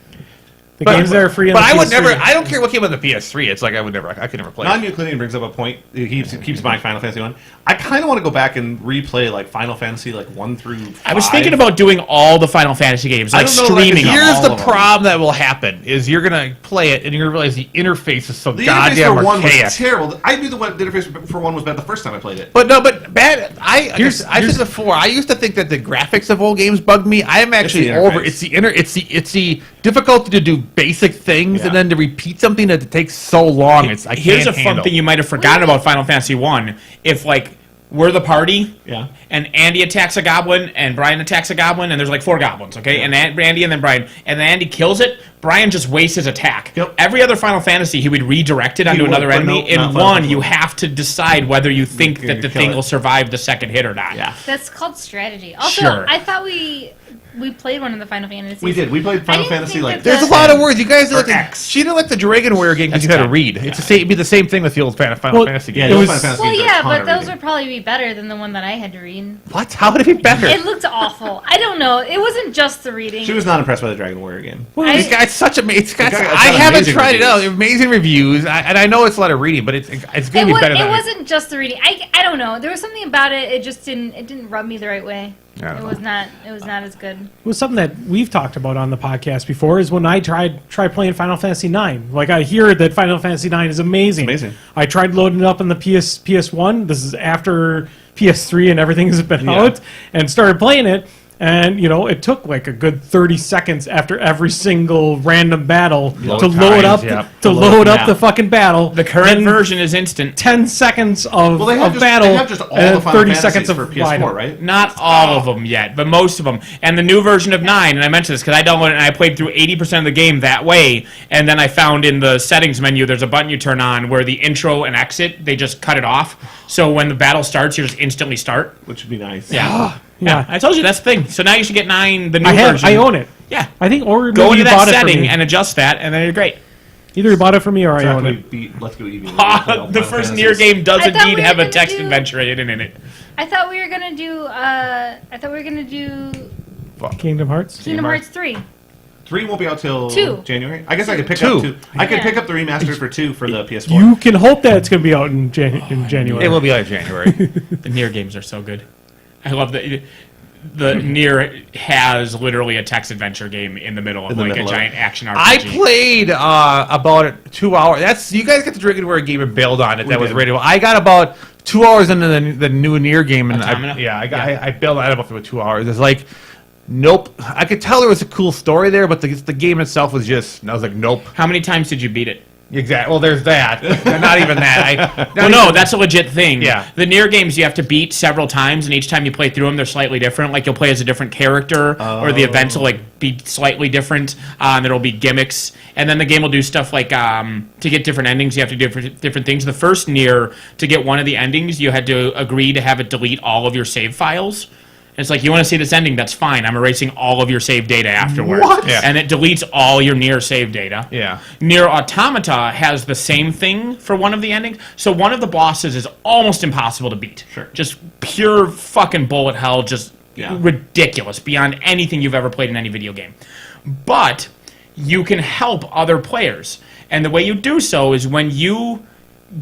The games that are free on But the I would PS3. never. I don't care what came on the PS3. It's like I could never play. it. Non-Euclidean brings up a point. He keeps buying Final Fantasy 1. I kind of want to go back and replay like Final Fantasy 1 through 5. I was thinking about doing all the Final Fantasy games, I like don't know, like, streaming if them. you're- Here's all the of them. problem that will happen: is you're gonna play it and you're gonna realize the interface is so The goddamn interface for 1 archaic. was terrible. I knew the interface for 1 was bad the first time I played it. But bad. I said before. I used to think that the graphics of old games bugged me. I am actually the over. interface. It's the difficulty to do basic things Yeah. and then to repeat something that takes so long. I Here's can't a fun handle. thing you might have forgotten about Final Fantasy 1. If, like, we're the party, Yeah. and Andy attacks a goblin, and Brian attacks a goblin, and there's like 4 goblins, okay? And Andy and then Brian. And then Andy kills it, Brian just wastes his attack. Yep. Every other Final Fantasy, he would redirect it onto would, another but enemy. no, In not Final 1, Fantasy you 1. have to decide whether you think You're that the gonna kill thing it. will survive the second hit or not. Yeah. That's called strategy. Also, Sure. I thought we played one of the Final Fantasies. We did. We played Final didn't Fantasy think like that There's a the- lot of words. You guys Or like X. she didn't like the Dragon Warrior game because you had to 10. read. It's the same. It'd be the same thing with the old Final Well, Fantasy Yeah, game. It those was- Final Fantasy Well, games are yeah, a ton but of those reading. would probably be better than the one that I had to read. What? How would it be better? It looked awful. I don't know. It wasn't just the reading. She was not impressed by the Dragon Warrior game. It's got such a. It's got. It's got I haven't amazing tried it out. reviews. Amazing reviews, and I know it's a lot of reading, but it's going to be better It than wasn't just the reading. I don't know. There was something about it. It just didn't rub me the right way. I don't It know. was not. It was not as good. It was something that we've talked about on the podcast before. Is when I tried playing Final Fantasy 9. Like I hear that Final Fantasy 9 is amazing. It's amazing. I tried loading it up on the PS1. This is after PS3 and everything has been Yeah. out, and started playing it. And, it took like a good 30 seconds after every single random battle Load to load times, up yep. to load load the up map. the fucking battle. The current And version is instant. 10 seconds of, Well, they have of just, battle they have just all and the Final 30 Fantasies seconds of for line PS4, up. right? Not all of them yet, but most of them. And the new version of 9, and I mentioned this because I downloaded it and I played through 80% of the game that way, and then I found in the settings menu there's a button you turn on where the intro and exit, they just cut it off. So when the battle starts, you just instantly start. Which would be nice. Yeah. Yeah. I told you that's the thing. So now you should get 9, the new I version. I own it. Yeah. I think, or Go maybe into you bought that it for setting me. and adjust that, and then you're great. Either you bought it for me or I own it. Let's go Eevee. The first Nier game does I thought indeed we were have a gonna text do- adventure hidden in it. I thought we were gonna do. Kingdom Hearts? Kingdom Hearts 3. 3 won't be out till 2. January. I guess I could pick Two. up 2. I could Yeah. pick up the remastered for 2 for the PS4. You can hope that it's going to be out in January. It will be out in January. The Nier games are so good. I love that the Nier has literally a text adventure game in the middle of In the like middle a of giant action RPG. I played about 2 hours. That's you guys get to drink it where a game and bailed on it. That was did. ready. I got about 2 hours into the new Nier game, and Automata? I bailed on it about 2 hours. It's like, nope. I could tell there was a cool story there, but the game itself was just. I was like, nope. How many times did you beat it? Exactly. Well, there's that. Not even that. Well, no, that's a legit thing. Yeah. The Nier games you have to beat several times, and each time you play through them, they're slightly different. Like you'll play as a different character, or the events will like be slightly different. There'll be gimmicks, and then the game will do stuff like to get different endings. You have to do different things. The first Nier, to get one of the endings, you had to agree to have it delete all of your save files. It's like, you want to see this ending? That's fine. I'm erasing all of your save data afterwards. What? Yeah. And it deletes all your Nier save data. Yeah. Nier Automata has the same thing for one of the endings. So one of the bosses is almost impossible to beat. Sure. Just pure fucking bullet hell, just Yeah. ridiculous, beyond anything you've ever played in any video game. But you can help other players. And the way you do so is when you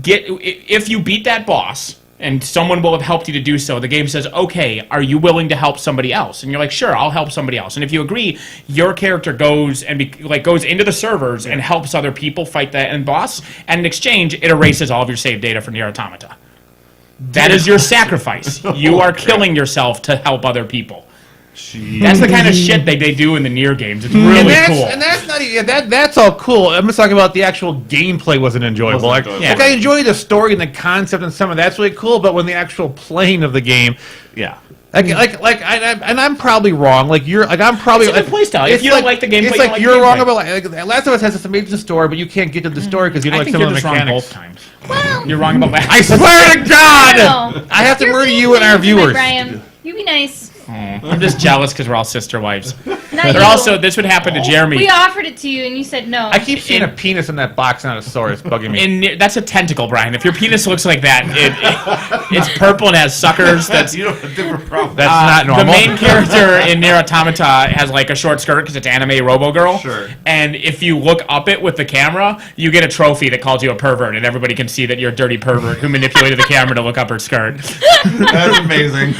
if you beat that boss, and someone will have helped you to do so, the game says, okay, are you willing to help somebody else? And you're like, sure, I'll help somebody else. And if you agree, your character goes and goes into the servers and helps other people fight that end boss, and in exchange, it erases all of your save data from Nier Automata. That is your sacrifice. You are killing yourself to help other people. That's the kind of shit they do in the Nier games. It's really cool. And that's not even that's all cool. I'm just talking about the actual gameplay wasn't enjoyable. Wasn't Like, enjoyable. like I enjoy the story and the concept and some of that's really cool, but when the actual playing of the game, Yeah. I'm probably wrong. Like I'm probably It's a different playstyle. If it's you don't like the gameplay, it's you like don't like you're the wrong gameplay. about like Last of Us has this amazing story, but you can't get to the story because you don't I like think some you're of the just wrong mechanics. both times. You're wrong about that. I swear to God, No. I have to You're murder being you and our mean to my viewers. Brian. You be nice. I'm just jealous because we're all sister wives. Not They're you. also, this would happen to Jeremy. We offered it to you and you said no. I keep seeing a penis in that box, not a sword. It's bugging me. That's a tentacle, Brian. If your penis looks like that, it's purple and has suckers. That's You have a different problem. That's not normal. The main character in Nier Automata has like a short skirt because it's anime Robo Girl. Sure. And if you look up it with the camera, you get a trophy that calls you a pervert, and everybody can see that you're a dirty pervert who manipulated the camera to look up her skirt. That's amazing.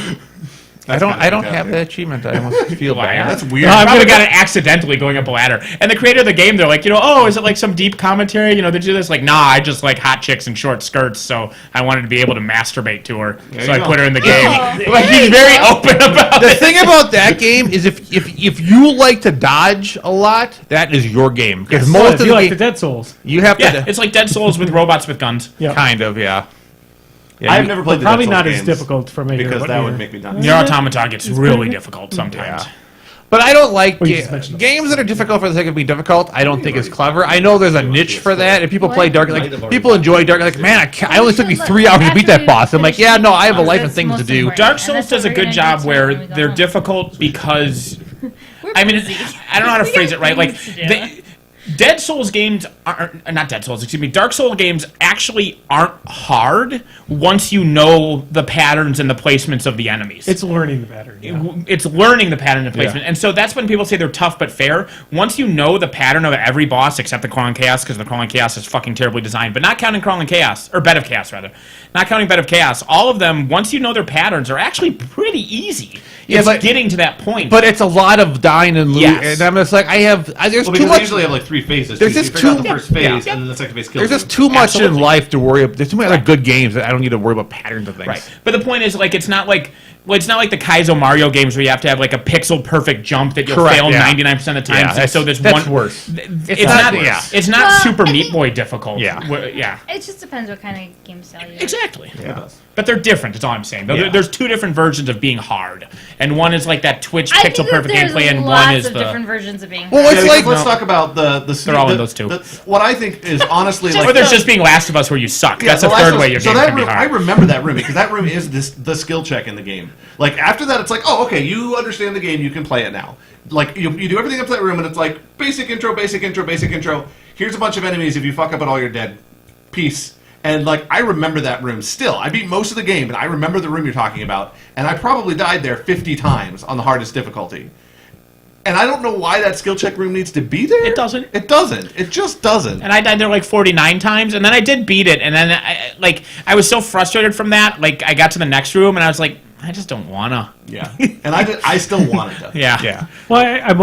I don't have that achievement. I almost feel Wow. bad. That's weird. No, I I'm probably gonna got it accidentally going up a ladder. And the creator of the game, they're like, oh, is it like some deep commentary? They do this? Like, nah, I just like hot chicks in short skirts, so I wanted to be able to masturbate to her. So you I go. put her in the game. Oh, Like, he's very open about The it. thing about that game is if you like to dodge a lot, that is your game. Because Well, most if of you the like game, the Dead Souls. you have Yeah, to it's like Dead Souls with robots with guns. Yeah. kind of, yeah. I've never played the Probably Dead not Souls as games difficult for me because but that would yeah. make me nuts. Nier Automata gets really difficult sometimes. Yeah. But I don't like Well, you just mentioned games that are difficult for the sake of being difficult. I don't think is clever. I know there's a niche for that, and people play Dark. Like people enjoy Dark. Like man, I only took me 3 hours to beat that boss. I'm like, yeah, no, I have a life and things to do. Dark Souls does a good job where they're difficult because I mean, I don't know how to phrase it right. Like, Dead Souls games aren't, not Dead Souls, excuse me, Dark Souls games actually aren't hard once you know the patterns and the placements of the enemies. It's learning the pattern. Yeah. It's learning the pattern and placement. Yeah. And so that's when people say they're tough but fair. Once you know the pattern of every boss except the Crawling Chaos, because the Crawling Chaos is fucking terribly designed, but not counting Crawling Chaos, or Bed of Chaos, rather. Not counting Bed of Chaos, all of them, once you know their patterns, are actually pretty easy. Yeah, It's but- getting to that point. But it's a lot of dying and losing. Yes. And I'm just like, there's Well, too because they much. usually have like 3 phases. There's too. just So you figure out two- the first phase, yeah. and then the second phase kills There's you. just too much in Absolutely. life to worry about. There's too many other good games that I don't need to worry about patterns of things. Right. But the point is, like, it's not like the Kaizo Mario games where you have to have like a pixel perfect jump that you'll Correct, fail yeah. 99% of the time. Yeah, so there's that's one worse. It's not- not. yeah. It's not Well, Super I Meat think- Boy difficult. Yeah. Yeah. It just depends what kind of game style you. Exactly. Yeah. But they're different. That's all I'm saying. Yeah. There's two different versions of being hard, and one is like that Twitch I think pixel that perfect there's gameplay, and lots one is of the. different versions of being. Well, Yeah, it's because like let's talk about the They're all in those two. what I think is honestly Just like Or there's just being Last of Us where you suck. Yeah, That's the the Last third of way Us- your so game that can be room, I hard. remember that room because that room is the skill check in the game. Like after that, it's like, oh, okay, you understand the game, you can play it now. Like you do everything up to that room, and it's like basic intro, basic intro, basic intro. Here's a bunch of enemies. If you fuck up at all, you're dead. Peace. And like I remember that room still. I beat most of the game, and I remember the room you're talking about. And I probably died there 50 times on the hardest difficulty. And I don't know why that skill check room needs to be there. It doesn't. It doesn't. It just doesn't. And I died there like 49 times, and then I did beat it, and then I was so frustrated from that. Like I got to the next room, and I was like, I just don't wanna. Yeah. And I still wanted to. Yeah. Yeah. Well, I'm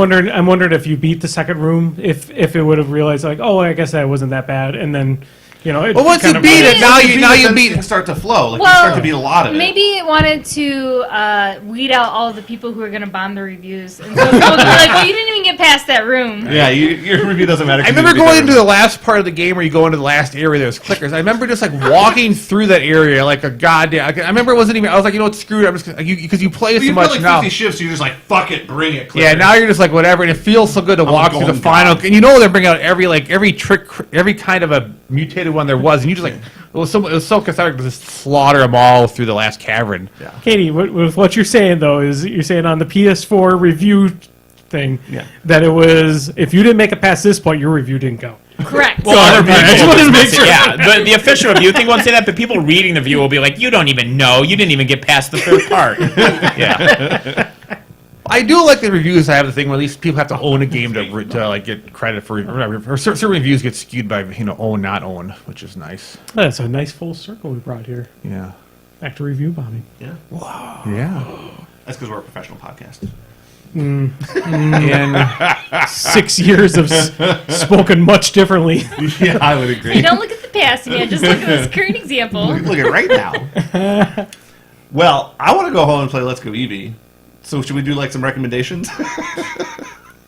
wondering if you beat the second room, if it would have realized like, oh, I guess that wasn't that bad, and then it Well, once kind you of- beat it, now you then beat things start to flow. Like you Well, start to beat a lot of it. Maybe it wanted to weed out all of the people who are going to bomb the reviews. And so people would be like, well, you didn't even get past that room. Yeah, your review doesn't matter. I remember going into the last part of the game where you go into the last area. There's clickers. I remember just like walking through that area like a goddamn. I remember it wasn't even. I was like, what, screw it. I'm just because you play so you much play like now. 50 shifts, you're just like, fuck it, bring it. Yeah, now you're just like whatever, and it feels so good to walk through the golden final. god. And they're bringing out every trick, every kind of a mutated one there was, and you just like it was so cathartic to just slaughter them all through the last cavern. Yeah. Katie, what you're saying though is you're saying on the PS4 review thing Yeah. that it was if you didn't make it past this point, your review didn't go. Correct. Well, other people I just wanted to make dismiss it. sure. Yeah, the official review thing won't say that, but people reading the review will be like, "You don't even know. You didn't even get past the third part." Yeah. I do like the reviews. I have the thing where at least people have to own a game to like get credit for. Or certain reviews get skewed by own not own, which is nice. That's a nice full circle we brought here. Yeah. Back to review bombing. Yeah. Yeah. That's because we're a professional podcast. And 6 years of spoken much differently. Yeah, I would agree. You don't look at the past, man. Just look at this current example. Look at right now. Well, I want to go home and play Let's Go Eevee. So should we do like some recommendations?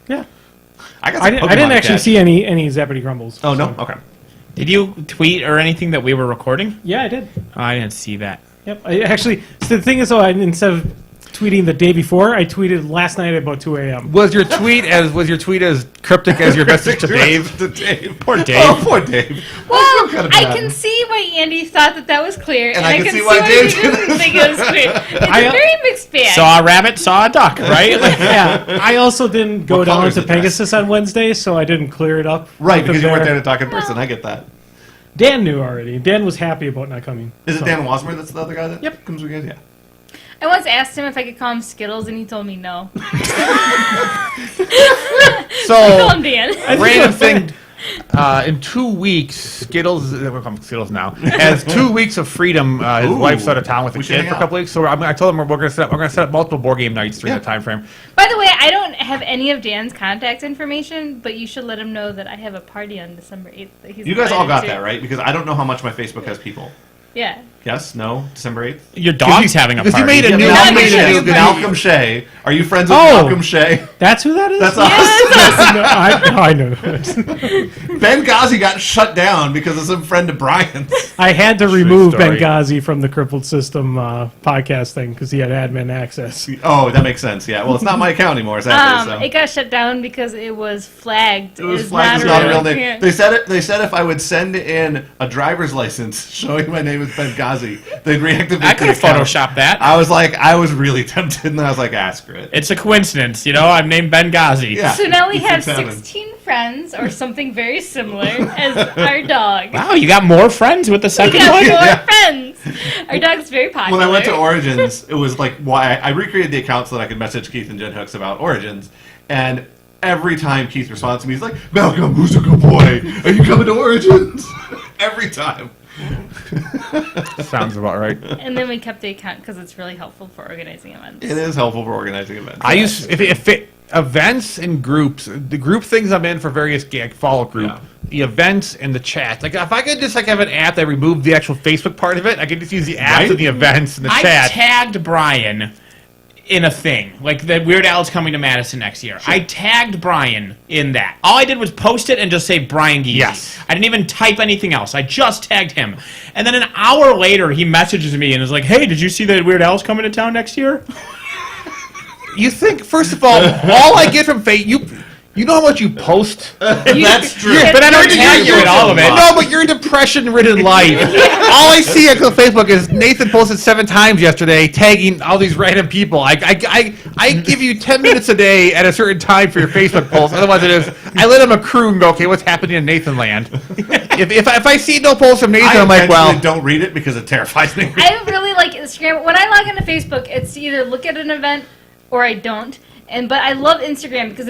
Yeah. I got. I some didn't Pokemon actually catch. see any Zappity Grumbles. Oh no. so- Okay. Did you tweet or anything that we were recording? Yeah, I did. Oh, I didn't see that. Yep. I actually, so the thing is, though, instead of tweeting the day before, I tweeted last night at about 2 a.m. was your tweet as cryptic as your message to Dave? To Dave. Poor Dave. Oh, poor Dave. Well, kinda I bad. can see why Andy thought that was clear, and I I can can see see why why Dave he didn't think it was clear. It's a very mixed bag. Saw a rabbit, saw a duck, right? Like, Yeah, I also didn't go What down color is to the dress? Pegasus on Wednesday, so I didn't clear it up. Right, with because him you weren't there to talk in person. I get that. Dan knew already. Dan was happy about not coming. Is it So- Dan Wasmer that's the other guy that Yep. comes with you guys? Yeah. I once asked him if I could call him Skittles, and he told me no. So Call him Dan. random thing. In 2 weeks, Skittles, we're calling him Skittles now, has 2 weeks of freedom. His Ooh. wife's out of town with a We should kid hang for a out. couple weeks, so I told him we're going to set up multiple board game nights during Yeah. that time frame. By the way, I don't have any of Dan's contact information, but you should let him know that I have a party on December 8th. That he's You guys all got invited that, to. right? Because I don't know how much my Facebook has people. Yeah. Yes? No? December 8th? your dog's having a because party. you made a new, Malcolm you made a Shea. new good- Malcolm Shea. Are you friends with Oh. Malcolm Shea? That's who that is? That's Yeah, us. that's No, I know who it is. Benghazi got shut down because of some friend of Brian's. I had to remove story. Benghazi from the Crippled System podcast thing because he had admin access. Oh, that makes sense. Yeah. Well, it's not my account anymore, sadly. So. It got shut down because it was flagged. It was as flagged as not a real Yeah. name. They said if I would send in a driver's license showing my name is Benghazi, they'd reactivate I could the have account. photoshopped that. I was really tempted, and I was like, screw it. It's a coincidence, I'm named Benghazi. Yeah. So now we These have things happen. 16 friends, or something very similar, as our dog. Wow, you got more friends with the We second have one? more Yeah. friends. Our dog's very popular. When I went to Origins, it was like why I recreated the account so that I could message Keith and Jen Hooks about Origins, and every time Keith responds to me, he's like, "Malcolm, who's a good boy? Are you coming to Origins?" Every time. Sounds about right. And then we kept the account because it's really helpful for organizing events. It is helpful for organizing events. I use if events and groups, the group things I'm in for various follow group, the events and the chat. Like if I could just like have an app that removed the actual Facebook part of it, I could just use the apps and the events and the I chat. tagged Brian in a thing, like that Weird Al's coming to Madison next year. I tagged Brian in that. All I did was post it and just say Brian Geezy. Yes. I didn't even type anything else. I just tagged him. And then an hour later, he messages me and is like, hey, did you see that Weird Al's coming to town next year? You think, first of all I get from you know how much you post? That's true. But I don't tag you in all of it. No, but you're a depression-ridden life. All I see on Facebook is Nathan posted 7 times yesterday, tagging all these random people. I give you 10 minutes a day at a certain time for your Facebook post. Otherwise, it is I let him accrue and go, okay, what's happening in Nathan land? If I see no post from Nathan, I'm like, well, don't read it because it terrifies me. I really like Instagram. When I log into Facebook, it's to either look at an event or I don't. But I love Instagram because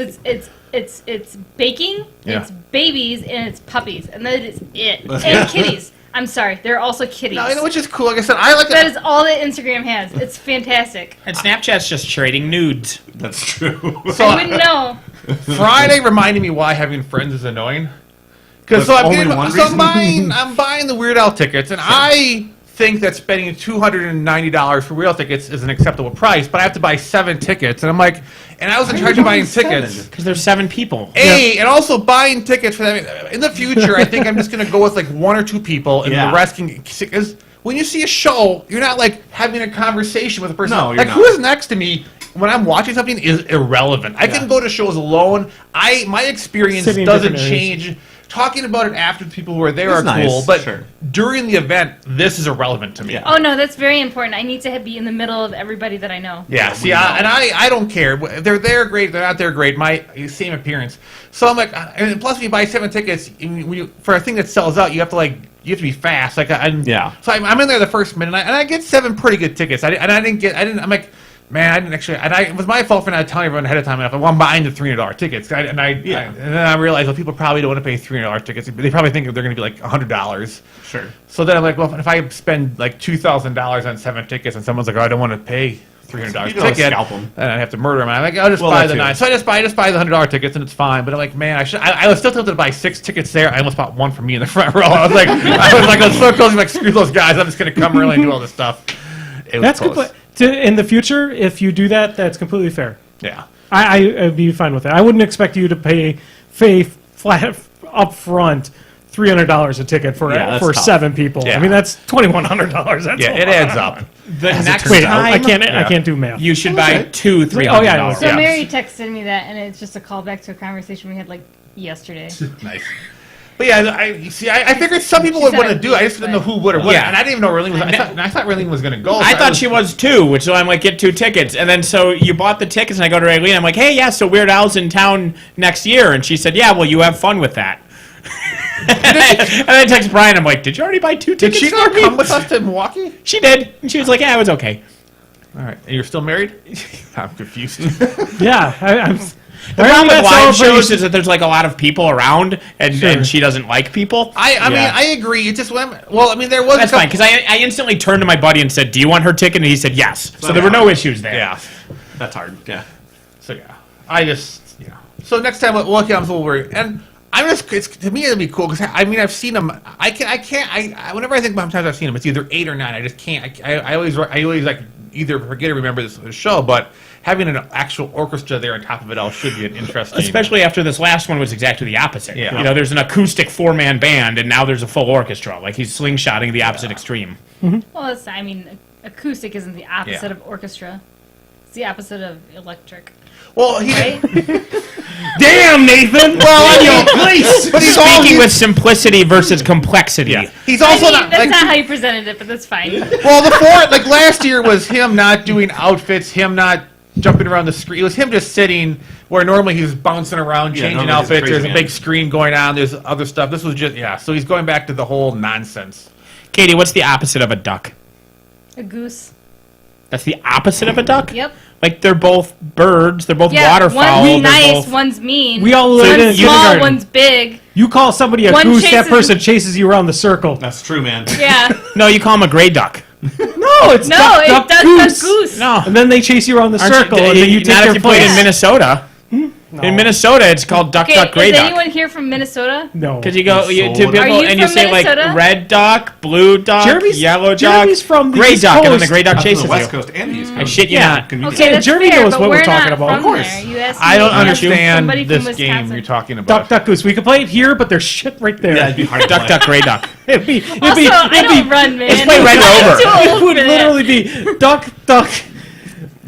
it's baking, it's babies, and it's puppies, and that is it. And kitties. I'm sorry, there are also kitties. no, you know, which is cool. Like I said, I like That is all that Instagram has. It's fantastic. And Snapchat's just trading nudes. That's true. So I wouldn't know. Friday reminded me why having friends is annoying. Because That's only one reason? I'm buying the Weird Al tickets, and I think that spending $290 for Weird Al tickets is an acceptable price, but I have to buy 7 tickets, and I'm like, and I was in charge of buying tickets. Because there's 7 people. And also buying tickets for them. In the future, I think I'm just going to go with like 1 or 2 people, and the rest can. Because when you see a show, you're not like having a conversation with a person. No, you're like not. who is next to me when I'm watching something is irrelevant. I can go to shows alone. My experience Sitting in doesn't different areas. change. Talking about it after the people who are there It's are nice, cool, but sure. during the event, this is irrelevant to me. Yeah. Oh no, that's very important. I need to be in the middle of everybody that I know. Yeah, see, I don't care. They're there, great. They're not there, great. My same appearance. So I'm like, and plus, if you buy 7 tickets for a thing that sells out, you have to be fast. Like, So I'm in there the first minute, and I get 7 pretty good tickets. I'm like, man, I didn't actually. And it was my fault for not telling everyone ahead of time enough. Well, I'm buying the $300 tickets, and then I realized, well, people probably don't want to pay $300 tickets. They probably think they're going to be like $100. Sure. So then I'm like, well, if I spend like $2,000 on 7 tickets, and someone's like, oh, I don't want to pay $300 You can always ticket, scalp 'em. and I have to murder them. And I'm like, I'll just Well, buy that the too. 9. So I just buy the $100 tickets, and it's fine. But I'm like, man, I was still tempted to buy 6 tickets there. I almost bought 1 for me in the front row. I was so close. I'm like, screw those guys. I'm just going to come early and do all this stuff. It was That's close. in the future, if you do that, that's completely fair. Yeah. I'd be fine with that. I wouldn't expect you to pay flat up front $300 a ticket for Yeah, that's tough. 7 people. Yeah. I mean, that's $2,100. That's Yeah, a it lot. adds up. The next Wait, time I can't do math. you should buy 2 $300. Oh, yeah, So Yeah. Mary texted me that, and it's just a callback to a conversation we had like yesterday. Nice. But yeah, I figured some people would want to do it. I just didn't know who would or wouldn't. Yeah. And I didn't even know Raylene was. I thought Raylene was going to go. I so thought she was too, which so I'm like, get 2 tickets. And then so you bought the tickets, and I go to Raylene, I'm like, hey, yeah, so Weird Al's in town next year. And she said, yeah, well, you have fun with that. and I text Brian, I'm like, did you already buy 2 Did tickets she for not me? come with us to Milwaukee? She did. And she was like, yeah, it was okay. All right. And you're still married? I'm confused. Yeah, I'm. The problem with live shows is that there's like a lot of people around, and, Sure. and she doesn't like people. I mean, I agree. It's just when there was. That's fine, because I instantly turned to my buddy and said, do you want her ticket? And he said yes. So there were no issues there. Yeah. That's hard. Yeah. So yeah, So next time we'll look at worry, and I'm just to me it'd be cool because I mean I've seen them. Whenever I think about how many times I've seen them, it's either 8 or 9. I just can't. I always like either forget or remember this show, but having an actual orchestra there on top of it all should be an interesting. Especially after this last one was exactly the opposite. Yeah. You know, there's an acoustic 4-man band, and now there's a full orchestra. Like he's slingshotting the opposite extreme. Well, acoustic isn't the opposite Yeah. of orchestra. It's the opposite of electric, Well, right? damn Nathan. Well, please. But he's Speaking with simplicity versus complexity. Yeah. He's also not. that's Like, not how you presented it, but that's fine. well, like last year was him not doing outfits, him not jumping around the screen. It was him just sitting where normally he's bouncing around, changing normally he's outfits. crazy There's a man. big screen going on. There's other stuff. This was just So he's going back to the whole nonsense. Katie, what's the opposite of a duck? A goose. That's the opposite of a duck? Yep. Like they're both birds, they're both Yeah, waterfowl. one's they're nice, both- one's mean. We all learned in One's small, kindergarten. one's big. You call somebody a One goose, that chases- person chases you around the circle. That's true, man. Yeah. No, you call him a gray duck. No, it's No, duck, it duck, does goose. the goose. No. And then they chase you around the Aren't circle, and then you take not their if you play it place. in Minnesota. In Minnesota, it's called duck, Okay, duck, gray is duck. anyone here from Minnesota? No. Because you go to Minnesota. people Are you and you from say like Minnesota? red duck, blue duck, Jeremy's- yellow duck, Jeremy's from the gray East duck, and then the Coast. gray duck I'm from chases the West you. Coast and the East I Coast. shit you Yeah. not. Convenient. Okay, that's Jeremy fair, knows but what we're we're talking not about. from Of course. there. You asked I don't me if somebody understand from this Wisconsin. game you're talking Duck, about. duck, goose. We could play it here, but there's shit right there. Yeah, it'd be hard to Duck, play. duck, gray duck. It'd be, Also, I don't run, man. Let's play Red I'm Rover. too old it would for that. literally be duck, duck,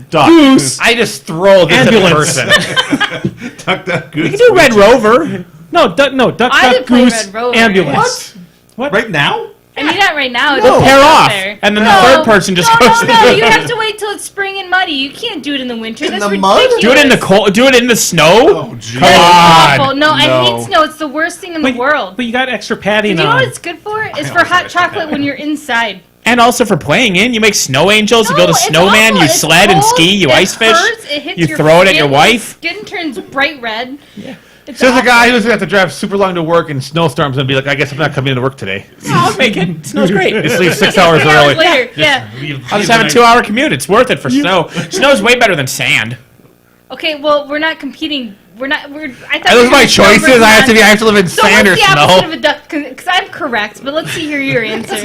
Duck. goose. I just throw this Ambulance. at a person. Duck, duck, goose. You can do Red Rover. No, duck, I duck, did play goose, Red Rover. ambulance. What? Right now? I mean, not right now. It's We'll just pair out off, there. and then the No, third person just no, goes. No, you have to wait till it's spring and muddy. You can't do it in the winter. In That's the ridiculous. mud? Do it in the cold. Do it in the snow. Oh, jeez. That's on. awful. No, I No. hate snow. It's the worst thing in the world. But you got extra Do padding you know on. what it's good for? It's for also hot like chocolate that. when you're inside. And also for playing in, you make snow angels. You build a it's snowman. awful. You It's sled and cold, ski. You it ice fish. hurts, it hits You your throw it at your skin, wife. Skin turns bright red. Yeah. It's Says the awful. guy who's gonna have to drive super long to work in snowstorms and be like, I guess I'm not coming into work today. I'll make it. Snow's great. Just leave 6 hours 3 hours early. later. Yeah. I'll just have a 2-hour commute. It's worth it for snow. Snow's way better than sand. Okay, well, we're not competing. We're not. We're. I thought Are those we my were gonna choices? I have to live in So sand or what's the opposite snow. of a duck? Because I'm correct, but let's see here your answer.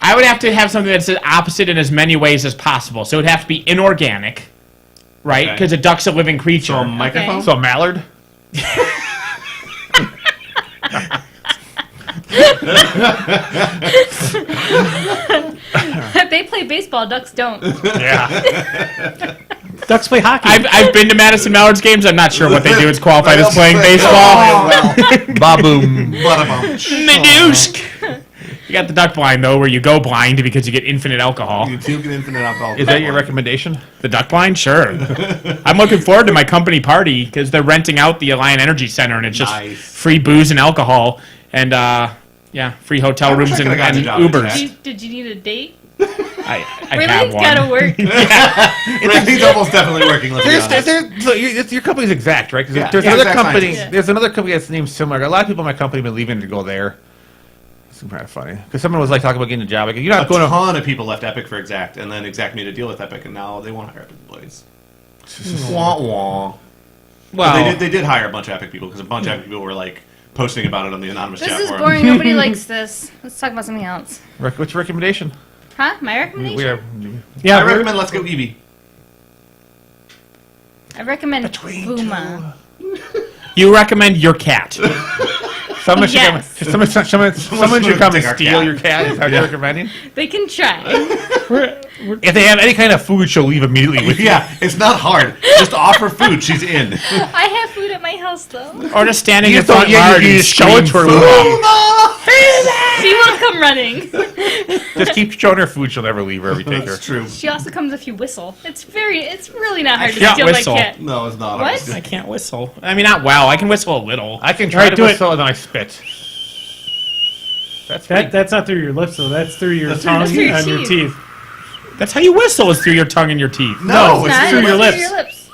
I would have to have something that's the opposite in as many ways as possible. So it would have to be inorganic, right? Okay. Because a duck's a living creature. So a microphone? Okay. So Mallard? They play baseball. Ducks don't. Yeah. Ducks play hockey. I've been to Madison Mallards games. I'm not sure what they do. It's qualified as playing baseball. Baboom. Nadoosk. You got the duck blind though, where you go blind because you get infinite alcohol. You do get infinite alcohol. Is that your recommendation? The duck blind, sure. I'm looking forward to my company party because they're renting out the Alliant Energy Center and it's just Nice. free booze and alcohol and free hotel I wish rooms I and, could've gotten and a job at Ubers. Did you need a date? I have Rayleen's one. gotta work. He's almost definitely working. Let's be honest. So your company's Exact, right? 'Cause Yeah. there's Yeah, another Exact company. Sciences. There's another company that's named similar. A lot of people in my company have been leaving to go there. It's kind of funny because someone was like talking about getting a job. Like, you're A not going to. ton of people left Epic for Exact, and then Exact made a deal with Epic, and now they won't hire Epic employees. Wah wah. Well, But they did hire a bunch of Epic people because a bunch of Epic people were like posting about it on the anonymous This chat is forum. boring. Nobody likes this. Let's talk about something else. What's your recommendation? Huh? My recommendation? We are. yeah, I recommend Let's Go Eevee. I recommend Fuma. you recommend your cat. Someone should Yes. come. Someone should come and take our steal cat. your cat. Is that what you're recommending? They can try. If they have any kind of food, she'll leave immediately with you. Yeah, it's not hard. Just offer food. She's in. I have food at my house though. Or just standing You in just front don't. Yeah, yard you and just show it to her. scream. She will come running. Just keep showing her food. She'll never leave wherever you take her. That's true. She also comes if you whistle. It's really not hard to can't steal whistle. my cat. No, it's not. What? I can't whistle. I mean, not well. I can whistle a little. I can try Alright, to do it. whistle and then I spit. That's pretty. That's not through your lips though. That's through your That's tongue through your and your teeth. teeth. That's how you whistle, is through your tongue and your teeth. No, It's not. through your It's lips.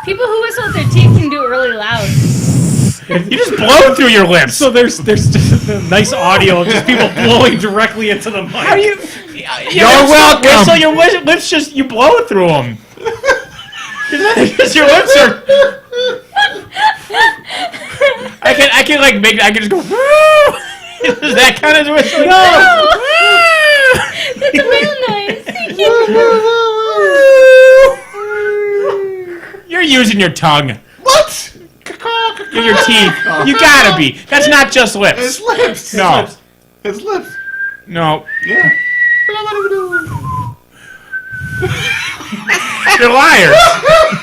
People who whistle with their teeth can do it really loud. You just blow through your lips. So there's just nice audio of just people blowing directly into the mic. How do you? You're welcome. Whistle, your lips just you blow through them. Because your lips are. I can like make. I can just go. Is that kind of whistling? No! That's a whale noise. Thank you. You're using your tongue. What? Your teeth. You gotta be. That's not just lips. His lips. No. His lips. No. Yeah. You're liars.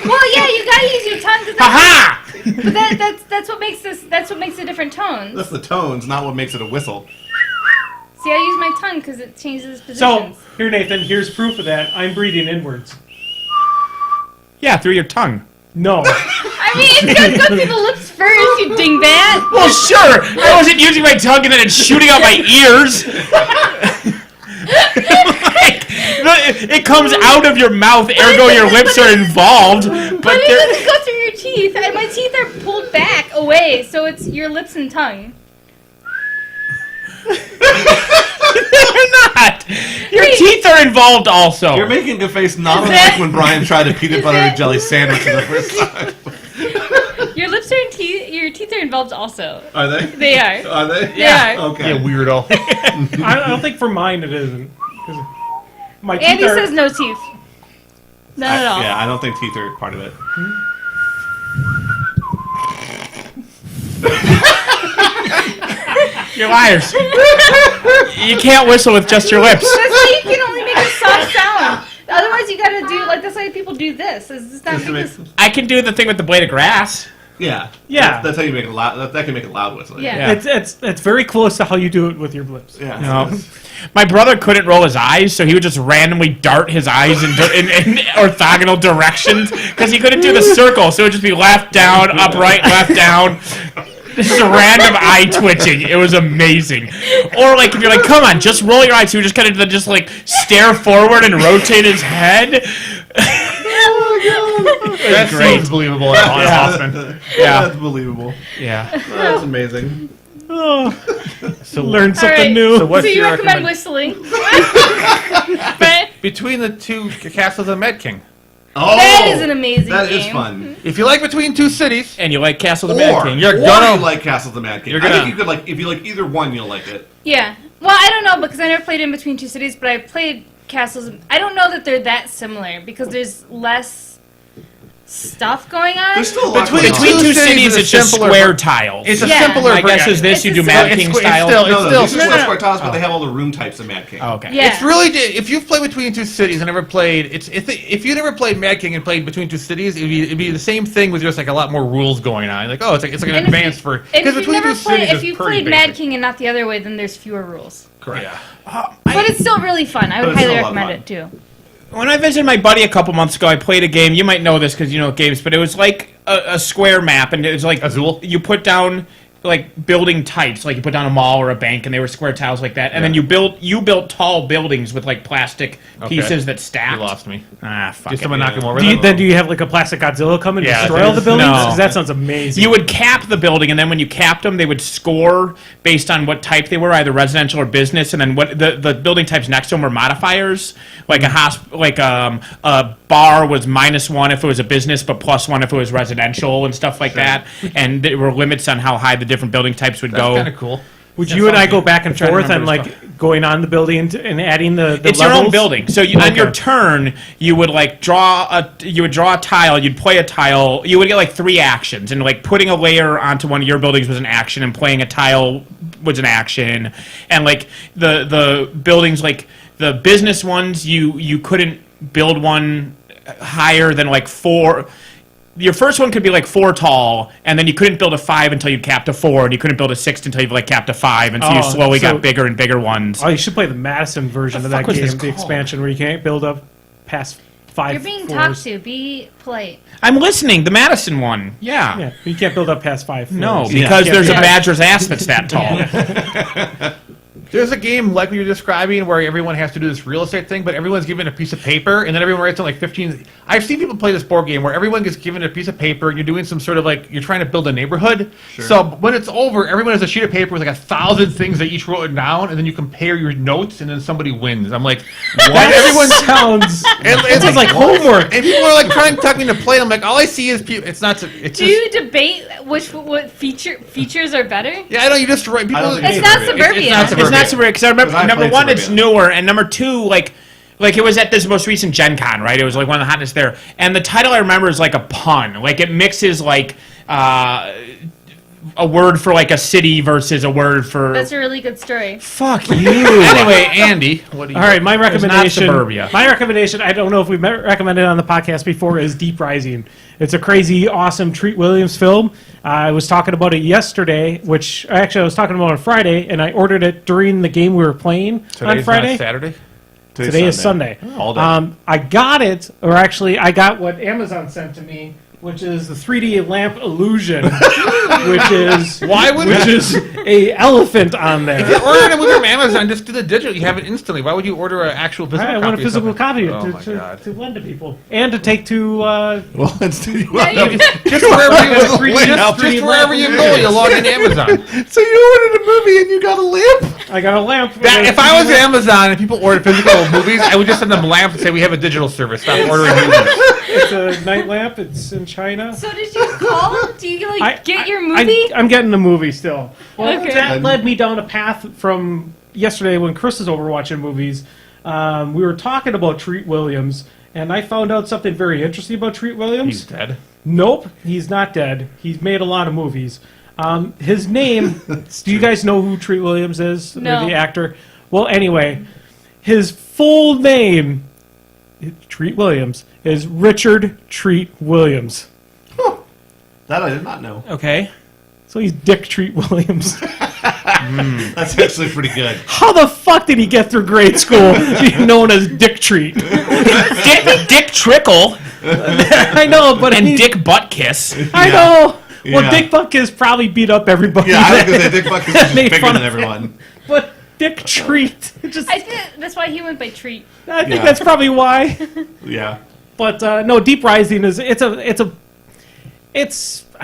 Well, yeah, you gotta use your tongue. Ha But that's what makes this. That's what makes the different tones. That's the tones, not what makes it a whistle. See, I use my tongue because it changes So positions. here, Nathan. Here's proof of that. I'm breathing inwards. Yeah, through your tongue. No. I mean, it's gotta go through the lips first, you dingbat. Well, sure. I wasn't using my tongue and then it's shooting out my ears. It comes out of your mouth, ergo your lips are involved. But But it they're, doesn't go through your teeth, and my teeth are pulled back away, so it's your lips and tongue. they're not. Your teeth are involved also. You're making a face not Is unlike that- when Brian tried a peanut butter that- and jelly sandwich for the first time. teeth are involved also. Are they? They are. Are they? They are. Okay. Yeah, weirdo. I don't think for mine it isn't. 'Cause my teeth Andy are, says no teeth. None at all. Yeah, I don't think teeth are part of it. You're liars. You can't whistle with just your lips. That's why you can only make a soft sound. Otherwise, you gotta do like that's why people do this. Is this not Just to make make- this? I can do the thing with the blade of grass. Yeah. Yeah. That's how you make it loud. That can make it loud whistling. Yeah. Yeah. It's very close to how you do it with your lips. Yeah. No. My brother couldn't roll his eyes, so he would just randomly dart his eyes in orthogonal directions because he couldn't do the circle. So it would just be left, down, upright, left, down. Just a random eye twitching. It was amazing. Or like if you're like, come on, just roll your eyes. He would just kind of just like stare forward and rotate his head. That great. seems believable often. Yeah. That's believable. Yeah. Oh, that's amazing. So learn something All right. new. So what's So you your recommend recommend- whistling? But Between the two castles of Mad King. Oh, that is an amazing That game. is fun. If you like Between Two Cities, And you like Castle of the Mad King. you're or gonna you like Castle of the Mad King. You're I gonna- think you could like if you like either one, you'll like it. Yeah. Well, I don't know because I never played In Between Two Cities, but I played Castles. I don't know that they're that similar because there's less stuff going on. There's still a lot Between going on. Between two Cities cities, is a it's just simpler- square tiles. it's a Yeah. simpler. My guess is this: It's you a do simple- Mad King it's style. still- No, no, still- these are no, no. square tiles, but they have all the room types of Mad King. Oh, okay. Yeah. It's really if you've played Between Two Cities and never played if you never played Mad King and played Between Two Cities, it'd be the same thing with just like a lot more rules going on. Like it's like an And if advance you- for And if you Between never Two Cities if is you pretty played Mad basic. King and not the other way, then there's fewer rules. Correct. But it's still really fun. I But would it's highly still a lot of recommend it too. When I visited my buddy a couple months ago, I played a game. You might know this because you know games, but it was like a square map, and it was like Azul? You put down like building types, like you put down a mall or a bank, and they were square tiles like that. And then you built tall buildings with like plastic Okay. pieces that stacked. You lost me. Ah, fuck Did it. someone knock him over? Do you have like a plastic Godzilla come and Yeah, destroy all the there's- buildings? no. 'Cause that sounds amazing. You would cap the building, and then when you capped them, they would score based on what type they were, either residential or business. And then what the building types next to them were modifiers, like a bar was -1 if it was a business, but +1 if it was residential and stuff like that. And there were limits on how high the different building types would That's go. kind of cool. Would you and I go back and I'm trying to forth on remember like going on the building and adding the It's levels? your own building. So on Okay. your turn, you would like draw a tile. You'd play a tile. You would get like 3 actions, and like putting a layer onto one of your buildings was an action, and playing a tile was an action. And like the buildings, like the business ones, you couldn't build one higher than like 4. Your first one could be like 4 tall, and then you couldn't build a 5 until you capped a 4, and you couldn't build a 6 until you like capped a 5, and so you Oh, slowly so- got bigger and bigger ones. Oh, you should play the Madison version The of fuck that was game, this the called? expansion where you can't build up past 5 You're being floors. talked to. Be polite. I'm listening. The Madison one. Yeah. Yeah, you can't build up past 5 floors. No, You because can't there's a build- badger's ass that's that tall. There's a game like what you're describing where everyone has to do this real estate thing, but everyone's given a piece of paper, and then everyone writes on like 15. I've seen people play this board game where everyone gets given a piece of paper, and you're doing some sort of like you're trying to build a neighborhood. Sure. So when it's over, everyone has a sheet of paper with like 1,000 things they each wrote down, and then you compare your notes, and then somebody wins. I'm like, what? That Everyone. sounds. It sounds like homework. And people are like trying to talk me to play. I'm like, all I see is people. It's not. It's Do just. you debate what features are better? Yeah, I know. You just write. People, don't think It's not It's suburbia. It's not It's suburbia. not super because I remember Because I number played 1 it's Suburbia. newer, and number 2 like it was at this most recent Gen Con, right? It was like one of the hottest there, and the title I remember is like a pun, like it mixes like a word for like a city versus a word for That's a really good story. fuck you. Anyway, Andy, what do you? All right, my not recommendation. suburbia. My recommendation. I don't know if we've recommended it on the podcast before. Is Deep Rising. It's a crazy, awesome Treat Williams film. I was talking about it yesterday, which actually I was talking about on Friday, and I ordered it during the game we were playing on Today's Friday. not Saturday. Today is Sunday. All day. I got it, or actually, I got what Amazon sent to me, which is the 3D lamp illusion, which is which is a elephant on If there. you're ordering a movie from Amazon, just do the digital. You have it instantly. Why would you order an actual physical I copy? want a of physical something? copy Oh my God. to lend to people and to take to. well, let's do Just wherever you, just wherever you go, you log into Amazon. So you ordered a movie and you got a lamp? I got a lamp. If I was Amazon and people ordered physical movies, I would just send them lamps and say we have a digital service. Stop ordering movies. It's a night lamp. It's in China. So did you call? Do you get your movie? I'm getting the movie still. Well, Okay. that led me down a path from yesterday when Chris was over watching movies. We were talking about Treat Williams, and I found out something very interesting about Treat Williams. He's dead. Nope, he's not dead. He's made a lot of movies. His name, do you guys know who Treat Williams is? No. The actor? Well, anyway, his full name, Treat Williams, is Richard Treat Williams. That I did not know. Okay. So he's Dick Treat Williams. That's actually pretty good. How the fuck did he get through grade school being known as Dick Treat? Dick Trickle I know, but and Dick Butt Kiss. I know. Well, Yeah. Dick Buckus probably beat up everybody. Yeah, I was going to say Dick Buck is just Made bigger fun than of him. everyone. But Dick Treat. Just, I think that's why he went by Treat. I think Yeah. that's probably why. Yeah. But no, Deep Rising is it's I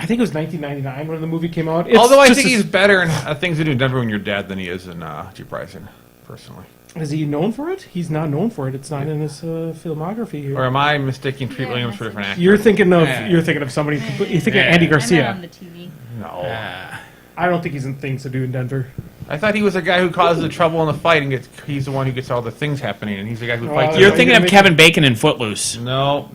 think it was 1999 when the movie came out. It's Although I just think a- he's better in Things to Do in Denver When You're Dead than he is in Deep Rising, personally. Is he known for it? He's not known for it. It's not in his filmography here. Or am I mistaking Treat Yeah, Williams for a that's different actor? You're thinking of Yeah. somebody. You're thinking Yeah. of Andy I'm not Garcia. on the TV. No. I don't think he's in Things to Do in Denver. I thought he was the guy who causes the trouble in the fight, and he's the one who gets all the things happening, and he's the guy who fights. You're Are thinking you of gonna Kevin Bacon in Footloose. No.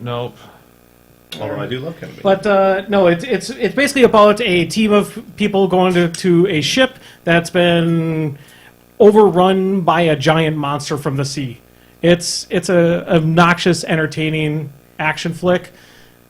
Although I do love Kevin Bacon. But no, it's basically about a team of people going to a ship that's been overrun by a giant monster from the sea. It's a obnoxious, entertaining action flick.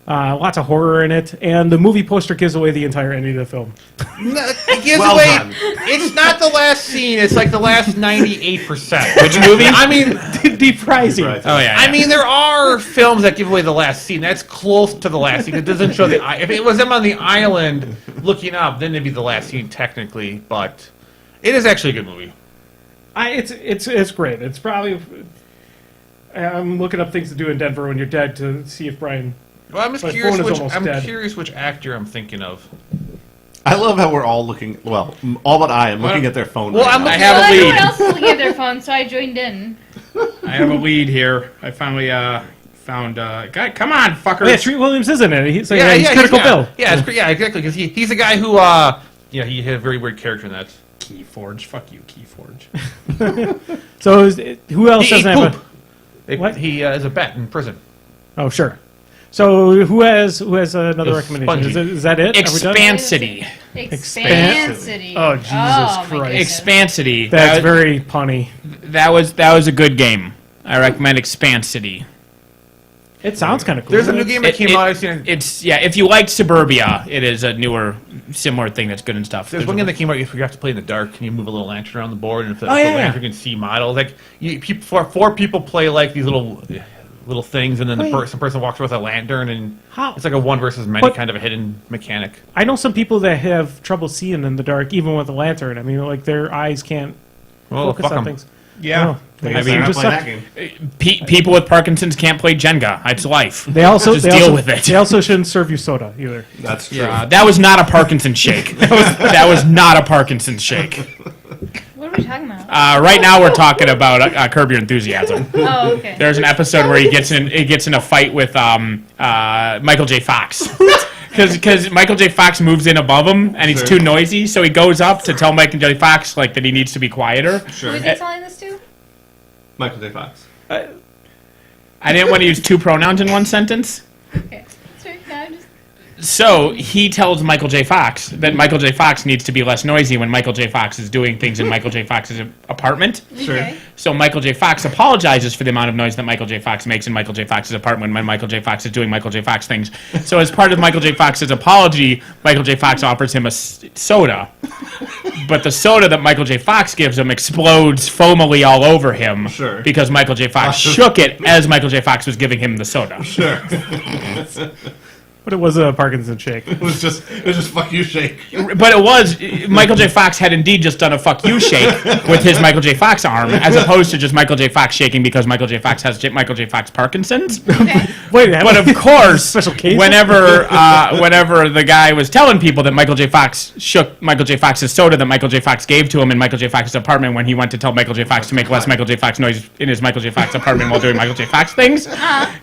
Lots of horror in it, and the movie poster gives away the entire ending of the film. It gives Well away. done. It's not the last scene. It's like the last 98%. Which movie? I mean, Deep Rising. Right. Oh yeah. I mean, there are films that give away the last scene. That's close to the last scene. It doesn't show the. If it was them on the island looking up, then it'd be the last scene technically. But it is actually a good movie. It's great. It's probably. I'm looking up Things to Do in Denver When You're Dead to see if Brian. Well, I'm just My curious. phone is almost dead. Curious which actor I'm thinking of. I love how we're all looking. Well, all but I am looking at their phone. Well, right I'm now. I have Well, a everyone lead. else is looking at their phone, so I joined in. I have a lead here. I finally found. Guy, come on, fuckers. Oh, yeah, Treat Williams is in it. He's Yeah, he's Critical Bill. Yeah, exactly. Because he's the guy who. He had a very weird character in that. Keyforge. Fuck you, Keyforge. So who else He ate doesn't have poop. a? What? He is a bat in prison. Oh, sure. So who has another recommendation? Spongy. Is that it? Are we done? Expansity. Expansity. Oh, Jesus my Christ. goodness. Expansity. That's very punny. That was a good game. I recommend Expansity. It sounds kind of cool. There's a new game that came out. I've seen it. It's if you liked Suburbia, it is a newer, similar thing that's good and stuff. There's one game that came out. You have to play in the dark. And you move a little lantern around the board, and if the yeah, lantern can see models, like four people play like these little things, and then Wait. some person walks with a lantern, and How? it's like a one versus many But- kind of a hidden mechanic. I know some people that have trouble seeing in the dark, even with a lantern. I mean, like their eyes can't Well, focus fuck on 'em. things. Yeah. Oh, I I guess mean, you I'm not just playing suck. that game. People with Parkinson's can't play Jenga. It's life. They also Just they deal also, with it. They also shouldn't serve you soda either. That's true. Yeah, that was not a Parkinson's shake. That was not a Parkinson's shake. What are we talking about? Right now, we're talking about Curb Your Enthusiasm. Oh, okay. There's an episode where he gets in a fight with Michael J. Fox. Because Michael J. Fox moves in above him and he's Sure. too noisy, so he goes up to tell Michael J. Fox that he needs to be quieter. Sure. Who is he telling this to? Michael J. Fox. I didn't want to use two pronouns in one sentence. Okay. Sorry, no, I'm just... So he tells Michael J. Fox that Michael J. Fox needs to be less noisy when Michael J. Fox is doing things in Michael J. Fox's apartment. Sure. Okay. So Michael J. Fox apologizes for the amount of noise that Michael J. Fox makes in Michael J. Fox's apartment when Michael J. Fox is doing Michael J. Fox things. So as part of Michael J. Fox's apology, Michael J. Fox offers him a soda. But the soda that Michael J. Fox gives him explodes foamily all over him. Sure. Because Michael J. Fox shook it as Michael J. Fox was giving him the soda. Sure. But it was a Parkinson shake. It was just fuck you shake. But it was Michael J. Fox had indeed just done a fuck you shake with his Michael J. Fox arm, as opposed to just Michael J. Fox shaking because Michael J. Fox has Michael J. Fox Parkinson's. Okay. Wait, But of course, Special case? whenever the guy was telling people that Michael J. Fox shook Michael J. Fox's soda that Michael J. Fox gave to him in Michael J. Fox's apartment when he went to tell Michael J. Fox to make less Michael J. Fox noise in his Michael J. Fox apartment while doing Michael J. Fox things,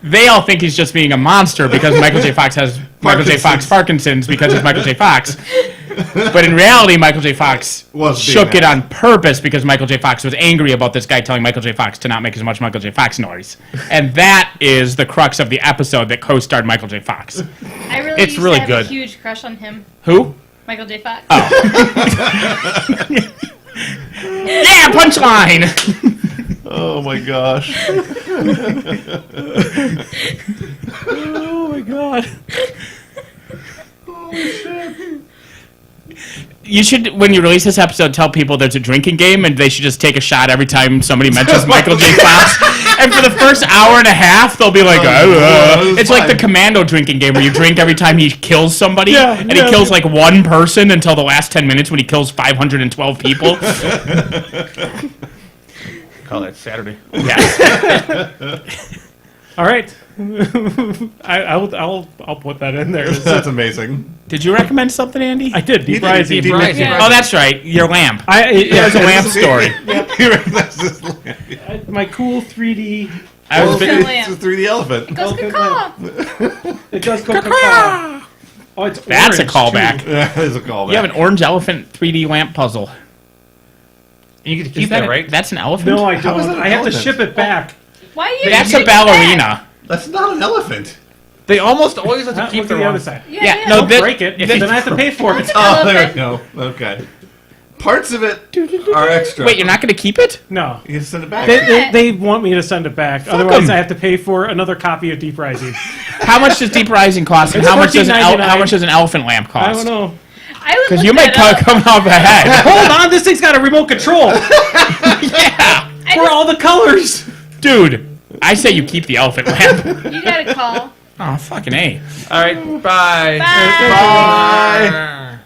they all think he's just being a monster because Michael J. Fox has Michael J. Fox Parkinson's because he's Michael J. Fox. But in reality, Michael J. Fox shook it on purpose because Michael J. Fox was angry about this guy telling Michael J. Fox to not make as much Michael J. Fox noise. And that is the crux of the episode that co-starred Michael J. Fox. I really It's used really to have good. a huge crush on him, Who? Michael J. Fox. Yeah, punchline! Oh my gosh. Oh my god. You should, when you release this episode, tell people there's a drinking game and they should just take a shot every time somebody mentions Michael J. Fox. And for the first hour and a half, they'll be like, it's like the Commando drinking game where you drink every time he kills somebody. Yeah, and he kills like one person until the last 10 minutes when he kills 512 people. Call that Saturday. All right. I'll put that in there. That's amazing. Did you recommend something, Andy? I did. Deep did, Rising. Deep Rising. Yeah. Oh, that's right. Your lamp. Yeah, There's a lamp story. That's just my cool 3D. I was Elephant lamp. it's a 3D elephant. Goes Okay, caw. It does go caw. Oh, it's That's a orange, callback. too. That is a callback. You have an orange elephant 3D lamp puzzle. You get to Is keep that, right? That's an elephant? No, I How is don't. that I have to elephant? ship it back. Why are you? That's shooting a ballerina. That's not an elephant. They almost always have to Look keep at the the other wrong side. Yeah, Yeah, yeah. no, Don't this- break it. this- Then I have to pay for it. Oh, there we Elephant. go. Okay. Parts of it are extra. Wait, you're not going to keep it? No. You can send it back. They want me to send it back. Otherwise, 'em. I have to pay for another copy of Deep Rising. How much does Deep Rising cost, and It's how much does $14.99. an elephant lamp cost? I don't know. I would Because look you might that up. come off ahead. Hold on, this thing's got a remote control Yeah, for all the colors. dude. I say you keep the elephant lamp. You got a call. Oh, fucking A. All right, bye. Bye. Bye.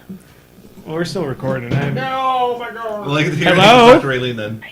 Well, we're still recording. No, my God. Well, I can hear Hello? Dr. Raylene then.